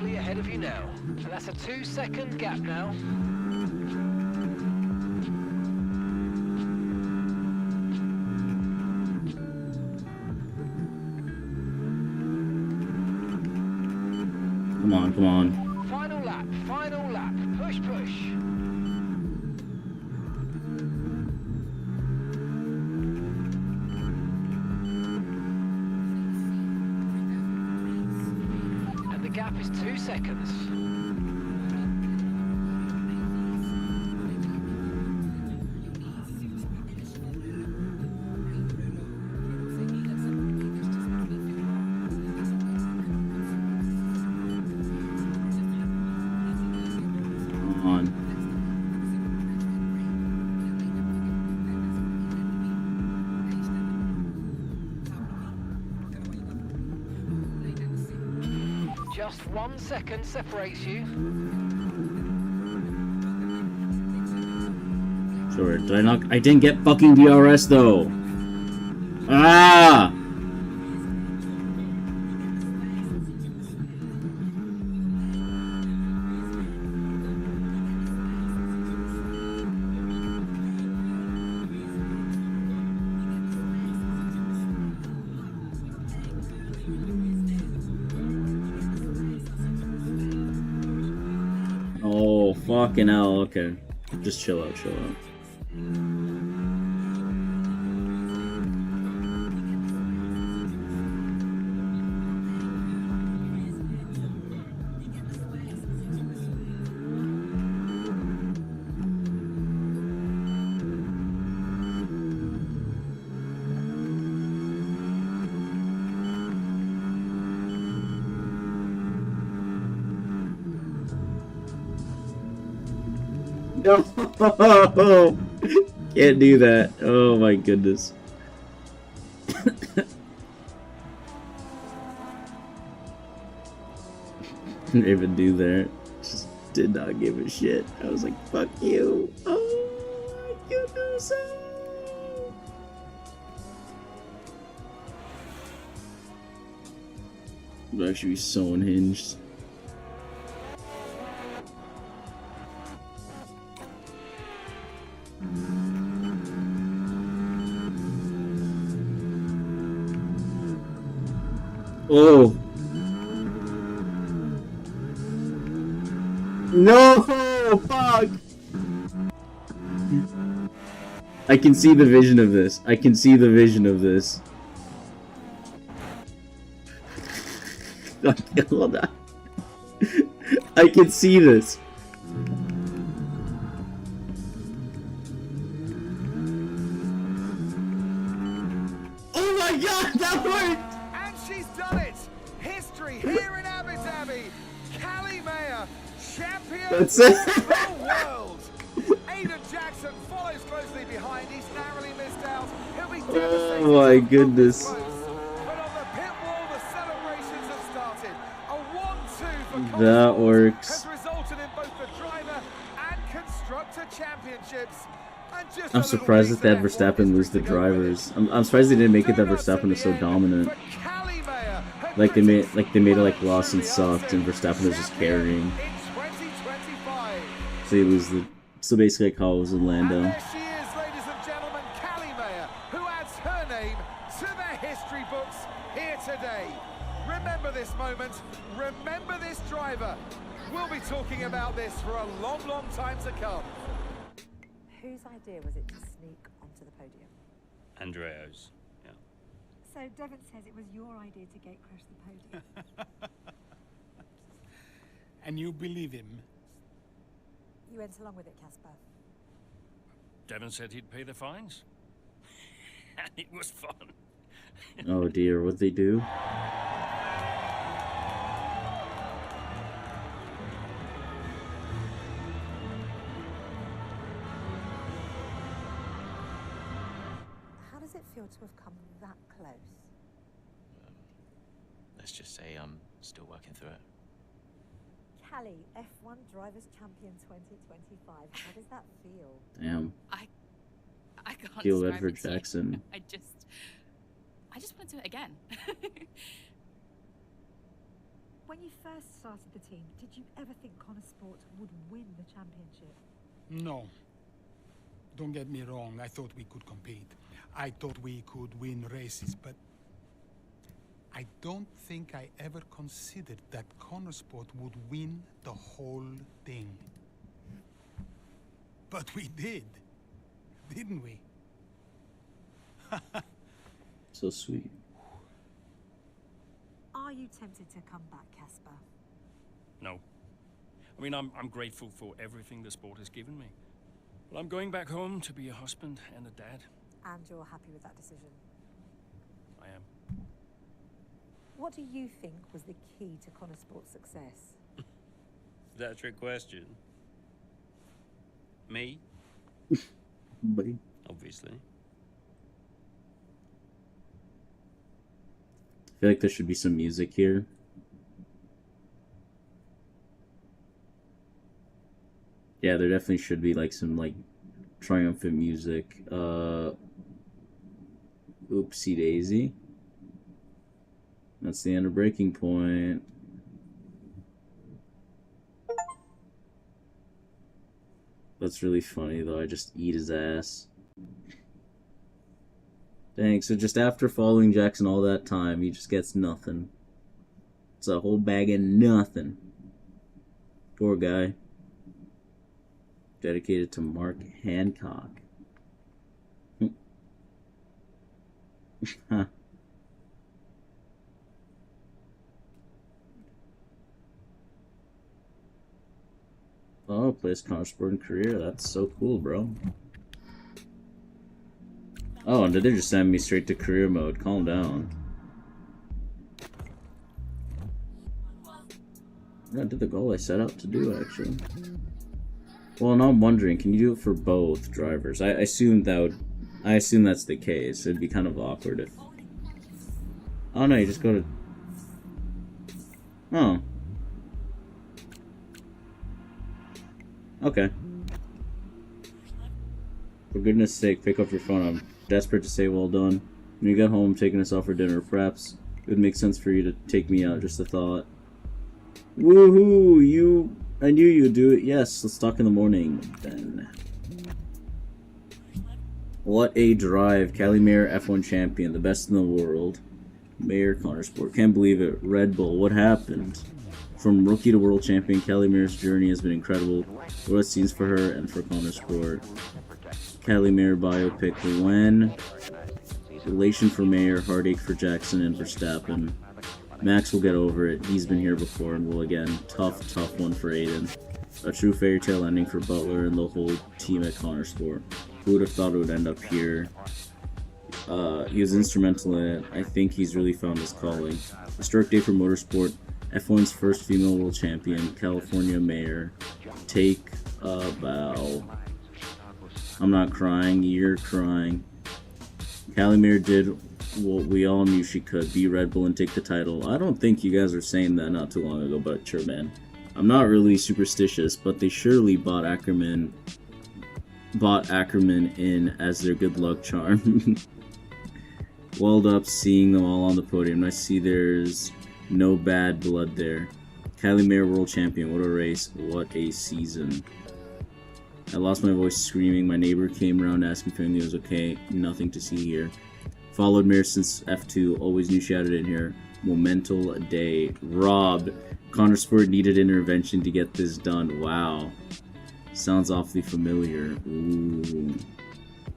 comfortably ahead of you now. And that's a 2-second gap now. Come on, come on. Final lap. Push, push. And the gap is 2 seconds. Just 1 second separates you. Sure, did I not? I didn't get fucking DRS though. Ah! Oh, fucking hell, okay. Just chill out, chill out. No! Can't do that. Oh my goodness. Didn't even do that. Just did not give a shit. I was like, fuck you. Oh my goodness. I'm actually so unhinged. Oh. No! Fuck! I can see the vision of this. I can see the vision of this. Okay, hold on. I can see this. Oh my god, that worked! And she's done it! History here in Abu Dhabi. Callie Mayer, champion That's it. of the world. Aidan Jackson follows closely behind. He's narrowly missed out. He'll be devastated. Oh my goodness. But on the pit wall, the celebrations have started. A 1-2 for That Cosworth works. has resulted in both the driver and constructor championships. And just I'm surprised that they had Verstappen lose the drivers. I'm surprised they didn't make it that Verstappen is so dominant. Like they made it like Lawson sucked and Verstappen was just carrying. So he lose the basically like how it was in Lando. There she is, ladies and gentlemen, Callie Mayer, who adds her name to the history books here today. Remember this moment, remember this driver. We'll be talking about this for a long, long time to come. Whose idea was it to sneak onto the podium? Andreo's. Yeah. So Devon says it was your idea to gate crash the podium. And you believe him? You went along with it, Casper. Devon said he'd pay the fines. And it was fun. Oh dear, what'd they do? How does it feel to have come that close? Let's just say I'm still working through it. Callie, F1 Drivers' Champion 2025. How does that feel? Damn. I can't Feel describe Edward it to you. Jackson. I just want to do it again. When you first started the team, did you ever think Connor Sport would win the championship? No. Don't get me wrong, I thought we could compete. I thought we could win races, but I don't think I ever considered that Connor Sport would win the whole thing. But we did, didn't we? So sweet. Are you tempted to come back, Casper? No. I mean, I'm grateful for everything the sport has given me. But I'm going back home to be a husband and a dad. And you're happy with that decision? I am. What do you think was the key to Connor Sport's success? That's a trick question. Me? Buddy. Obviously. I feel like there should be some music here. Yeah, there definitely should be like some like triumphant music. Oopsie daisy. That's the end of Breaking Point. That's really funny though, I just eat his ass. Dang, so just after following Jackson all that time, he just gets nothing. It's a whole bag of nothing. Poor guy. Dedicated to Mark Hancock. Huh. Oh, plays Connor Sport and career. That's so cool, bro. Oh, and did they just send me straight to career mode? Calm down. Yeah, I did the goal I set out to do, actually. Well, now I'm wondering, can you do it for both drivers? I assume that's the case. It'd be kind of awkward if... Oh no, you just go to... Oh. Okay. For goodness sake, pick up your phone. I'm desperate to say well done. When you get home, taking us out for dinner, perhaps it would make sense for you to take me out, just a thought. Woohoo! I knew you'd do it. Yes, let's talk in the morning, then. What a drive. Cali Mayer F1 champion, the best in the world. Mayer Connor Sport. Can't believe it. Red Bull, what happened? From rookie to world champion, Cali Mayer's journey has been incredible. What it seems for her and for Connor Sport. Cali Mayer biopic. When? Elation for Mayer, heartache for Jackson and Verstappen. Max will get over it. He's been here before and will again. Tough one for Aiden. A true fairy tale ending for Butler and the whole team at Connor Sport. Who would have thought it would end up here? He was instrumental in it. I think he's really found his calling. Historic day for motorsport. F1's first female world champion, California Mayer. Take a bow. I'm not crying, you're crying. Cali Mayer did what we all knew she could, be Red Bull and take the title. I don't think you guys were saying that not too long ago, but sure, man. I'm not really superstitious, but they surely bought Ackerman in as their good luck charm. Welled up seeing them all on the podium. I see there's no bad blood there. Cali Mayer world champion, what a race, what a season. I lost my voice screaming. My neighbor came around asking if everything was okay. Nothing to see here. Followed Mayer since F2. Always knew she had it in here. Momental day. Robbed. Connor Sport needed intervention to get this done. Wow. Sounds awfully familiar. Ooh.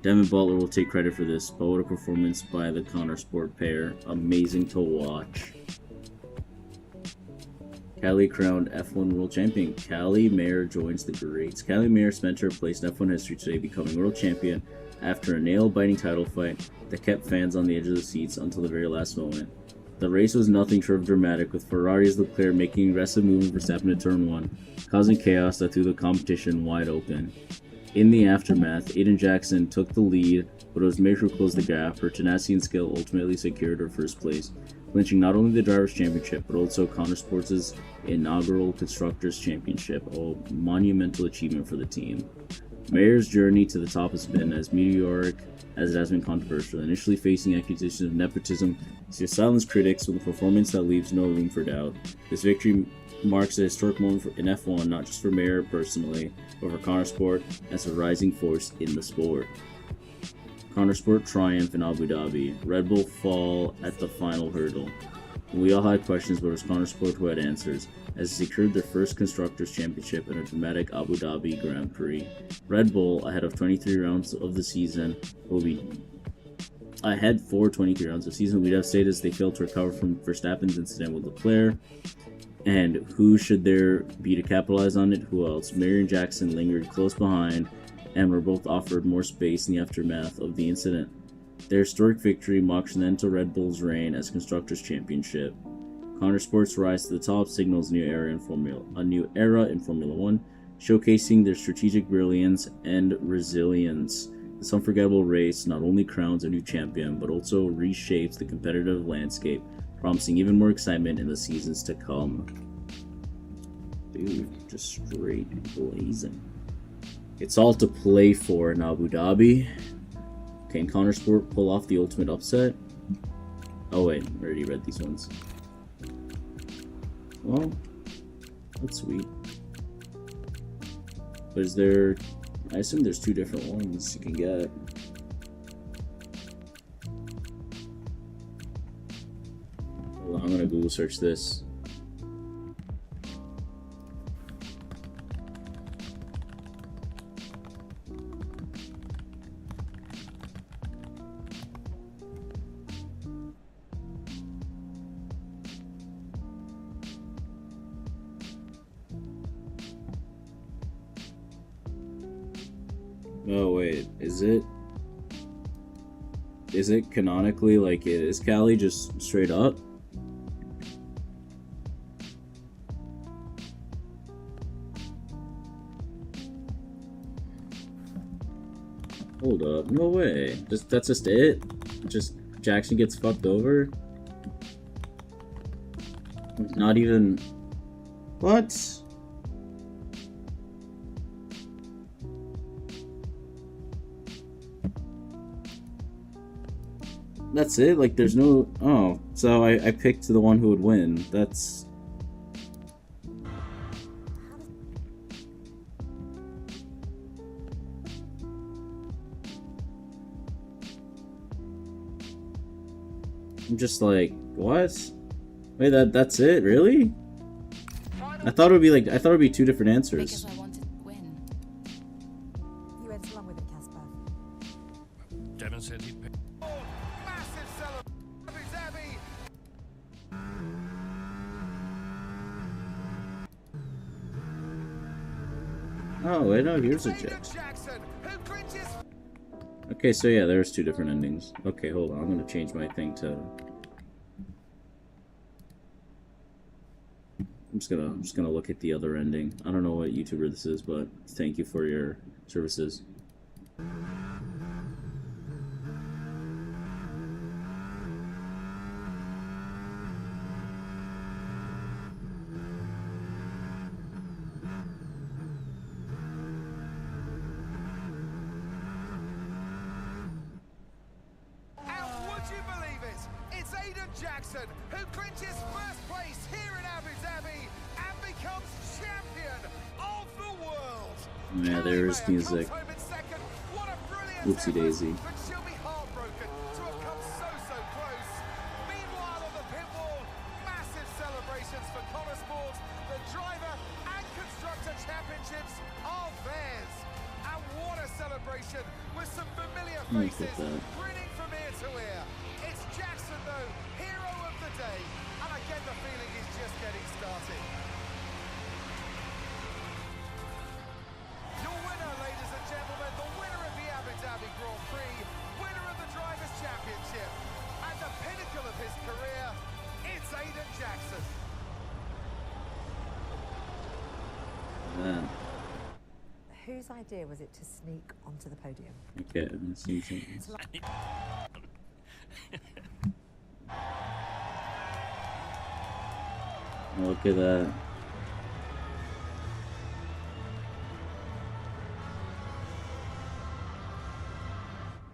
Devin Butler will take credit for this. But what a performance by the Connor Sport pair. Amazing to watch. Cali crowned F1 world champion. Cali Mayer joins the greats. Cali Mayer spent her place in F1 history today, becoming world champion after a nail-biting title fight that kept fans on the edge of the seats until the very last moment. The race was nothing short of dramatic, with Ferrari's Leclerc making aggressive moves for Verstappen to turn 1, causing chaos that threw the competition wide open. In the aftermath, Aiden Jackson took the lead, but it was Mayer who closed the gap. Her tenacity and skill ultimately secured her first place. clinching not only the Drivers' Championship but also Connor Sports' inaugural Constructors' Championship, a monumental achievement for the team. Mayer's journey to the top has been as meteoric as it has been controversial, initially facing accusations of nepotism. He silenced critics with a performance that leaves no room for doubt. This victory marks a historic moment in F1, not just for Mayer personally, but for Connor Sport as a rising force in the sport. Connor Sport triumph in Abu Dhabi. Red Bull fall at the final hurdle. We all had questions, but it was Connor Sport who had answers, as they secured their first Constructors' Championship in a dramatic Abu Dhabi Grand Prix. Red Bull, ahead of 23 rounds of the season, will be ahead for 23 rounds of the season, will be devastated as they failed to recover from Verstappen's incident with Leclerc. And who should there be to capitalize on it? Who else? Mayer and Jackson lingered close behind and were both offered more space in the aftermath of the incident. Their historic victory marks an end to Red Bull's reign as Constructors' Championship. Connor Sports' rise to the top signals a new era in Formula 1, showcasing their strategic brilliance and resilience. This unforgettable race not only crowns a new champion, but also reshapes the competitive landscape, promising even more excitement in the seasons to come. Dude, just straight blazing. It's all to play for in Abu Dhabi. Can Connor Sport pull off the ultimate upset? Oh wait, I already read these ones. Well, that's sweet. But is there... I assume there's two different ones you can get. Hold on, I'm gonna Google search this. Oh wait, is it canonically like it is Cali just straight up? Hold up, no way. That's just it? Just Jackson gets fucked over? Not even... What? That's it? Like, there's no... Oh, so I picked the one who would win. That's... I'm just like, what? Wait, that's it? Really? I thought it would be two different answers. Because I wanted to win. You went along with it, Casper. Devon said he'd pick. Oh, wait, no, here's a Jackson. Okay, so yeah, there's two different endings. Okay, hold on, I'm gonna change my thing to... I'm just gonna look at the other ending. I don't know what YouTuber this is, but thank you for your services. Jackson, who clinches first place here in Abu Dhabi and becomes champion of the world. Yeah, there's music. Oopsie daisy. But she'll be heartbroken to have come so close. Meanwhile, on the pit wall, massive celebrations for Connor Sport. The driver and constructor championships are theirs. And what a celebration with some familiar faces grinning from ear to ear. It's Jackson though, hero of the day, and I get the feeling he's just getting started. Your winner, ladies and gentlemen, the winner of the Abu Dhabi Grand Prix, winner of the Drivers' Championship, and the pinnacle of his career, it's Aiden Jackson. Whose idea was it to sneak onto the podium? Okay, let's see something. Look at that.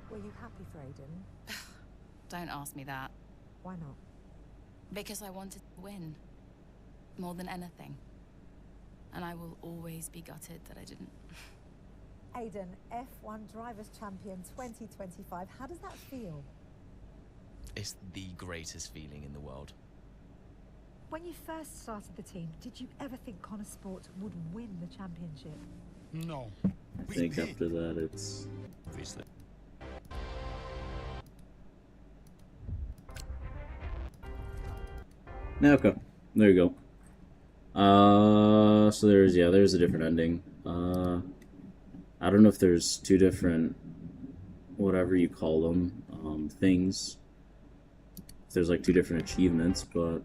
Were you happy for Aiden? Don't ask me that. Why not? Because I wanted to win. More than anything. And I will always be gutted that I didn't. Aiden, F1 Drivers' Champion 2025. How does that feel? It's the greatest feeling in the world. When you first started the team, did you ever think Connor Sport would win the championship? No. I think after that it's... Obviously. Okay, there you go. So there's a different ending. I don't know if there's two different, whatever you call them, things. If there's like two different achievements, but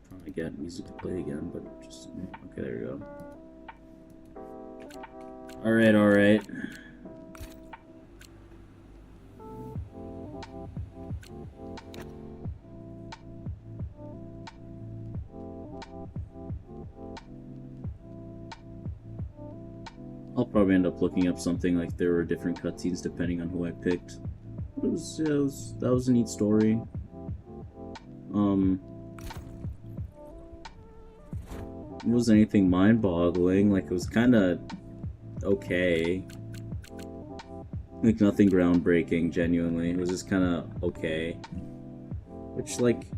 trying to get music to play again, but just okay. There you go. All right. I'll probably end up looking up something like there were different cutscenes depending on who I picked. That was a neat story. It wasn't anything mind-boggling. Like, it was kind of okay. Like, nothing groundbreaking, genuinely. It was just kind of okay. Which, like,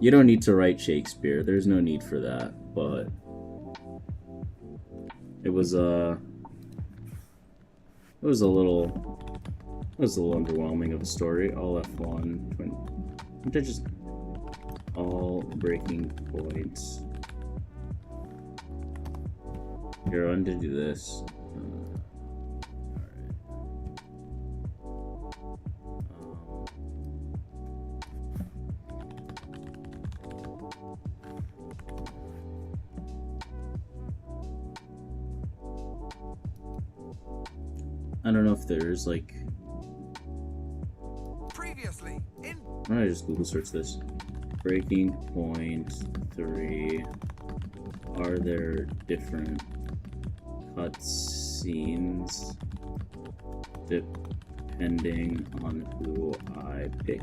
you don't need to write Shakespeare. There's no need for that, but it was a little underwhelming of a story. All F1, they're just all breaking points. Here, I want to do this. I don't know if there's like. Previously in. Why don't I just Google search this? Breaking point 3. Are there different cutscenes depending on who I pick?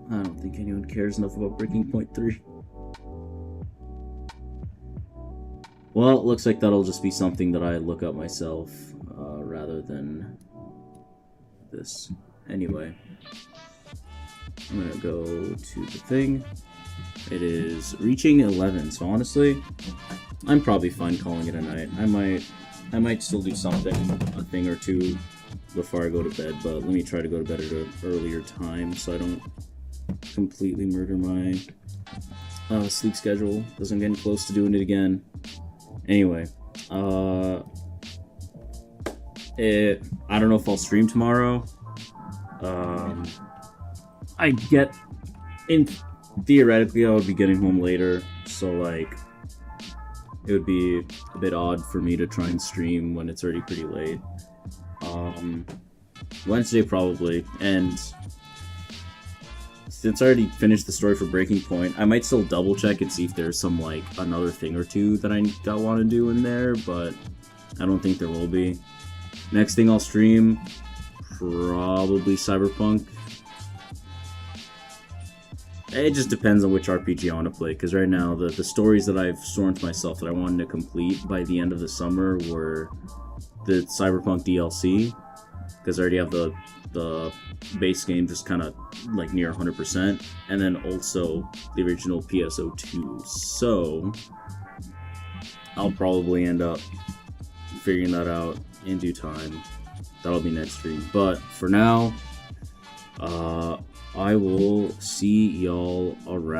I don't think anyone cares enough about Breaking Point 3. Well, it looks like that'll just be something that I look up myself, rather than this. Anyway, I'm gonna go to the thing. It is reaching 11, so honestly, I'm probably fine calling it a night. I might still do something, a thing or two, before I go to bed, but let me try to go to bed at an earlier time so I don't completely murder my sleep schedule, because I'm getting close to doing it again. Anyway, I don't know if I'll stream tomorrow. Theoretically, I would be getting home later, so like, it would be a bit odd for me to try and stream when it's already pretty late. Wednesday probably, and since I already finished the story for Breaking Point, I might still double check and see if there's some like another thing or two that I want to do in there, but I don't think there will be. Next thing I'll stream, probably Cyberpunk. It just depends on which RPG I want to play, because right now the stories that I've sworn to myself that I wanted to complete by the end of the summer were the Cyberpunk DLC, because I already have the base game just kind of like near 100%, and then also the original PSO2. So I'll probably end up figuring that out in due time. That'll be next stream. But for now, I will see y'all around.